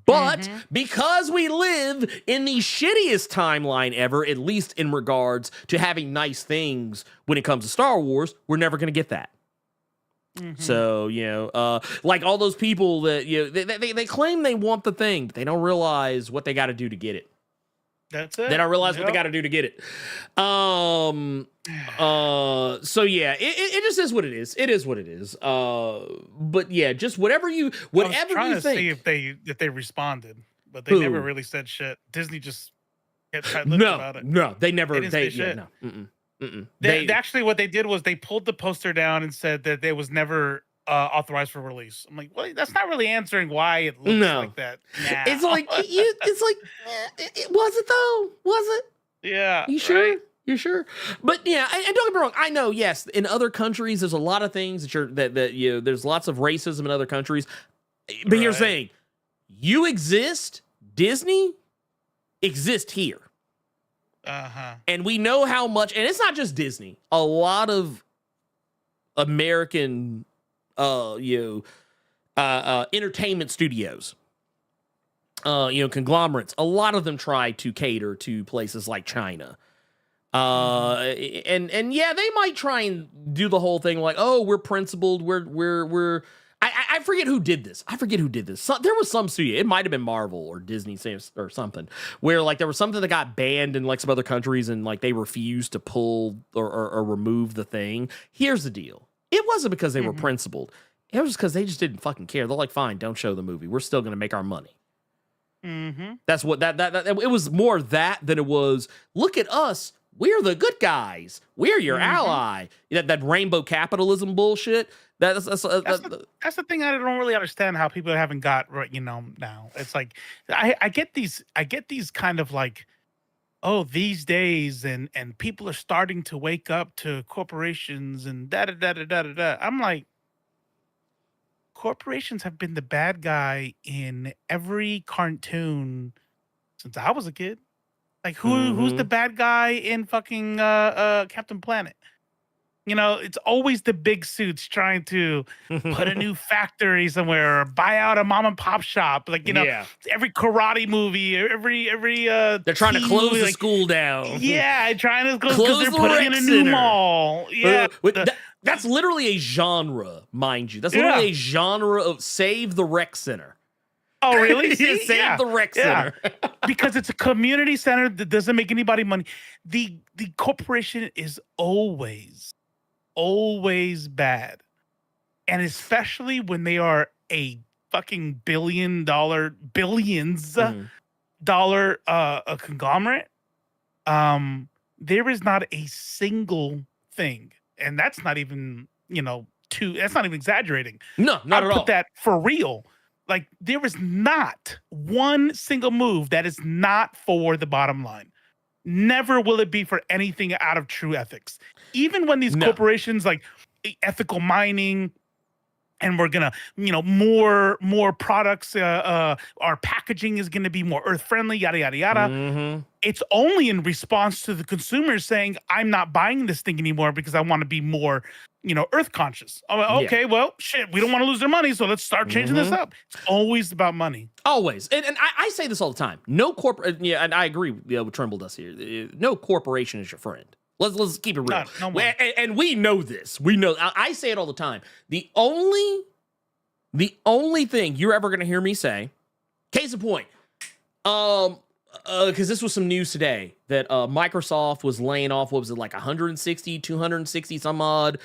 But because we live in the shittiest timeline ever, at least in regards to having nice things when it comes to Star Wars, we're never going to get that. So, like all those people that, they claim they want the thing, but they don't realize what they got to do to get it. That's it. They don't realize what they got to do to get it. So yeah, it just is what it is. It is what it is. But yeah, just whatever you think. See if they responded, but they never really said shit. Disney just kept tight-lipped about it. No, they never. They didn't say shit. They actually, what they did was they pulled the poster down and said that it was never authorized for release. I'm like, well, that's not really answering why it looks like that. Nah. It's like, was it though? Was it? Yeah. You sure? Right? You sure? But yeah, and don't get me wrong. I know, yes, in other countries, there's a lot of things there's lots of racism in other countries. But here's the thing. You exist, Disney exist here. And we know how much, and it's not just Disney. A lot of American entertainment studios, conglomerates, a lot of them try to cater to places like China. And yeah, they might try and do the whole thing like, oh, we're principled, I forget who did this. There was some studio, it might have been Marvel or Disney or something, where like there was something that got banned in like some other countries and like they refused to pull or remove the thing. Here's the deal. It wasn't because they were principled. It was because they just didn't fucking care. They're like, fine, don't show the movie. We're still going to make our money. That's what that it was more that than it was, look at us. We're the good guys. We're your ally. That rainbow capitalism bullshit. That's the thing I don't really understand how people haven't got right. Now it's like I get these kind of like, oh, these days and people are starting to wake up to corporations and da da da da da da da. I'm like, corporations have been the bad guy in every cartoon since I was a kid. Like who's the bad guy in fucking Captain Planet? It's always the big suits trying to put a new factory somewhere or buy out a mom and pop shop. Like, every karate movie, every they're trying to close the school down. Yeah, trying to close because they're putting in a new mall. Yeah. That's literally a genre, mind you. That's literally a genre of Save the Rec Center. Oh, really? Save the Rec Center. Because it's a community center that doesn't make anybody money. The corporation is always bad. And especially when they are a fucking billions dollar a conglomerate. There is not a single thing. And that's not even, that's not even exaggerating. No, not at all. Put that for real. Like, there is not one single move that is not for the bottom line. Never will it be for anything out of true ethics. Even when these corporations like ethical mining, and we're gonna, more products, our packaging is gonna be more earth friendly, yada yada yada. It's only in response to the consumers saying, I'm not buying this thing anymore because I want to be more, earth conscious. Okay, well, shit, we don't want to lose their money, so let's start changing this up. It's always about money. Always. And I say this all the time. No corporate, and I agree with Trimble does here. No corporation is your friend. Let's keep it real. And we know this. We know. I say it all the time. The only thing you're ever going to hear me say, case in point, because this was some news today that Microsoft was laying off, what was it, like 160, 260 some odd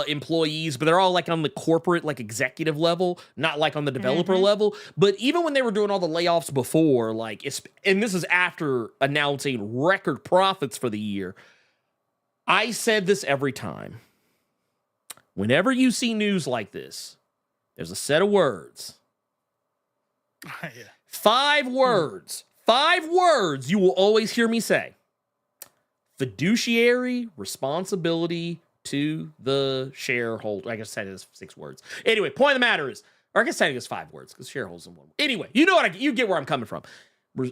employees, but they're all like on the corporate, like executive level, not like on the developer level. But even when they were doing all the layoffs before, like, and this is after announcing record profits for the year, I said this every time. Whenever you see news like this, there's a set of words. 5 words. 5 words you will always hear me say. Fiduciary responsibility to the shareholder. I guess I said it as 6 words. Anyway, point of the matter is, or I guess I think it's 5 words because shareholders in one word. Anyway, you get where I'm coming from.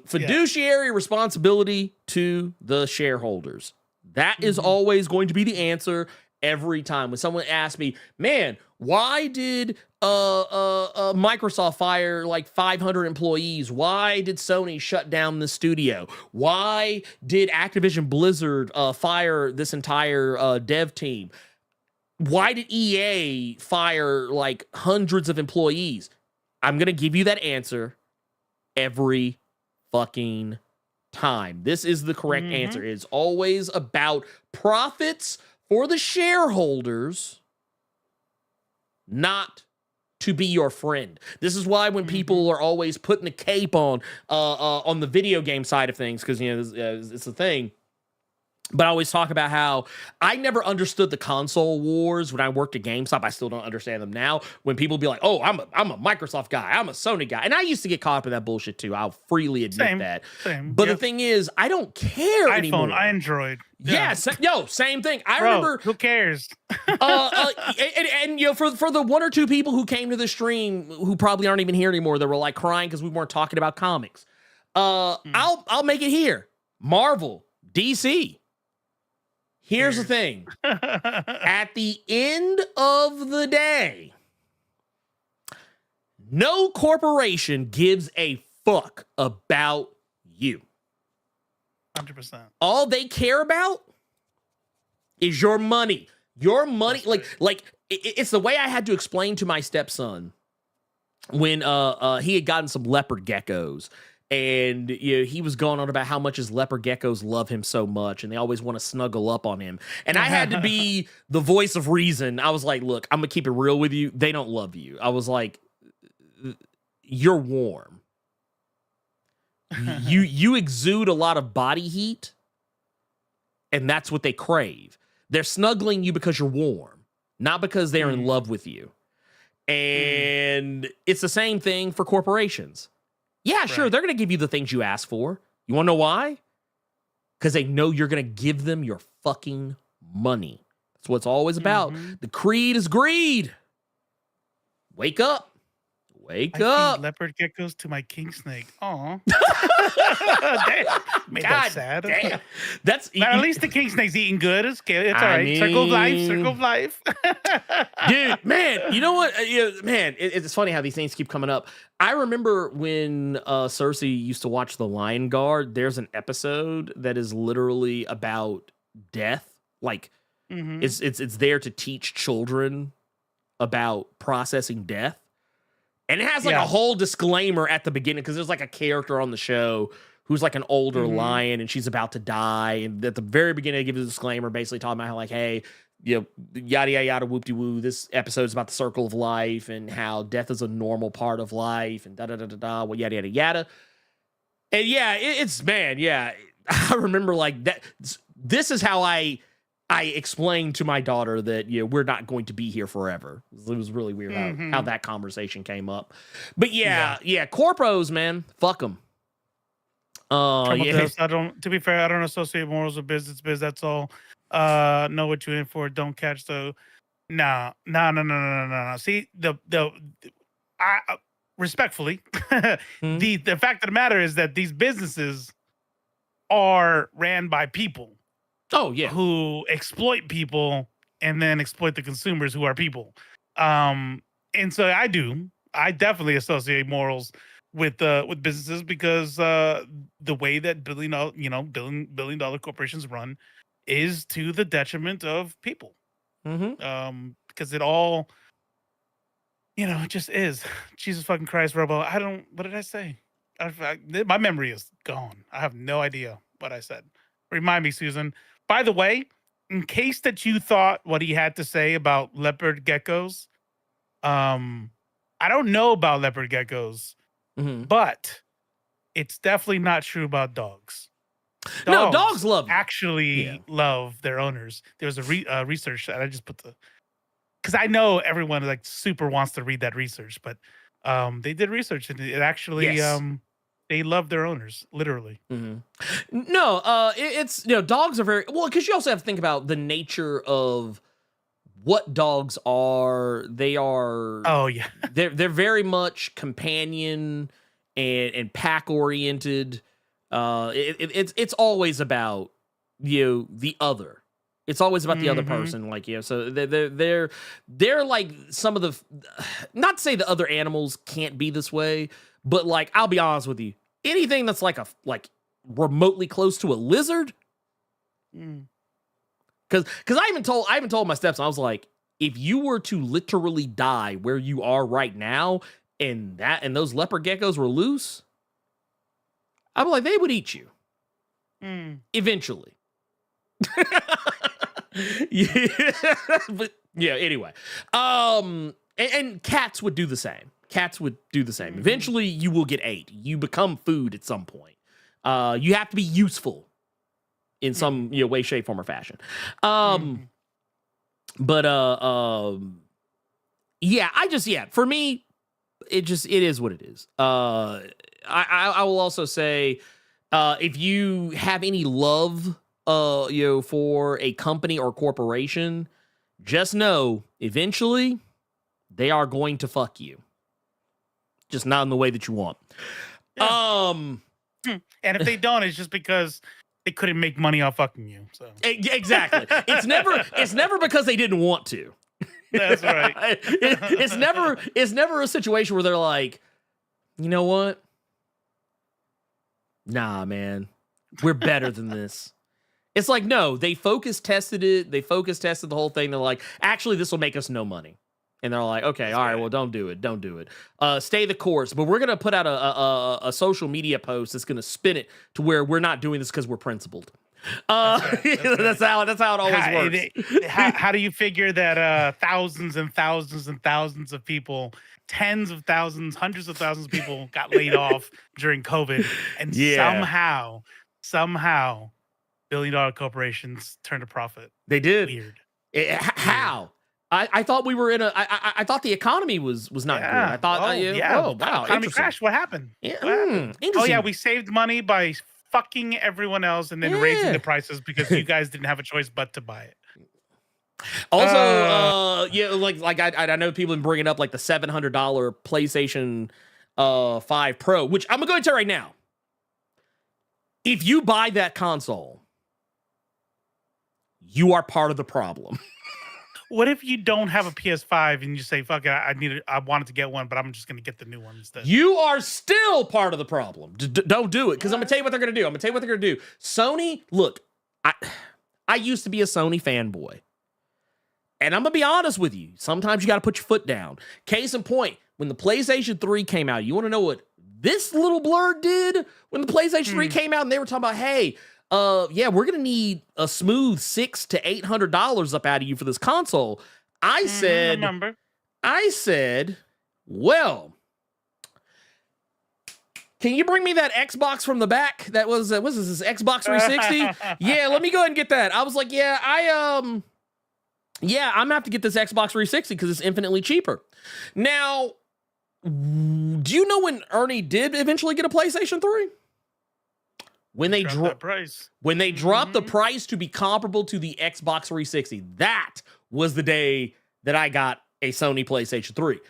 Fiduciary responsibility to the shareholders. That is always going to be the answer every time. When someone asks me, man, why did Microsoft fire like 500 employees? Why did Sony shut down the studio? Why did Activision Blizzard fire this entire dev team? Why did EA fire like hundreds of employees? I'm going to give you that answer every fucking time. This is the correct answer. It's always about profits for the shareholders, not to be your friend. This is why when people are always putting a cape on the video game side of things, because it's a thing. But I always talk about how I never understood the console wars when I worked at GameStop. I still don't understand them now. When people be like, "Oh, I'm a Microsoft guy, I'm a Sony guy," and I used to get caught up in that bullshit too. I'll freely admit that. Same. But the thing is, I don't care anymore. iPhone, Android. Yeah, same thing. I Bro, remember. Who cares? And you know, for the one or two people who came to the stream who probably aren't even here anymore, that were like crying because we weren't talking about comics. I'll make it here. Marvel, DC. Here's the thing. At the end of the day, no corporation gives a fuck about you. 100%. All they care about is your money. Your money. It's the way I had to explain to my stepson when he had gotten some leopard geckos. And you know, he was going on about how much his leopard geckos love him so much, and they always want to snuggle up on him. And I had to be the voice of reason. I was like, "Look, I'm gonna keep it real with you. They don't love you." I was like, "You're warm. You exude a lot of body heat, and that's what they crave. They're snuggling you because you're warm, not because they're in love with you." And it's the same thing for corporations. Yeah, sure, they're going to give you the things you ask for. You want to know why? Because they know you're going to give them your fucking money. That's what it's always about. The creed is greed. Wake up. Wake up. Feed leopard geckos to my king snake. Aw. Made that sad. Damn. But at least the king snake's eating good. It's good. It's all right. Circle of life. Circle of life. Dude, man, you know what? It's funny how these things keep coming up. I remember when Cersei used to watch The Lion Guard. There's an episode that is literally about death. Like, it's there to teach children about processing death. And it has like a whole disclaimer at the beginning because there's like a character on the show who's like an older lion and she's about to die. And at the very beginning, they give a disclaimer basically talking about how like, hey, you know, yada, yada, yada, whoop-de-woo. This episode is about the circle of life and how death is a normal part of life and da-da-da-da-da, well, yada, yada, yada. And yeah, I remember like that. This is how I explained to my daughter that, you know, we're not going to be here forever. It was really weird how that conversation came up. But yeah, corpos, man, fuck them. To be fair, I don't associate morals with business. That's all. Know what you're in for. Don't catch the. No. See, I respectfully, the fact of the matter is that these businesses are ran by people. Oh yeah, who exploit people and then exploit the consumers who are people. And so I definitely associate morals with businesses because the way that billion dollar corporations run is to the detriment of people. Because it all, it just is. Jesus fucking Christ, Robo. What did I say? My memory is gone. I have no idea what I said. Remind me, Susan. By the way, in case that you thought what he had to say about leopard geckos, I don't know about leopard geckos, but it's definitely not true about dogs. Dogs love you. Actually love their owners. There was a research that I just put because I know everyone like super wants to read that research, but they did research and it actually they love their owners, literally. No, it's dogs are very well because you also have to think about the nature of what dogs are. They are they're very much companion and pack oriented. It's always about the other. It's always about the other person, so they're like some of the, not to say the other animals can't be this way, but like I'll be honest with you, anything that's like remotely close to a lizard, because I even told my stepson, I was like, if you were to literally die where you are right now, and those leopard geckos were loose, I'm like, they would eat you eventually. But yeah, anyway, and cats would do the same. Eventually you will get ate. You become food at some point. You have to be useful. in some way, shape, form, or fashion. But for me, it is what it is. I will also say, if you have any love, for a company or corporation, just know eventually they are going to fuck you. Just not in the way that you want. Yeah. And if they don't, it's just because they couldn't make money off fucking you. So exactly. It's never because they didn't want to. That's right. It's never a situation where they're like, you know what? Nah, man, we're better than this. It's like, no, they focus tested it. They focus tested the whole thing. They're like, actually, this will make us no money. And they're like, okay, all right, well, don't do it. Don't do it. Stay the course. But we're going to put out a social media post that's going to spin it to where we're not doing this because we're principled. That's how it always works. How do you figure that thousands and thousands and thousands of people, tens of thousands, hundreds of thousands of people got laid off during COVID, and somehow billion-dollar corporations turned a profit? They did. Weird. How? I thought we were in I thought the economy was not good. I thought, oh wow, economy crashed. What happened? Yeah. What happened? Oh yeah, we saved money by fucking everyone else and then raising the prices because you guys didn't have a choice but to buy it. Also, like I know people have been bringing up like the $700 PlayStation 5 Pro, which I'm going to tell you right now. If you buy that console, you are part of the problem. What if you don't have a PS5 and you say, fuck it, I wanted to get one, but I'm just going to get the new one instead? You are still part of the problem. Don't do it, because I'm going to tell you what they're going to do. Sony, look, I used to be a Sony fanboy. And I'm going to be honest with you. Sometimes you got to put your foot down. Case in point, when the PlayStation 3 came out, you want to know what this little Blerd did when the PlayStation 3 came out, and they were talking about, hey, we're going to need a smooth $600 to $800 up out of you for this console. I said, well, can you bring me that Xbox from the back? That was this Xbox 360? Yeah, let me go ahead and get that. I was like, I'm gonna have to get this Xbox 360 because it's infinitely cheaper. Now, do you know when Ernie did eventually get a PlayStation 3? When they dropped the price to be comparable to the Xbox 360, that was the day that I got a Sony PlayStation 3.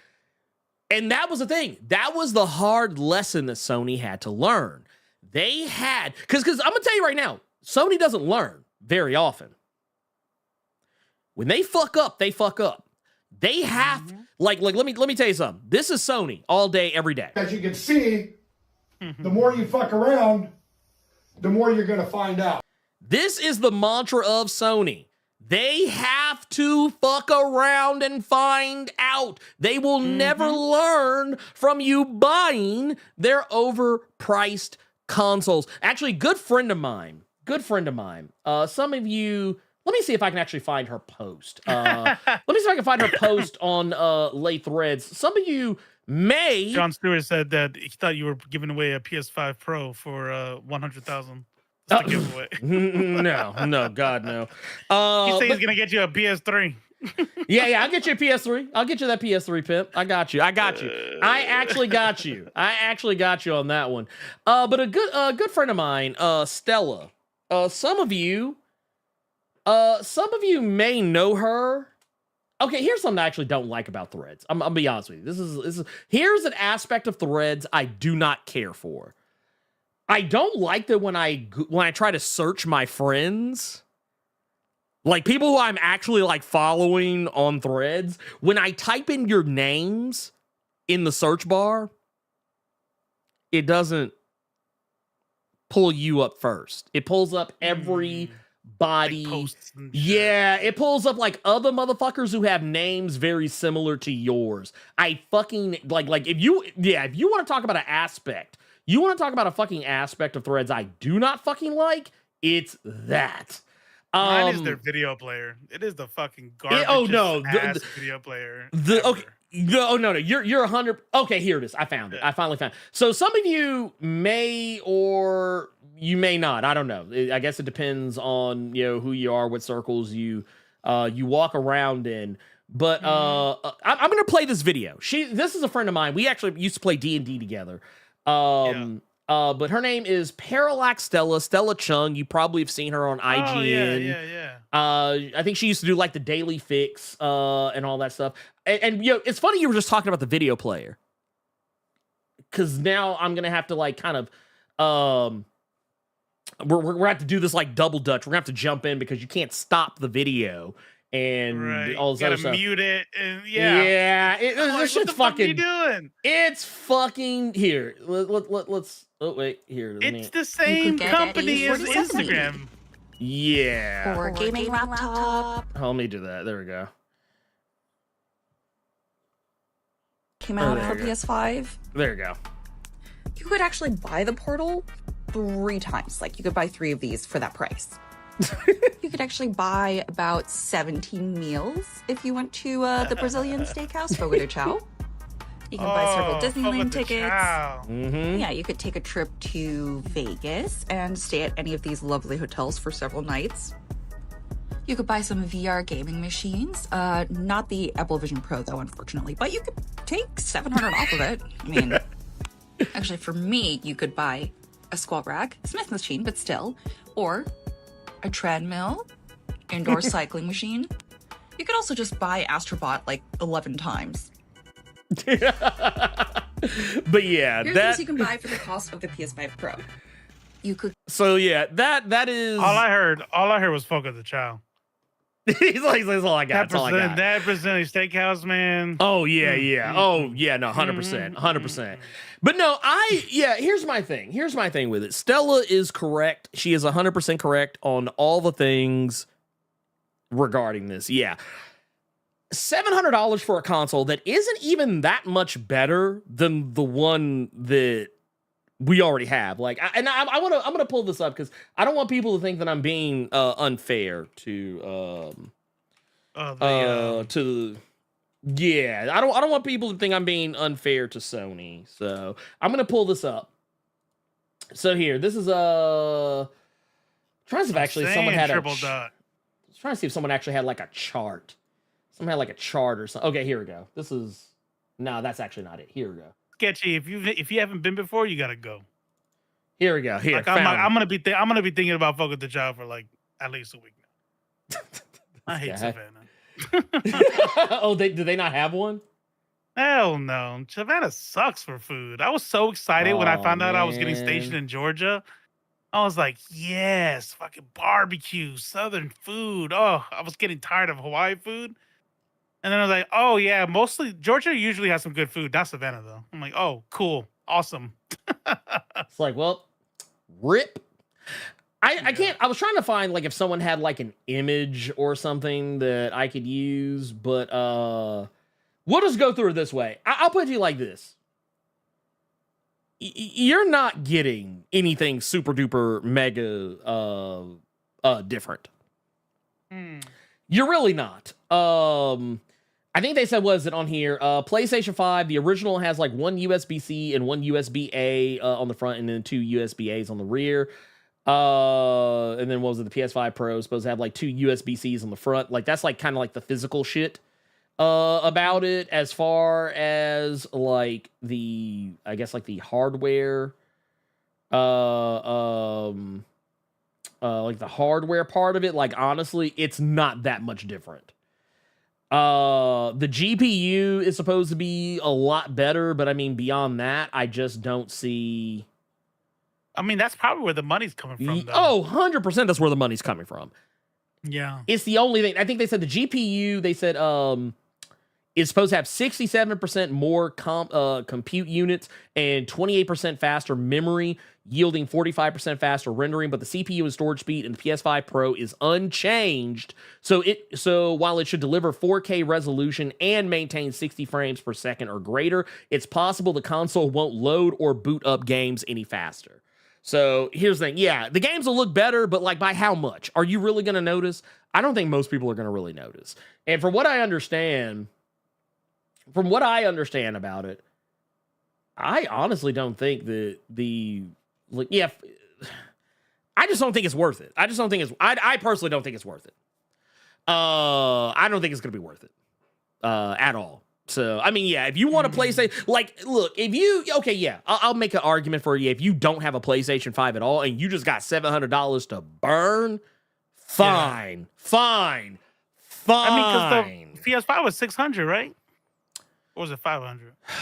And that was the thing. That was the hard lesson that Sony had to learn. They had, because I'm gonna tell you right now, Sony doesn't learn very often. When they fuck up, they fuck up. They have let me tell you something. This is Sony all day, every day. As you can see, the more you fuck around, the more you're going to find out. This is the mantra of Sony. They have to fuck around and find out. They will never learn from you buying their overpriced consoles. Actually, good friend of mine. Some of you, let me see if I can actually find her post. Let me see if I can find her post on Lay Threads. Some of you may. John Stewart said that he thought you were giving away a PS5 Pro for $100,000. That's the giveaway. No, God, no. He said he's gonna get you a PS3. Yeah, I'll get you a PS3. I'll get you that PS3, pimp. I got you. I actually got you on that one. But a good friend of mine, Stella. Some of you may know her. Okay, here's something I actually don't like about Threads. I'm gonna be honest with you. Here's an aspect of Threads I do not care for. I don't like that when I try to search my friends, like people who I'm actually like following on Threads, when I type in your names in the search bar, it doesn't pull you up first. It pulls up everybody. Like it pulls up like other motherfuckers who have names very similar to yours. I fucking like if you want to talk about an aspect. You want to talk about a fucking aspect of Threads I do not fucking like? It's that. Mine is their video player. It is the fucking garbage video player. No. You're 100. Okay, here it is. I found it. I finally found it. So some of you may or you may not. I don't know. I guess it depends on who you are, what circles you walk around in. But I'm gonna play this video. This is a friend of mine. We actually used to play D&D together. But her name is Parallax Stella Chung. You probably have seen her on IGN. Yeah. I think she used to do like the Daily Fix and all that stuff. And it's funny you were just talking about the video player, because now I'm gonna have to like kind of we're gonna have to do this like double dutch. We're gonna have to jump in because you can't stop the video and all this other stuff. Mute it and this shit's fucking. What are you doing? It's fucking here. Let's. Oh wait, here. It's the same company as Instagram. Yeah. For gaming laptop. Let me do that. There we go. Came out for PS5. There you go. You could actually buy the Portal 3 times. Like, you could buy 3 of these for that price. You could actually buy about 17 meals if you went to the Brazilian steakhouse, Fogo de Chao. You can buy several Disneyland tickets. Yeah, you could take a trip to Vegas and stay at any of these lovely hotels for several nights. You could buy some VR gaming machines. Not the Apple Vision Pro, though, unfortunately. But you could take $700 off of it. I mean, actually, for me, you could buy a squat rack, Smith machine, but still, or a treadmill, indoor cycling machine. You could also just buy Astrobot like 11 times. But yeah, here's things you can buy for the cost of the PS5 Pro. You could. So yeah, that is all I heard. All I heard was Fogo de Chao. He's like, that's all I got. That's all I got. That Brazilian steakhouse, man. Oh yeah. Oh yeah, no, 100%. But no, here's my thing. Here's my thing with it. Stella is correct. She is 100% correct on all the things regarding this. Yeah. $700 for a console that isn't even that much better than the one that we already have. Like, I'm gonna pull this up because I don't want people to think that I'm being unfair to I don't want people to think I'm being unfair to Sony. So I'm gonna pull this up. So here, this is trying to see if actually someone had trying to see if someone actually had like a chart. Someone had like a chart or something. Okay, here we go. No, that's actually not it. Here we go. Sketchy. If you haven't been before, you gotta go. Here we go. Here, like, I'm gonna be thinking about Fogo de Chao for like at least a week now. I hate Savannah. Oh, do they not have one? Hell no. Savannah sucks for food. I was so excited when I found out I was getting stationed in Georgia. I was like, yes, fucking barbecue, Southern food. Oh, I was getting tired of Hawaii food. And then I was like, oh, yeah, mostly Georgia usually has some good food. Not Savannah, though. I'm like, oh, cool. Awesome. It's like, well, rip. I can't. I was trying to find like if someone had like an image or something that I could use, but we'll just go through it this way. I'll put it to you like this. You're not getting anything super duper mega different. You're really not. I think they said, was it on here? PlayStation 5, the original has like one USB-C and one USB-A on the front and then 2 USB-A's on the rear. And then what was it? The PS5 Pro is supposed to have like 2 USB-Cs on the front. Like that's like kind of like the physical shit about it, as far as like the, I guess like the hardware, like the hardware part of it. Like honestly, it's not that much different. The GPU is supposed to be a lot better, but I mean beyond that, I just don't see. I mean, that's probably where the money's coming from, though. Oh, 100% that's where the money's coming from. Yeah. It's the only thing. I think they said the GPU, they said is supposed to have 67% more compute units and 28% faster memory, yielding 45% faster rendering, but the CPU and storage speed in the PS5 Pro is unchanged. So while it should deliver 4K resolution and maintain 60 frames per second or greater, it's possible the console won't load or boot up games any faster. So here's the thing. Yeah, the games will look better, but like by how much? Are you really going to notice? I don't think most people are going to really notice. And from what I understand, from what I understand about it, I honestly don't think that I just don't think it's worth it. I personally don't think it's worth it. I don't think it's going to be worth it at all. So, I mean, yeah, if you want a PlayStation, like, look, I'll make an argument for you. If you don't have a PlayStation 5 at all and you just got $700 to burn, fine. I mean, because the PS5 was 600, right? Or was it 500? I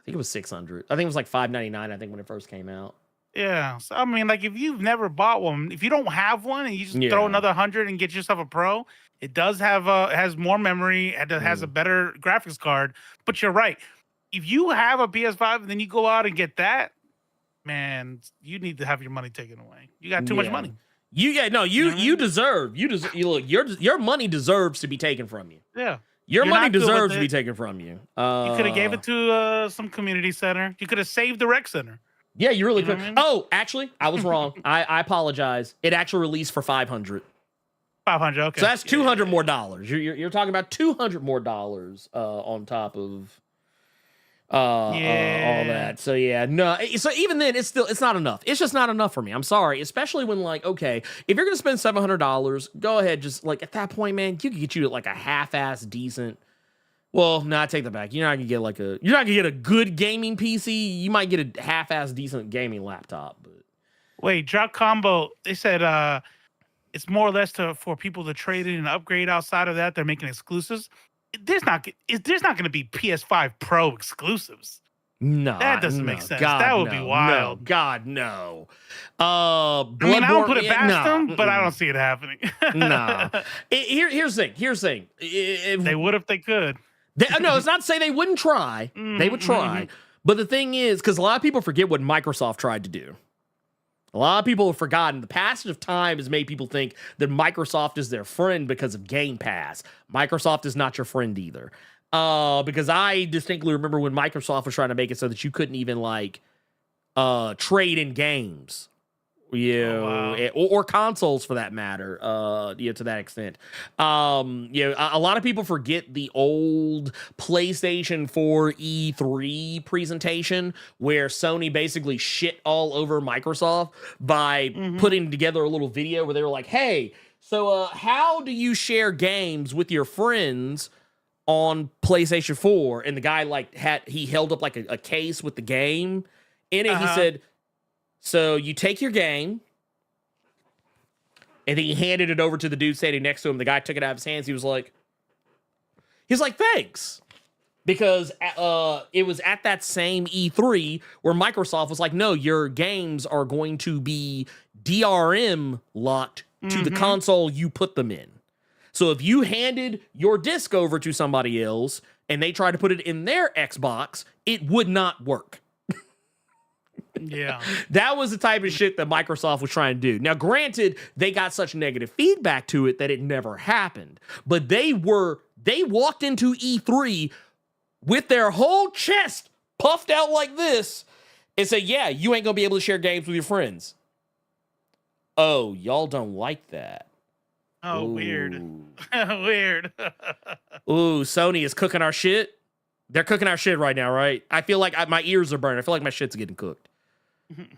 think it was 600. I think it was like $599, I think, when it first came out. Yeah. So, I mean, like, if you've never bought one, if you don't have one and you just throw another 100 and get yourself a Pro, it does have has more memory, it has a better graphics card. But you're right. If you have a PS5 and then you go out and get that, man, you need to have your money taken away. You got too much money. You deserve. Look, your money deserves to be taken from you. Yeah. Your money deserves to be taken from you. You could have gave it to some community center. You could have saved the rec center. Yeah, you really could. I mean? Oh, actually, I was wrong. I apologize. It actually released for $500. 500. Okay. So that's $200 more dollars. You're talking about $200 more dollars on top of all that. So yeah, no. So even then, it's not enough. It's just not enough for me. I'm sorry, especially when, like, okay, if you're gonna spend $700, go ahead. Just like at that point, man, you could get you like a half-ass decent. Well, no, I take that back. You're not gonna get a good gaming PC. You might get a half-ass decent gaming laptop. But wait, Drop Combo. They said it's more or less for people to trade in and upgrade. Outside of that, they're making exclusives. There's not going to be PS5 Pro exclusives. No, that doesn't make sense. God, that would be wild. No, God, no. I mean, I don't put it past them, but I don't see it happening. No. Here's the thing. They would if they could. No, it's not to say they wouldn't try. They would try. But the thing is, because a lot of people forget what Microsoft tried to do. A lot of people have forgotten. The passage of time has made people think that Microsoft is their friend because of Game Pass. Microsoft is not your friend either. Because I distinctly remember when Microsoft was trying to make it so that you couldn't even trade in games. Or consoles for that matter, to that extent. A lot of people forget the old PlayStation 4 E3 presentation where Sony basically shit all over Microsoft by putting together a little video where they were like, hey, so how do you share games with your friends on PlayStation 4? And the guy he held up like a case with the game in it. He said, so you take your game, and then he handed it over to the dude standing next to him. The guy took it out of his hands. He was like, thanks. Because it was at that same E3 where Microsoft was like, no, your games are going to be DRM locked to the console you put them in. So if you handed your disc over to somebody else and they tried to put it in their Xbox, it would not work. Yeah. That was the type of shit that Microsoft was trying to do. Now, granted, they got such negative feedback to it that it never happened. But they walked into E3 with their whole chest puffed out like this and said, yeah, you ain't gonna be able to share games with your friends. Oh, y'all don't like that. Oh, Ooh. Weird. Weird. Ooh, Sony is cooking our shit. They're cooking our shit right now, right? I feel like my ears are burning. I feel like my shit's getting cooked.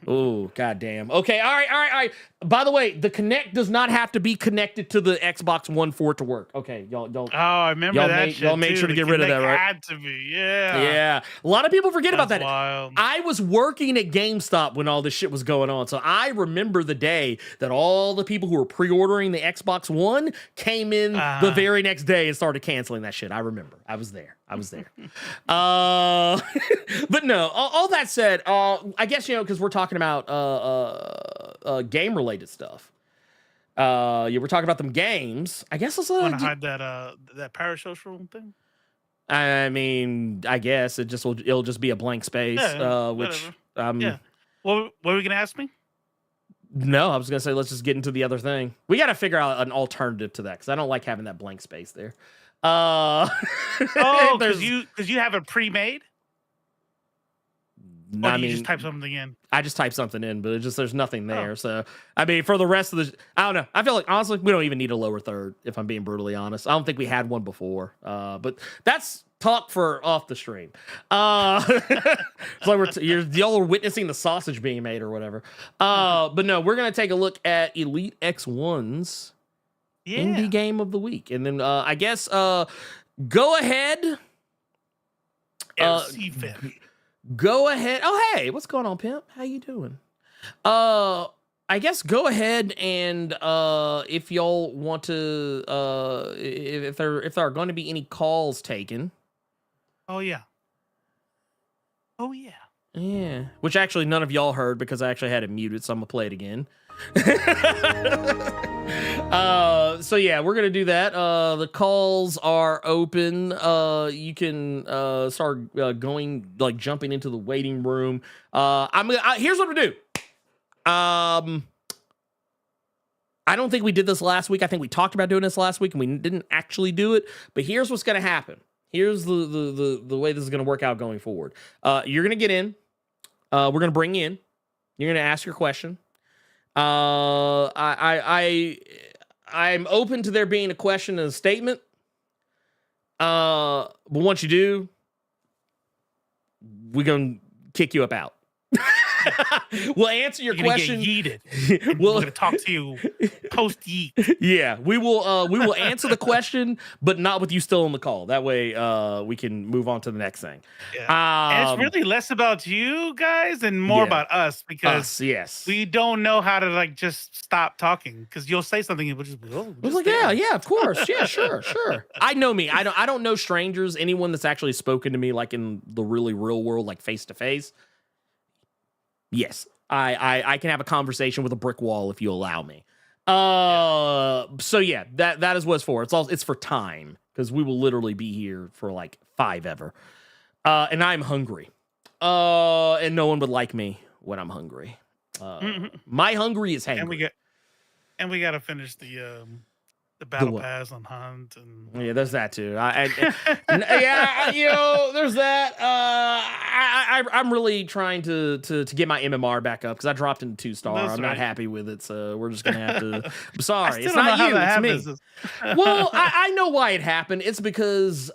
Oh, goddamn. Okay, all right. By the way, the Kinect does not have to be connected to the Xbox One for it to work. Okay, y'all don't. Oh, I remember that shit. Y'all made sure to get rid of that, right? Had to be, yeah. Yeah. A lot of people forget about that. Wild. I was working at GameStop when all this shit was going on, so I remember the day that all the people who were pre-ordering the Xbox One came in the very next day and started canceling that shit. I remember. I was there. But no, all that said, I guess, because we're talking about game related stuff. We're talking about them games. I guess let's want to hide that parasocial thing. I mean, I guess it'll just be a blank space. Which yeah. What were you gonna ask me? No, I was gonna say let's just get into the other thing. We got to figure out an alternative to that because I don't like having that blank space there. Because you have it pre-made. I mean, you just type something in. I just typed something in, but there's nothing there. So I mean, for the rest of the, I don't know. I feel like honestly, we don't even need a lower third. If I'm being brutally honest, I don't think we had one before. But that's talk for off the stream. It's like y'all are witnessing the sausage being made or whatever. But no, we're gonna take a look at Elite X1's indie game of the week, and then I guess go ahead. Go ahead. Oh, hey, what's going on, Pimp? How you doing? I guess go ahead and if y'all want to, if there are going to be any calls taken. Oh yeah. Yeah. Which actually none of y'all heard because I actually had it muted, so I'm gonna play it again. So yeah, we're gonna do that. The calls are open. You can start jumping into the waiting room. Here's what we do. I don't think we did this last week. I think we talked about doing this last week and we didn't actually do it. But here's what's gonna happen. Here's the way this is gonna work out going forward. You're gonna get in. We're gonna bring you in. You're gonna ask your question. I'm open to there being a question and a statement. But once you do, we're gonna kick you up out. We'll answer your question. Get yeeted. We're gonna talk to you post yeet. Yeah, we will answer the question, but not with you still on the call. That way, we can move on to the next thing. And it's really less about you guys and more about us because we don't know how to just stop talking because you'll say something and we'll just be yeah, of course, yeah, sure. I know me. I don't know strangers. Anyone that's actually spoken to me like in the really real world, like face to face. Yes, I can have a conversation with a brick wall if you allow me. So yeah, that is what it's for. It's for time because we will literally be here for like 5 ever. And I'm hungry. And no one would like me when I'm hungry. My hungry is hangry. And we got to finish the battle pass on Hunt and there's that too. There's that. I'm really trying to get my MMR back up because I dropped into 2-star. I'm not happy with it, so we're just gonna have to. I'm sorry, it's not you, it's me. Well, I know why it happened. It's because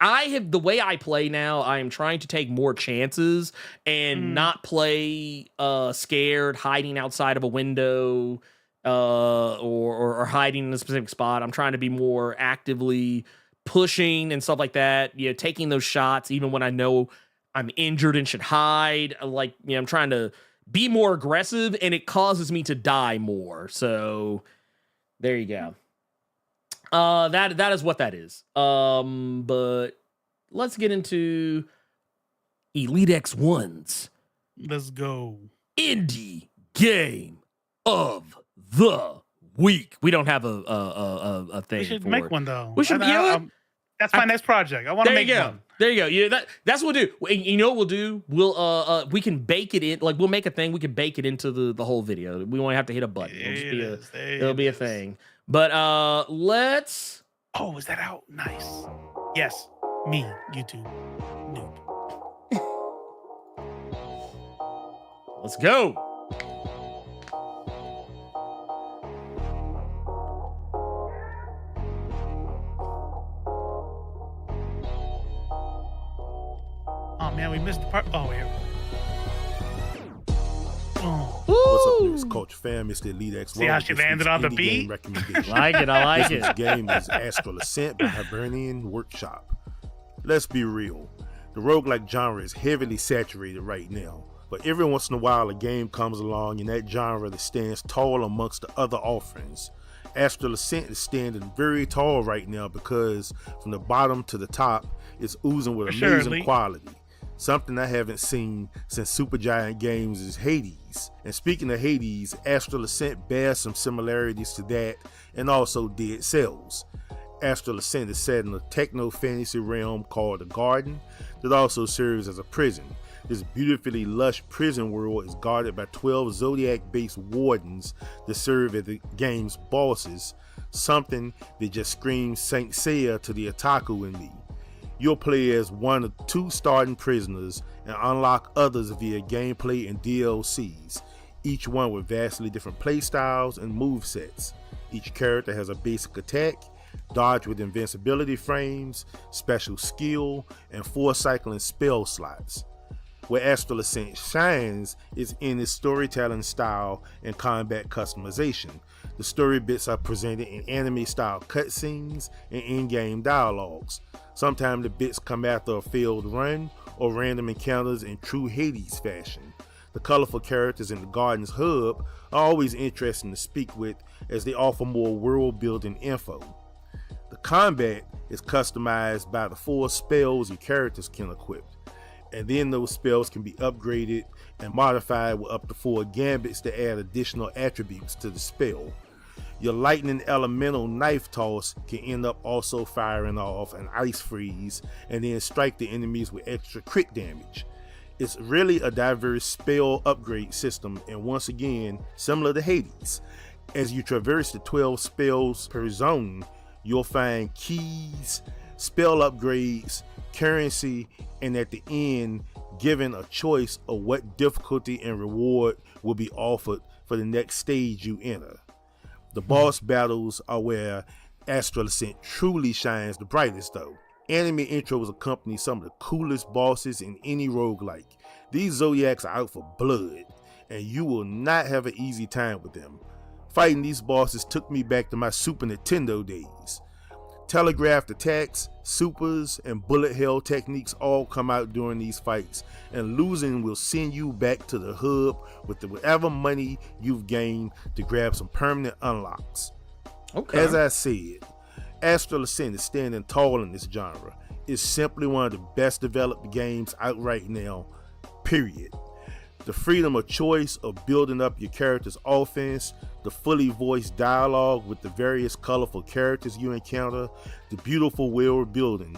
the way I play now. I am trying to take more chances and not play scared, hiding outside of a window. Or hiding in a specific spot. I'm trying to be more actively pushing and stuff like that. Taking those shots even when I know I'm injured and should hide. I'm trying to be more aggressive, and it causes me to die more. So there you go. That is what that is. But let's get into Elite X1's. Let's go. Indie game of the week. We don't have a thing. We should for make it. one though. We should. That's my next project. I want to make one. There you go. Yeah, that's what we'll do. You know what we'll do? We can bake it in. Like we'll make a thing. We can bake it into the whole video. We won't have to hit a button. It'll be a thing. But let's. Oh, is that out? Nice. Yes, me, YouTube, noob. Let's go. Oh man, we missed the part. Oh, here. What's up, News Culture fam? It's the Elite X1. See how she landed on the beat? I like it. This game is Astral Ascent by Hibernian Workshop. Let's be real. The roguelike genre is heavily saturated right now, but every once in a while a game comes along in that genre that stands tall amongst the other offerings. Astral Ascent is standing very tall right now because from the bottom to the top, it's oozing with amazing quality. Something I haven't seen since Supergiant Games is Hades. And speaking of Hades, Astral Ascent bears some similarities to that and also Dead Cells. Astral Ascent is set in a techno-fantasy realm called the Garden that also serves as a prison. This beautifully lush prison world is guarded by 12 Zodiac-based wardens that serve as the game's bosses, something that just screams Saint Seiya to the otaku in me. You'll play as one of 2 starting prisoners and unlock others via gameplay and DLCs, each one with vastly different playstyles and movesets. Each character has a basic attack, dodge with invincibility frames, special skill, and 4 cycling spell slots. Where Astral Ascent shines is in its storytelling style and combat customization. The story bits are presented in anime-style cutscenes and in-game dialogues. Sometimes the bits come after a failed run or random encounters in true Hades fashion. The colorful characters in the Garden's hub are always interesting to speak with as they offer more world-building info. The combat is customized by the 4 spells your characters can equip, and then those spells can be upgraded and modified with up to 4 gambits to add additional attributes to the spell. Your lightning elemental knife toss can end up also firing off an ice freeze and then strike the enemies with extra crit damage. It's really a diverse spell upgrade system, and once again, similar to Hades. As you traverse the 12 spells per zone, you'll find keys, spell upgrades, currency, and at the end, given a choice of what difficulty and reward will be offered for the next stage you enter. The boss battles are where Astral Ascent truly shines the brightest though. Anime intros accompany some of the coolest bosses in any roguelike. These Zodiacs are out for blood, and you will not have an easy time with them. Fighting these bosses took me back to my Super Nintendo days. Telegraphed attacks, supers, and bullet hell techniques all come out during these fights, and losing will send you back to the hub with whatever money you've gained to grab some permanent unlocks. Okay. As I said, Astral Ascent is standing tall in this genre. It's simply one of the best developed games out right now, period. The freedom of choice of building up your character's offense, the fully voiced dialogue with the various colorful characters you encounter, the beautiful world building,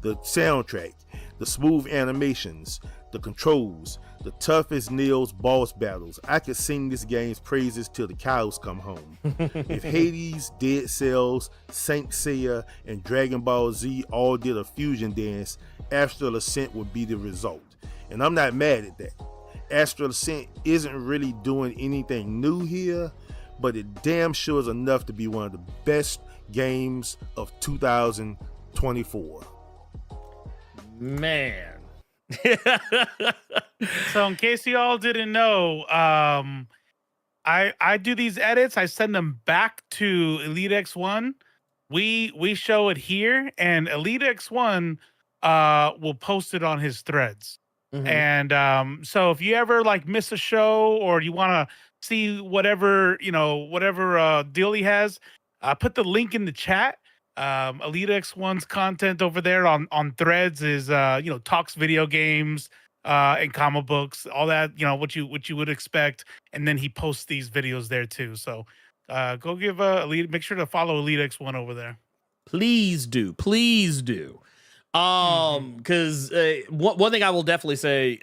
the soundtrack, the smooth animations, the controls, the toughest nails boss battles. I could sing this game's praises till the cows come home. If Hades, Dead Cells, Saint Seiya, and Dragon Ball Z all did a fusion dance, Astral Ascent would be the result. And I'm not mad at that. Astral Ascent isn't really doing anything new here, but it damn sure is enough to be one of the best games of 2024. Man. So in case you all didn't know, I do these edits. I send them back to Elite X1. We show it here, and Elite X1 will post it on his threads. Mm-hmm. And so if you ever like miss a show or you want to see whatever deal he has, put the link in the chat. Elite X1's content over there on threads is talks video games and comic books, all that, what you would expect, and then he posts these videos there too. So go give make sure to follow Elite X1 over there. Please do. Because one thing I will definitely say,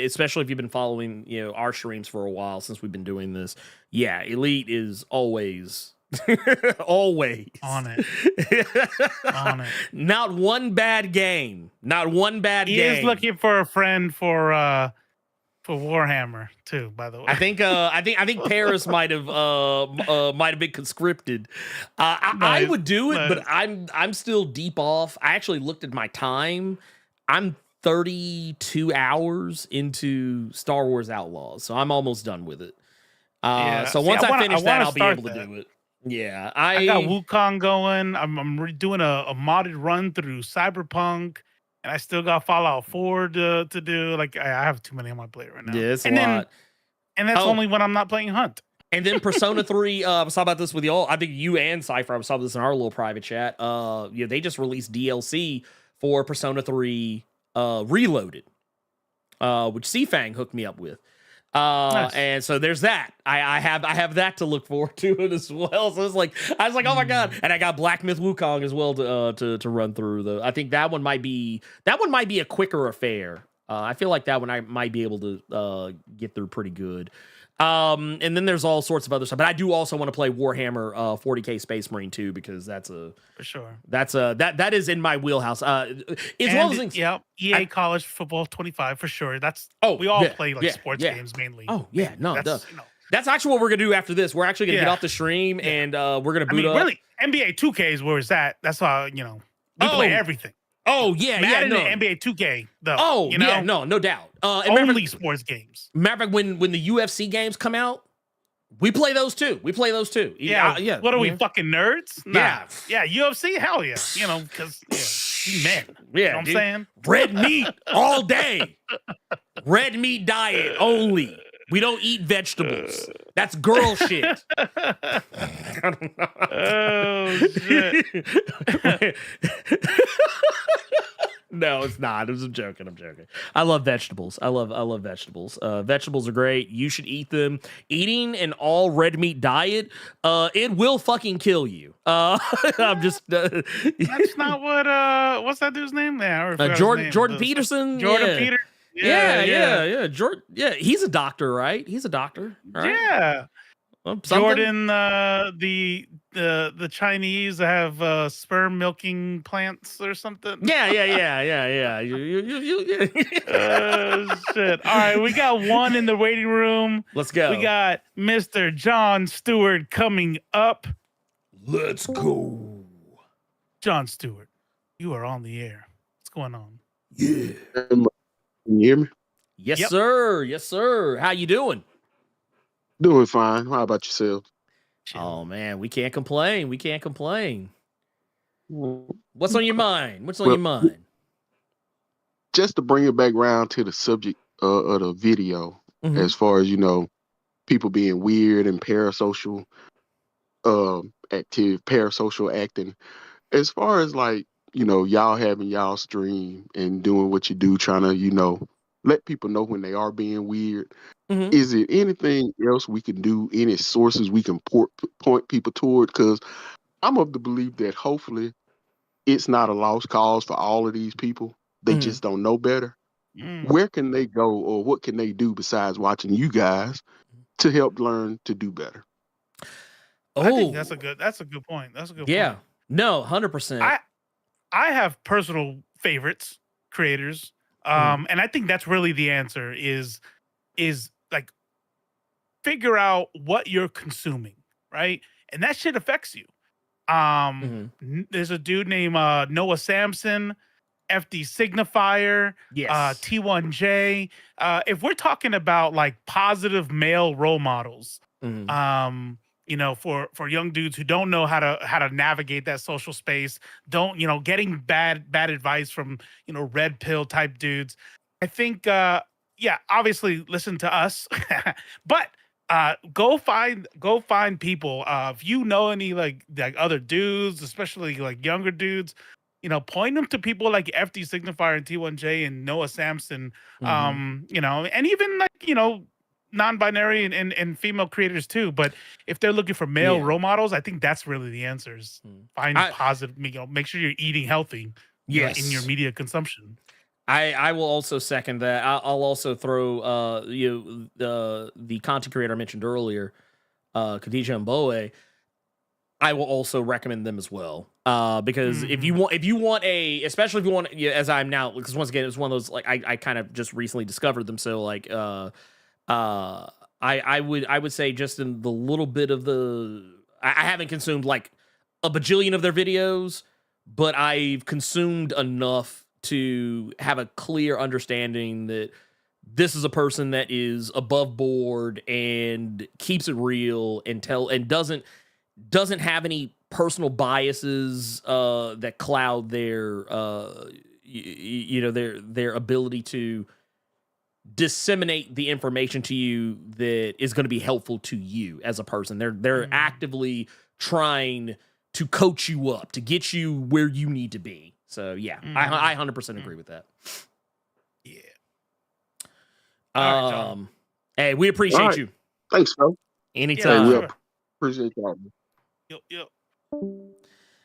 especially if you've been following, our streams for a while since we've been doing this, yeah, Elite is always on it. Not one bad game. He is looking for a friend for Warhammer too, by the way. I think Paris might have been conscripted. I would do it, but I'm still deep off. I actually looked at my time. I'm 32 hours into Star Wars Outlaws, so I'm almost done with it. So once I finish that, I'll be able to do it. Yeah, I got Wukong going. I'm doing a modded run through Cyberpunk. And I still got Fallout 4 to do. Like, I have too many on my plate right now. Yeah, it's a lot. And that's only when I'm not playing Hunt. And then Persona 3, I was talking about this with y'all. I think you and Cypher, I was talking about this in our little private chat. They just released DLC for Persona 3 Reloaded, which C-Fang hooked me up with. Nice. And so there's that. I have that to look forward to it as well. So I was like, oh my god! And I got Black Myth Wukong as well to run through. I think that one might be a quicker affair. I feel like that one I might be able to get through pretty good. And then there's all sorts of other stuff. But I do also want to play Warhammer 40K Space Marine 2 because that is in my wheelhouse. EA College Football 25 for sure. We all play sports games mainly. Oh yeah, that's actually what we're gonna do after this. We're actually gonna get off the stream and we're gonna boot up. Really, NBA 2K is where it's at. That's how we play everything. Oh yeah, Madden and NBA 2K though. Oh no doubt. Only sports games. Matter of fact, when the UFC games come out, we play those too. Yeah. What are we, fucking nerds? Nah. Yeah. UFC, hell yeah. Because we men. Yeah, you know what I'm saying? Red meat all day. Red meat diet only. We don't eat vegetables. That's girl shit. I don't know. Oh shit. No, it's not. I'm joking. I love vegetables. I love vegetables. Vegetables are great. You should eat them. Eating an all red meat diet, it will fucking kill you. I'm just. That's not what. What's that dude's name there? Jordan Peterson. Jordan Peterson. Yeah. Jordan. Yeah, he's a doctor, right? He's a doctor. Right? Yeah. Jordan, the Chinese have sperm milking plants or something. Yeah. Shit. All right, we got one in the waiting room. Let's go. We got Mr. John Stewart coming up. Let's go. John Stewart, you are on the air. What's going on? Yeah. Can you hear me? Yes, sir. How you doing? Doing fine. How about yourself? Oh man, we can't complain. What's on your mind? Just to bring it back around to the subject of the video, as far as people being weird and parasocial acting. As far as y'all having y'all stream and doing what you do, trying to let people know when they are being weird. Is it anything else we can do? Any sources we can point people toward? Because I'm of the belief that hopefully it's not a lost cause for all of these people. They just don't know better. Where can they go, or what can they do besides watching you guys to help learn to do better? I think that's a good point. Yeah. No, 100%. I have personal favorites, creators. And I think that's really the answer is like figure out what you're consuming, right? And that shit affects you. There's a dude named Noah Samson, FD Signifier, T1J. If we're talking about like positive male role models, for young dudes who don't know how to navigate that social space, getting bad advice from red pill type dudes. I think obviously listen to us, but go find people. If you know any like other dudes, especially like younger dudes, point them to people like FD Signifier and T1J and Noah Samson, and even like non-binary and female creators too. But if they're looking for male role models, I think that's really the answers. Find positive, make sure you're eating healthy in your media consumption. I will also second that. I'll also throw the content creator I mentioned earlier, Khadija Mbowe. I will also recommend them as well. Because if you want especially if you want, as I'm now, because once again, it's one of those, like, I kind of just recently discovered them. So like, I would say just in the little bit of I haven't consumed like a bajillion of their videos, but I've consumed enough to have a clear understanding that this is a person that is above board and keeps it real and doesn't have any personal biases that cloud their their ability to disseminate the information to you that is going to be helpful to you as a person. They're actively trying to coach you up to get you where you need to be. So yeah, I 100% agree with that. Yeah. Hey, we appreciate you. Thanks, bro. Anytime. Yeah, we appreciate y'all. Yep.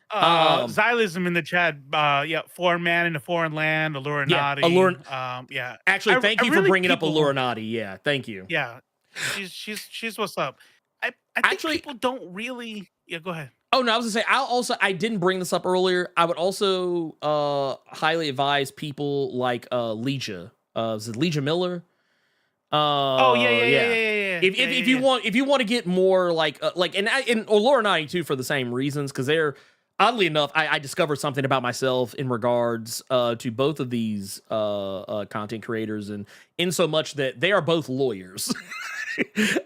Xylism in the chat. Foreign man in a foreign land, Illuminati. Actually, thank you for bringing up Illuminati. Yeah, thank you. Yeah. She's what's up. I think Actually, people don't really. Yeah, go ahead. Oh no, I was gonna say I didn't bring this up earlier. I would also highly advise people like Legia. Is it Legia Miller? Oh yeah. If you want to get more like or Laura and I too for the same reasons, because they're oddly enough, I discovered something about myself in regards to both of these content creators, and in so much that they are both lawyers.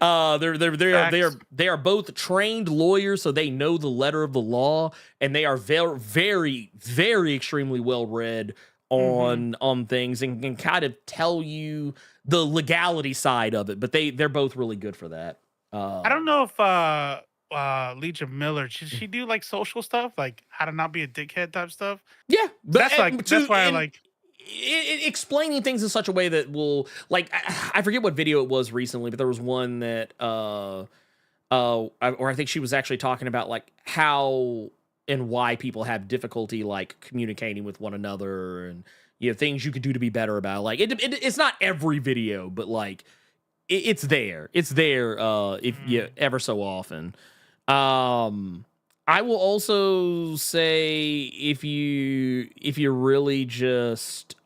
They are both trained lawyers, so they know the letter of the law, and they are very, very, very extremely well read on things, and can kind of tell you the legality side of it. But they're both really good for that. I don't know if Legia Miller, should she do like social stuff, like how to not be a dickhead type stuff? Yeah, that's why I like explaining things in such a way that will, like, I forget what video it was recently, but there was one that or I think she was actually talking about like how and why people have difficulty like communicating with one another, and things you could do to be better about it. Like it's not every video, but like it's there if you ever so often. I will also say if you really just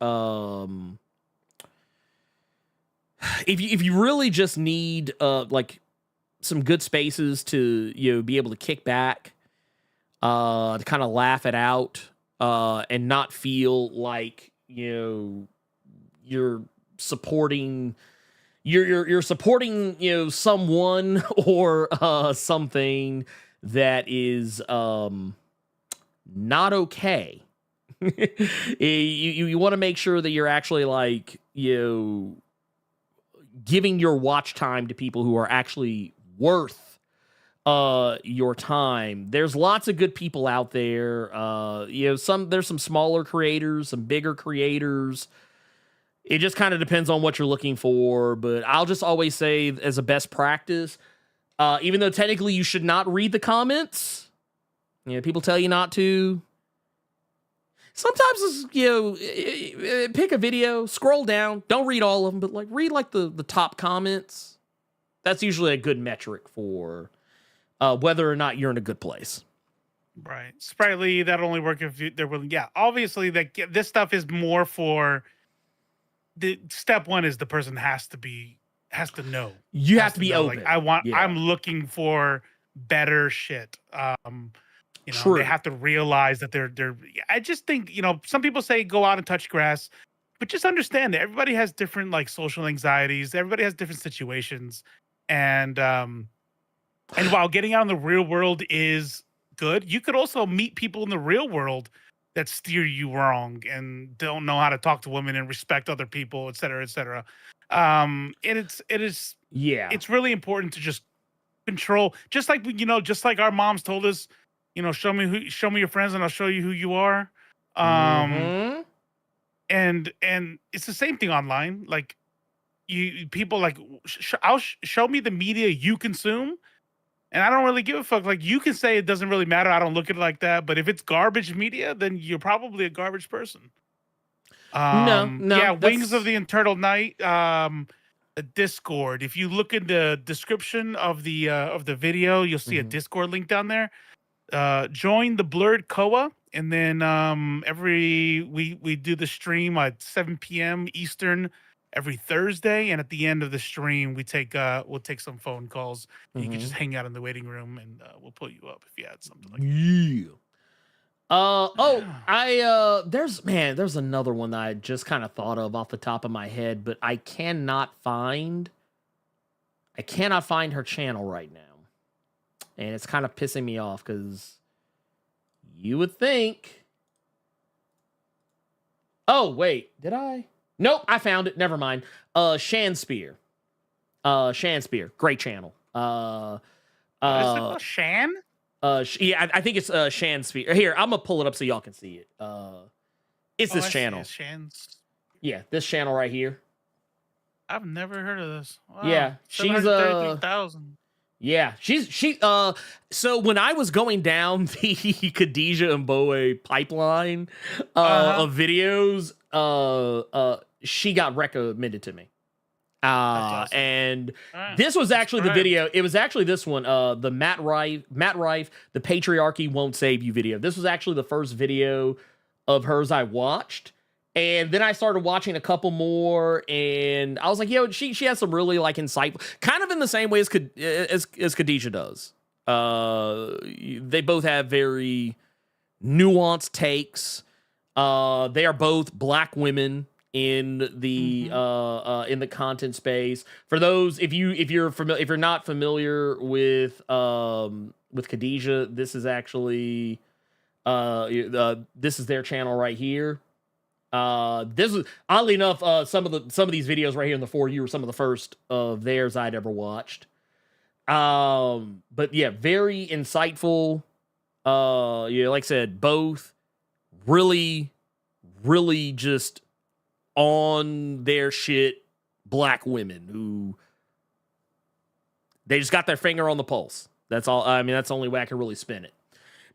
if you really just need like some good spaces to be able to kick back, to kind of laugh it out, and not feel like you're supporting you're supporting someone or something that is not okay. You want to make sure that you're actually like giving your watch time to people who are actually worth your time. There's lots of good people out there. There's some smaller creators, some bigger creators. It just kind of depends on what you're looking for, but I'll just always say as a best practice, even though technically you should not read the comments, people tell you not to. Sometimes it's, pick a video, scroll down, don't read all of them, but like read like the top comments. That's usually a good metric for whether or not you're in a good place. Right. Sprightly, that'll only work if they're willing. Yeah, obviously this stuff is more for the step one is the person has to know. You have to be open. Like I'm looking for better shit. They have to realize that they're I just think, some people say go out and touch grass, but just understand that everybody has different like social anxieties. Everybody has different situations. And while getting out in the real world is good, you could also meet people in the real world that steer you wrong and don't know how to talk to women and respect other people, et cetera, et cetera. And it's really important to just control, just like our moms told us, show me your friends and I'll show you who you are. And it's the same thing online. Like people like show me the media you consume, and I don't really give a fuck. Like you can say it doesn't really matter. I don't look at it like that. But if it's garbage media, then you're probably a garbage person. No. Yeah, Wings of the Eternal Night. A Discord. If you look in the description of the video, you'll see a Discord link down there. Join the Blerd Koa, and then we do the stream at 7 p.m. Eastern every Thursday, and at the end of the stream we'll take some phone calls. You can just hang out in the waiting room, and we'll pull you up if you had something like that. There's another one that I just kind of thought of off the top of my head, but I cannot find her channel right now. And it's kind of pissing me off because you would think. Oh, wait, did I? Nope, I found it. Never mind. Shanspear. Shanspear. Great channel. Is it called Shan? Yeah, I think it's Shanspear. Here, I'm gonna pull it up so y'all can see it. It's this channel. Yeah, this channel right here. I've never heard of this. Wow. Yeah, she's 733,000. Yeah, so when I was going down the Khadijah and Boe pipeline of videos, she got recommended to me. awesome. And right. this was actually the video. It was actually this one, the Matt Rife, the Patriarchy Won't Save You video. This was actually the first video of hers I watched. And then I started watching a couple more, and I was like, yo, she has some really like insightful, kind of in the same way as Khadijah does. They both have very nuanced takes. They are both black women in the content space. For those, if you're not familiar with Khadijah, this is actually this is their channel right here. This was, oddly enough, some of these videos right here in the For You were some of the first of theirs I'd ever watched. But yeah, very insightful. Yeah, like I said, both really just on their shit black women who they just got their finger on the pulse. That's all. I mean, that's the only way I can really spin it.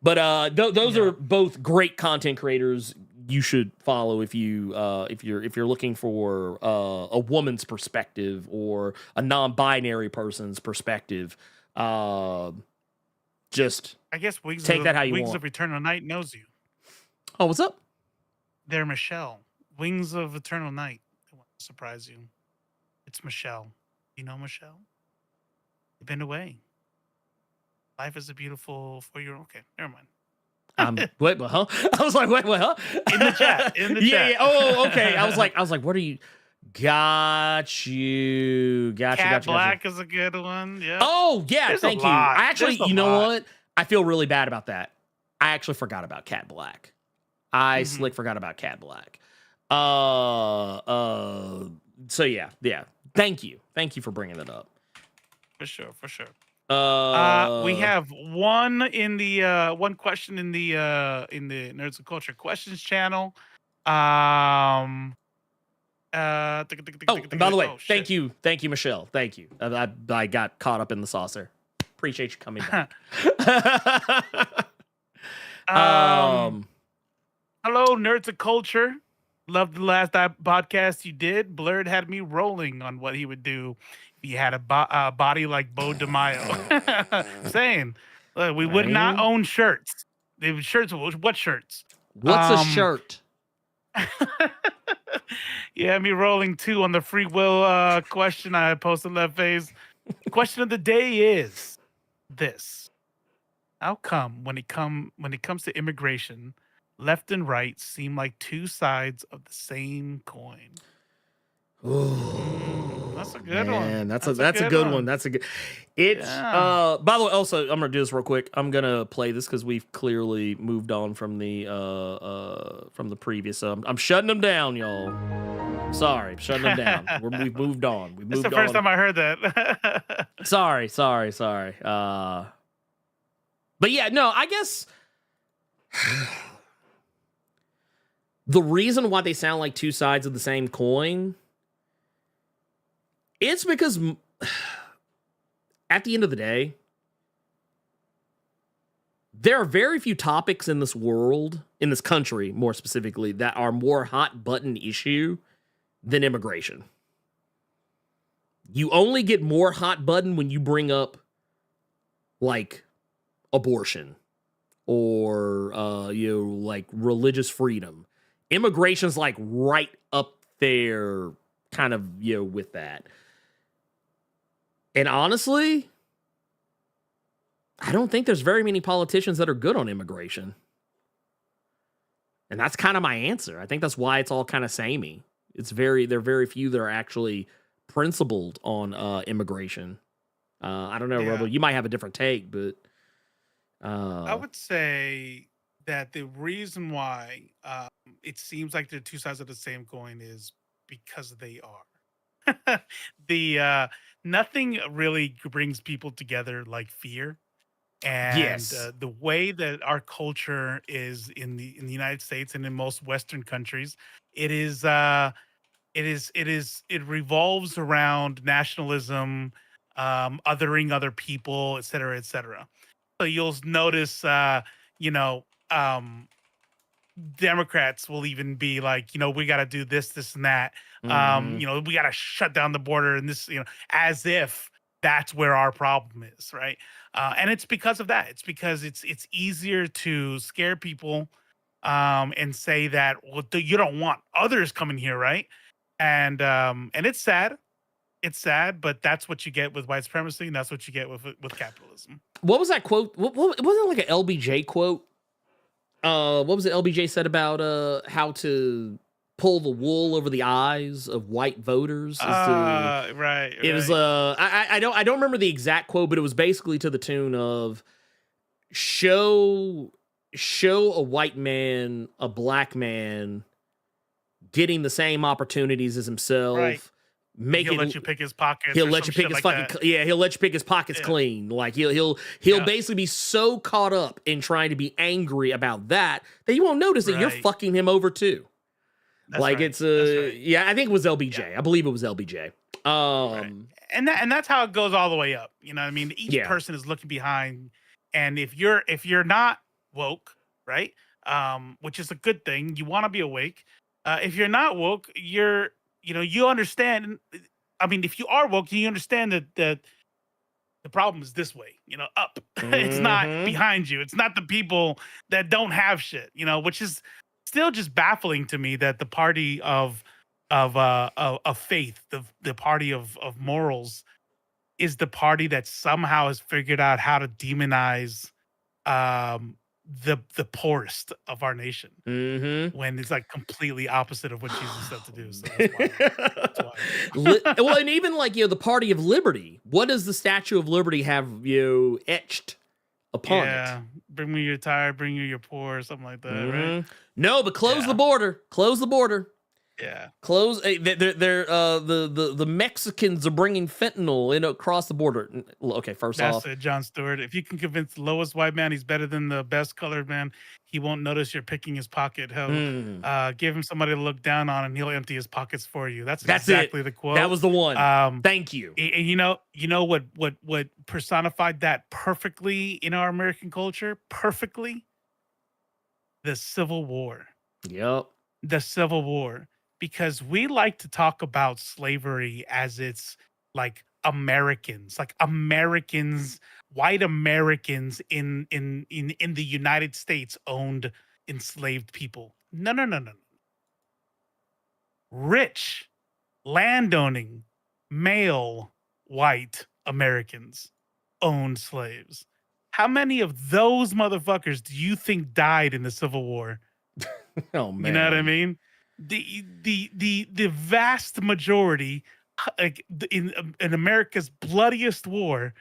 But those are both great content creators you should follow if you're looking for a woman's perspective or a non-binary person's perspective. Just I guess Wings take that how you Wings want. of Eternal Night knows you. Oh, what's up? They're Michelle. Wings of Eternal Night. I want to surprise you. It's Michelle. You know Michelle? You've been away. Life is a beautiful 4-year-old. Okay, never mind. Wait, what, huh? I was like, wait, what, huh? In the chat. Yeah. Oh, okay. I was like, what are you? Got you. Cat Black is a good one. Yeah. Oh, yeah. There's Thank a you. lot. I actually, There's a you know lot. what? I feel really bad about that. I actually forgot about Cat Black. I slick forgot about Cat Black. So yeah. Thank you for bringing it up. For sure. We We have one in the one question in the Nerds and Culture Questions channel. Oh, and by the way, thank you, Michelle. Thank you. I got caught up in the saucer. Appreciate you coming back. Hello, Nerds of Culture. Loved the last podcast you did. Blerd had me rolling on what he would do if he had a body like Bo DeMaio. Saying, we would not own shirts. They were shirts. What shirts? What's a shirt? Yeah, me rolling too on the free will question I posted left face. Question of the day is this: how come when it comes to immigration, left and right seem like two sides of the same coin? Ooh, that's a good man, one. That's a good one. That's a good. It's by the way, also I'm gonna do this real quick. I'm gonna play this because we've clearly moved on from the previous. So I'm shutting them down, y'all. Sorry, shutting them down. We've moved on. It's the first time I heard that. Sorry. But yeah, no, I guess the reason why they sound like two sides of the same coin, it's because at the end of the day, there are very few topics in this world, in this country more specifically, that are more hot button issue than immigration. You only get more hot button when you bring up like abortion or like religious freedom. Immigration's like right up there kind of with that. And honestly, I don't think there's very many politicians that are good on immigration. And that's kind of my answer. I think that's why it's all kind of samey. There are very few that are actually principled on immigration. I don't know, Robo, you might have a different take, but I would say that the reason why it seems like they're two sides of the same coin is because they are. Nothing really brings people together like fear. And the way that our culture is in the United States and in most Western countries, it revolves around nationalism, othering other people, et cetera, et cetera. So you'll notice, Democrats will even be like, we got to do this, and that. We got to shut down the border and this, as if that's where our problem is, right? And it's because of that. It's because it's easier to scare people and say that, well, you don't want others coming here, right? And it's sad. It's sad, but that's what you get with white supremacy, and that's what you get with capitalism. What was that quote? What wasn't it like an LBJ quote? What was it LBJ said about how to pull the wool over the eyes of white voters? Right. It was I don't remember the exact quote, but it was basically to the tune of show a white man, a black man getting the same opportunities as himself. Right. He'll let you pick his pockets. He'll let you pick his he'll let you pick his pockets clean. Like he'll basically be so caught up in trying to be angry about that you won't notice that you're fucking him over too. That's right. It's yeah, I think it was LBJ. Yeah. I believe it was LBJ. Right. And that's how it goes all the way up. You know what I mean? Each person is looking behind, and if you're not woke, right? Which is a good thing. You want to be awake. If you're not woke, you understand. I mean, if you are woke, you understand that the problem is this way, up. It's not behind you. It's not the people that don't have shit, which is still just baffling to me that the party of faith, the party of morals, is the party that somehow has figured out how to demonize the poorest of our nation, when it's like completely opposite of what Jesus said to do. So that's why. Well, and even like the party of liberty. What does the Statue of Liberty have etched upon it? Bring me your tired, bring you your poor, or something like that, right? No, but close the border. Close the border. Yeah. Close. The Mexicans are bringing fentanyl in across the border. Okay, first off, that's it, John Stewart. If you can convince the lowest white man he's better than the best colored man, he won't notice you're picking his pocket. Hell, give him somebody to look down on, and he'll empty his pockets for you. That's exactly the quote. That was the one. Thank you. And you know what personified that perfectly in our American culture? Perfectly. The Civil War. Yep. The Civil War. Because we like to talk about slavery as it's like Americans, white Americans in the United States owned enslaved people. No. Rich, landowning, male, white Americans owned slaves. How many of those motherfuckers do you think died in the Civil War? Oh man. You know what I mean? The vast majority, like in America's bloodiest war,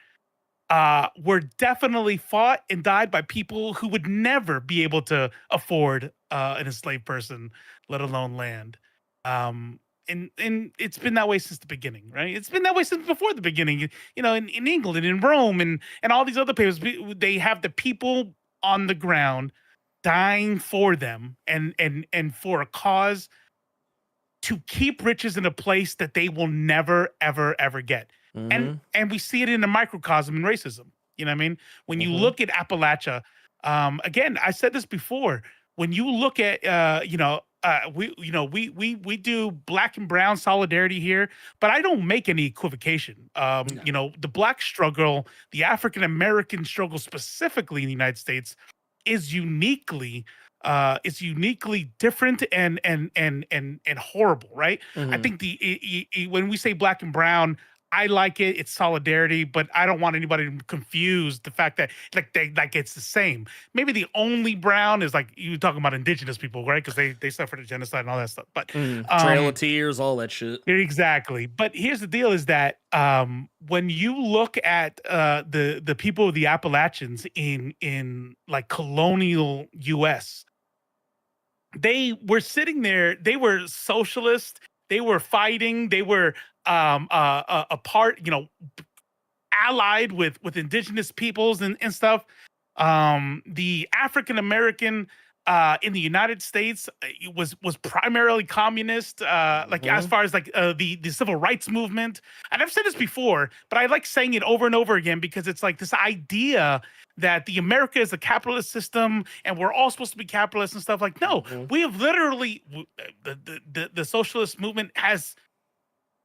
were definitely fought and died by people who would never be able to afford an enslaved person, let alone land. And it's been that way since the beginning, right? It's been that way since before the beginning. In England and in Rome and all these other places, they have the people on the ground dying for them and for a cause to keep riches in a place that they will never ever get. And we see it in a microcosm in racism. You know what I mean? When you look at Appalachia, again, I said this before, when you look at we do black and brown solidarity here, but I don't make any equivocation. The black struggle, the African American struggle specifically in the United States is uniquely different and horrible, right? I think when we say black and brown, I like it. It's solidarity, but I don't want anybody to confuse the fact that it's the same. Maybe the only brown is like you talking about indigenous people, right? Because they suffered a genocide and all that stuff. But Trail of Tears, all that shit. Exactly. But here's the deal: is that when you look at the people of the Appalachians in like colonial U.S., they were sitting there. They were socialist. They were fighting. They were a part, allied with indigenous peoples and stuff. The African American in the United States it was primarily communist, like as far as like the civil rights movement. And I've said this before, but I like saying it over and over again because it's like this idea that the America is a capitalist system and we're all supposed to be capitalists and stuff. Like, no, we have literally the socialist movement has,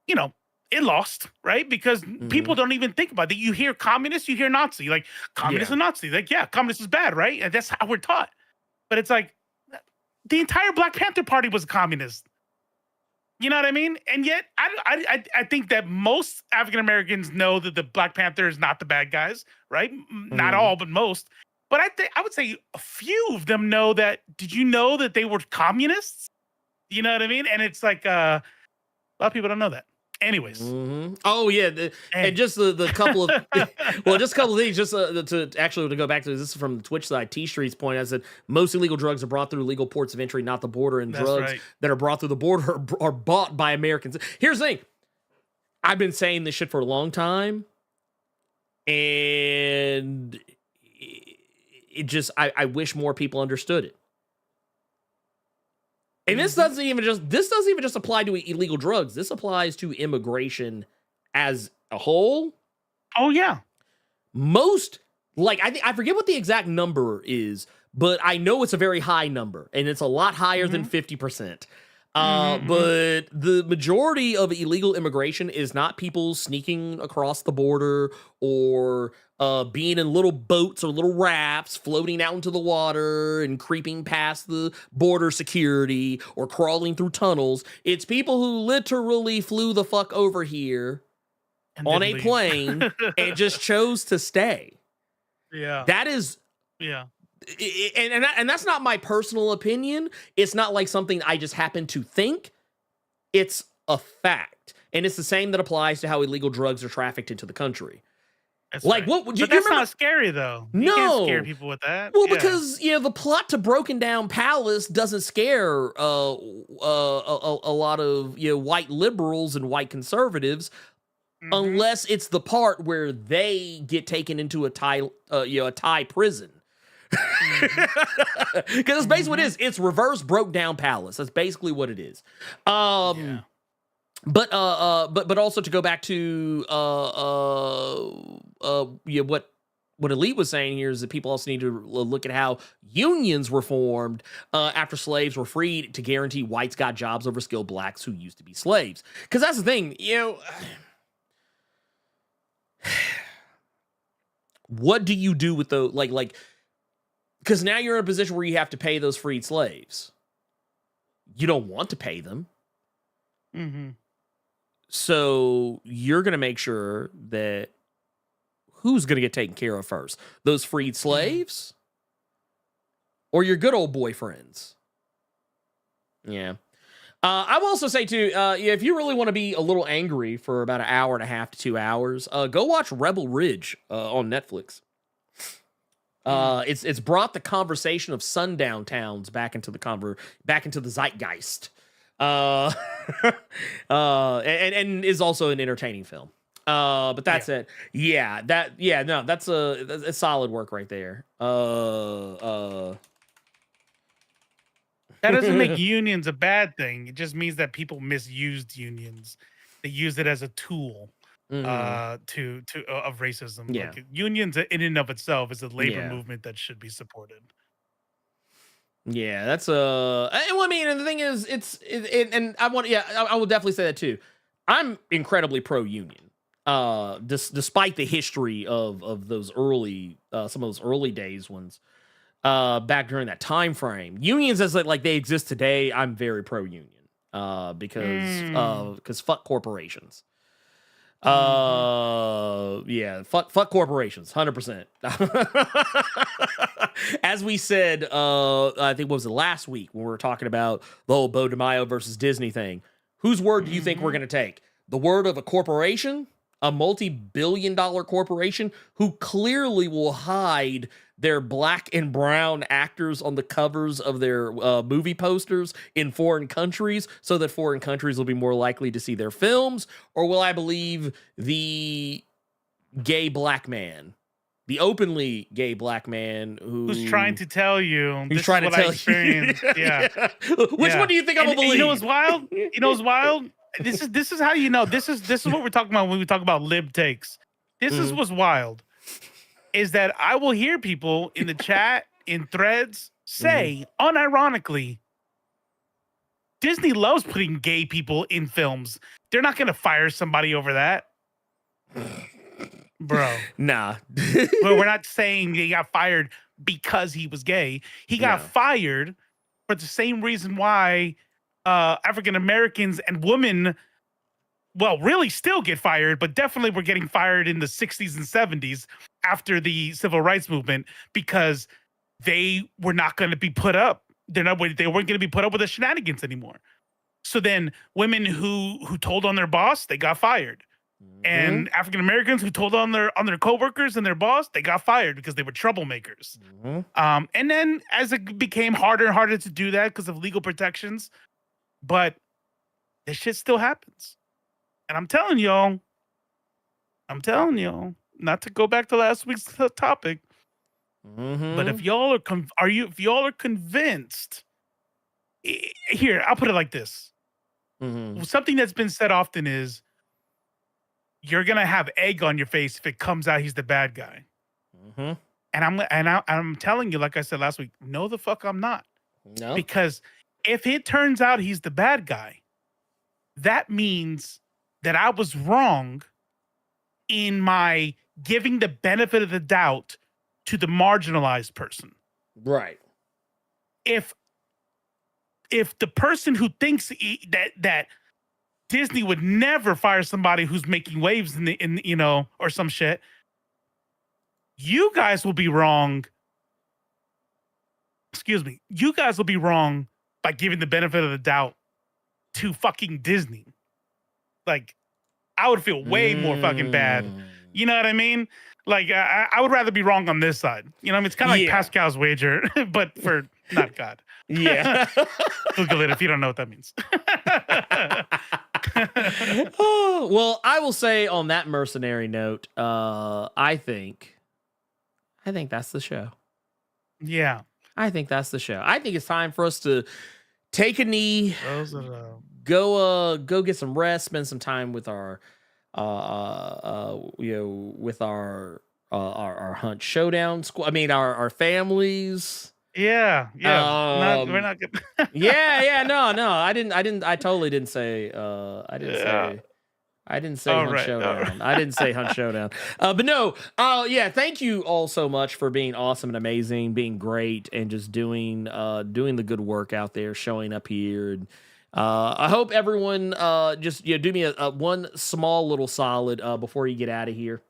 you know, it lost, right? Because people don't even think about it. You hear communist, you hear Nazi, like communist and Nazi, like, yeah, communist is bad, right? And that's how we're taught. But it's like the entire Black Panther Party was a communist. You know what I mean? And yet, I think that most African Americans know that the Black Panther is not the bad guys, right? Not all, but most. But I would say a few of them know that. Did you know that they were communists? You know what I mean? And it's like a lot of people don't know that. Anyways. Oh yeah, and just the couple of just a couple of things. Just to go back to this is from the Twitch side. T-Street's point out that most illegal drugs are brought through legal ports of entry, not the border, and drugs that are brought through the border are bought by Americans. Here's the thing: I've been saying this shit for a long time, and it just I wish more people understood it. And this doesn't even just apply to illegal drugs. This applies to immigration as a whole. Oh yeah. Most, like, I forget what the exact number is, but I know it's a very high number, and it's a lot higher than 50%. But the majority of illegal immigration is not people sneaking across the border or being in little boats or little rafts floating out into the water and creeping past the border security or crawling through tunnels. It's people who literally flew the fuck over here on a plane and just chose to stay. Yeah. That is... Yeah. And that's not my personal opinion. It's not like something I just happen to think. It's a fact. And it's the same that applies to how illegal drugs are trafficked into the country. That's like, right. what would you But that's remember? not scary though. You No. can't scare people with that. Well, because the plot to Broken Down Palace doesn't scare a lot of white liberals and white conservatives, unless it's the part where they get taken into a Thai prison. Because that's basically what it is. It's reverse Broke Down Palace. That's basically what it is. But also to go back to what Elite was saying here is that people also need to look at how unions were formed after slaves were freed to guarantee whites got jobs over skilled blacks who used to be slaves. Because that's the thing, what do you do with those like? Because now you're in a position where you have to pay those freed slaves. You don't want to pay them. So you're going to make sure that who's going to get taken care of first? Those freed slaves? Or your good old boyfriends? Yeah. I will also say, too, if you really want to be a little angry for about an hour and a half to 2 hours, go watch Rebel Ridge on Netflix. It's brought the conversation of sundown towns back into the zeitgeist, and is also an entertaining film. But that's it. Yeah, that's a solid work right there. That doesn't make unions a bad thing. It just means that people misused unions. They used it as a tool. Of racism. Yeah. Like, unions in and of itself is a labor movement that should be supported. Yeah, that's well, I mean, and the thing is, and I will definitely say that too. I'm incredibly pro-union, despite the history of those early, some of those early days ones, back during that time frame. Unions as like they exist today, I'm very pro-union, because fuck corporations. Fuck corporations, 100%. As we said, I think what was it last week when we were talking about the whole Bo DeMaio versus Disney thing. Whose word do you think we're going to take? The word of a corporation, a multi-billion-dollar corporation who clearly will hide their black and brown actors on the covers of their movie posters in foreign countries so that foreign countries will be more likely to see their films? Or will I believe the gay black man the openly gay black man who's trying to tell you. Who's trying to tell you? Yeah. Which one do you think I'm gonna believe? You know what's wild? You know what's wild? This is how you know. This is what we're talking about when we talk about lib takes. This is what's wild. Is that I will hear people in the chat, in threads, say unironically, Disney loves putting gay people in films. They're not going to fire somebody over that. Bro. Nah. But we're not saying he got fired because he was gay. He got fired for the same reason why African Americans and women, well, really still get fired, but definitely were getting fired in the 60s and 70s after the civil rights movement, because they were not going to be put up. They weren't going to be put up with the shenanigans anymore. So then women who told on their boss, they got fired. And African Americans who told on their coworkers and their boss, they got fired because they were troublemakers. And then as it became harder and harder to do that because of legal protections, but this shit still happens. And I'm telling y'all, not to go back to last week's topic, but if y'all are convinced, here, I'll put it like this. Something that's been said often is, you're gonna have egg on your face if it comes out he's the bad guy. And I'm telling you, like I said last week, no, the fuck I'm not. No, because if it turns out he's the bad guy, that means that I was wrong in my giving the benefit of the doubt to the marginalized person. Right. If the person who thinks that Disney would never fire somebody who's making waves in you know, or some shit, you guys will be wrong. Excuse me. You guys will be wrong by giving the benefit of the doubt to fucking Disney. Like, I would feel way more fucking bad. You know what I mean? Like, I would rather be wrong on this side. You know what I mean? It's kind of like Pascal's wager, but for not God. Yeah. Google it if you don't know what that means. Oh, well, I will say on that mercenary note, I think that's the show. Yeah. I think that's the show. I think it's time for us to take a knee, go get some rest, spend some time with our with our Hunt Showdown squad. I mean, our families. Yeah. We're not good. No. I totally didn't say. I didn't say Hunt Showdown. I didn't say Hunt Showdown. But no. Thank you all so much for being awesome and amazing, being great, and just doing the good work out there, showing up here. And I hope everyone just do me a one small little solid before you get out of here.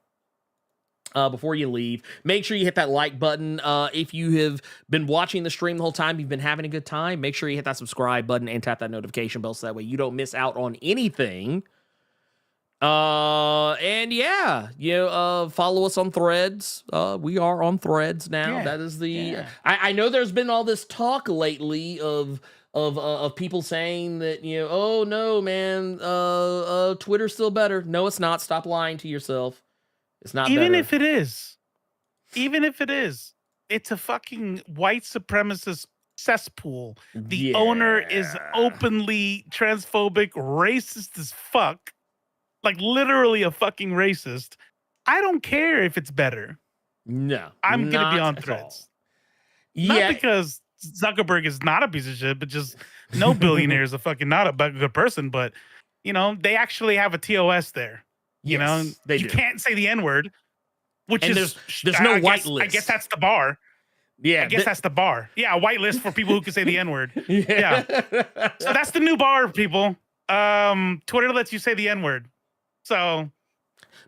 Before you leave, make sure you hit that like button. If you have been watching the stream the whole time, you've been having a good time, make sure you hit that subscribe button and tap that notification bell so that way you don't miss out on anything. Follow us on Threads. We are on Threads now. That is the I know there's been all this talk lately of people saying that, oh no, man, Twitter's still better. No, it's not. Stop lying to yourself. It's not even better. if it is, it's a fucking white supremacist cesspool. The owner is openly transphobic, racist as fuck. Like literally a fucking racist. I don't care if it's better. No. I'm going to be on Threads. Not because Zuckerberg is not a piece of shit, but just no billionaire is not a good person. But, they actually have a TOS there. You can't say the N-word, there's no white list. I guess that's the bar. Yeah. I guess that's the bar. Yeah, a white list for people who can say the N-word. Yeah. So that's the new bar, people. Twitter lets you say the N-word. So,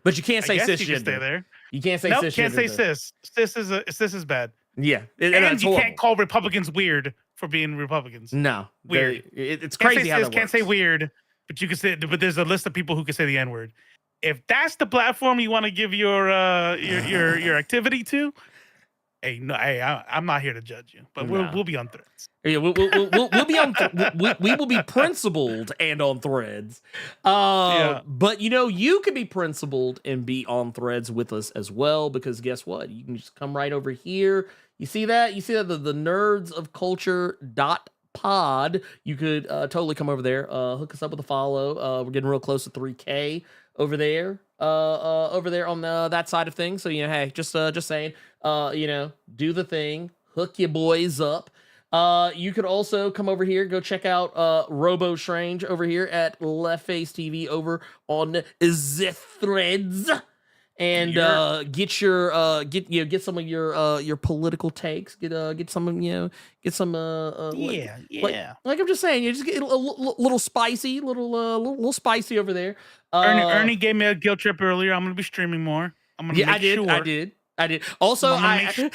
but you can't say cis. You can stay there. You can't say cis. Can't say cis. Cis is bad. Yeah, and you can't call Republicans weird for being Republicans. No, weird. It's crazy how that works. Can't say weird, but you can say. But there's a list of people who can say the N-word. If that's the platform you want to give your activity to, Hey, no, hey, I'm not here to judge you, but we'll be on Threads. Yeah, we'll be on. We will be principled and on Threads. But you can be principled and be on Threads with us as well, because guess what? You can just come right over here. You see that? The nerds of culture.pod. You could totally come over there. Hook us up with a follow. We're getting real close to 3K over there. Over there on that side of things. So hey, just saying. Do the thing. Hook your boys up. You could also come over here, go check out Robo Strange over here at Left Face TV over on the Threads, and get some of your political takes. Get some like I'm just saying, you just get a little spicy, little spicy over there. Ernie gave me a guilt trip earlier. I'm gonna be streaming more. I'm gonna I did. Also, I'm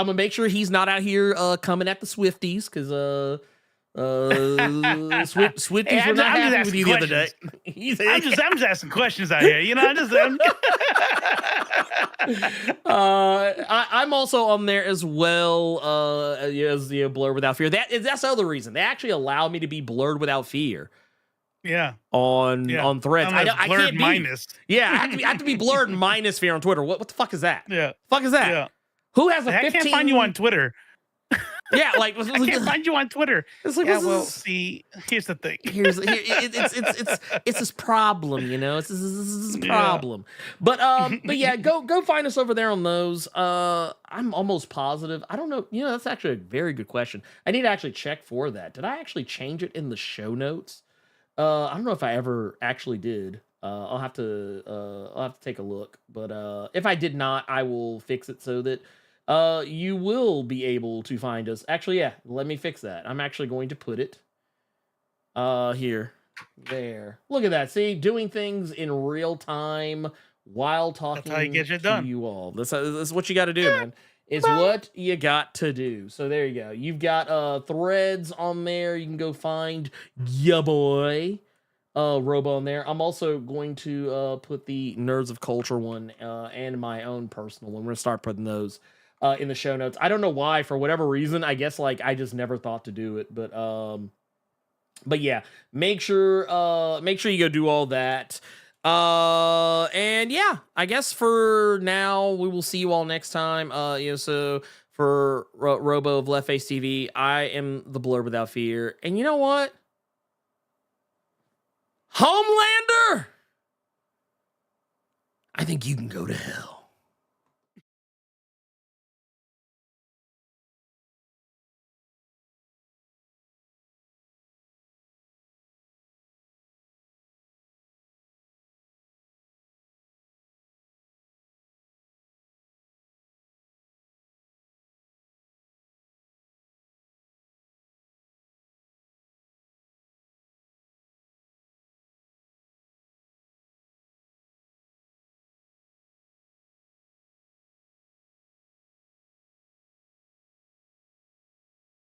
gonna make sure he's not out here coming at the Swifties, because Swifties were not happy with you the other day. I'm just asking questions out here. I'm also on there as well as the Blerd Without Fear. That's the other reason they actually allow me to be Blerd Without Fear. Yeah. On Threads. I can't be. Minus. Yeah, I have to be Blerd minus Fear on Twitter. What the fuck is that? Yeah. Fuck is that? Yeah. Who has a 15? I can't find you on Twitter. Yeah, like I can't find you on Twitter. It's like, see, here's the thing. It's this problem, It's this problem. But yeah, go find us over there on those. I'm almost positive. I don't know. That's actually a very good question. I need to actually check for that. Did I actually change it in the show notes? I don't know if I ever actually did. I'll have to take a look. But if I did not, I will fix it so that you will be able to find us. Actually, yeah, let me fix that. I'm actually going to put it here. There. Look at that. See, doing things in real time while talking. That's how you get shit done. To you all. That's what you got to do, man. Is what you got to do. So there you go. You've got Threads on there. You can go find ya boy Robo on there. I'm also going to put the Nerds of Culture one and my own personal one. We're gonna start putting those in the show notes. I don't know why, for whatever reason. I guess I just never thought to do it, but yeah, make sure you go do all that. And yeah, I guess for now, we will see you all next time. So for Robo of Left Face TV, I am the Blerd Without Fear. And you know what? Homelander! I think you can go to hell.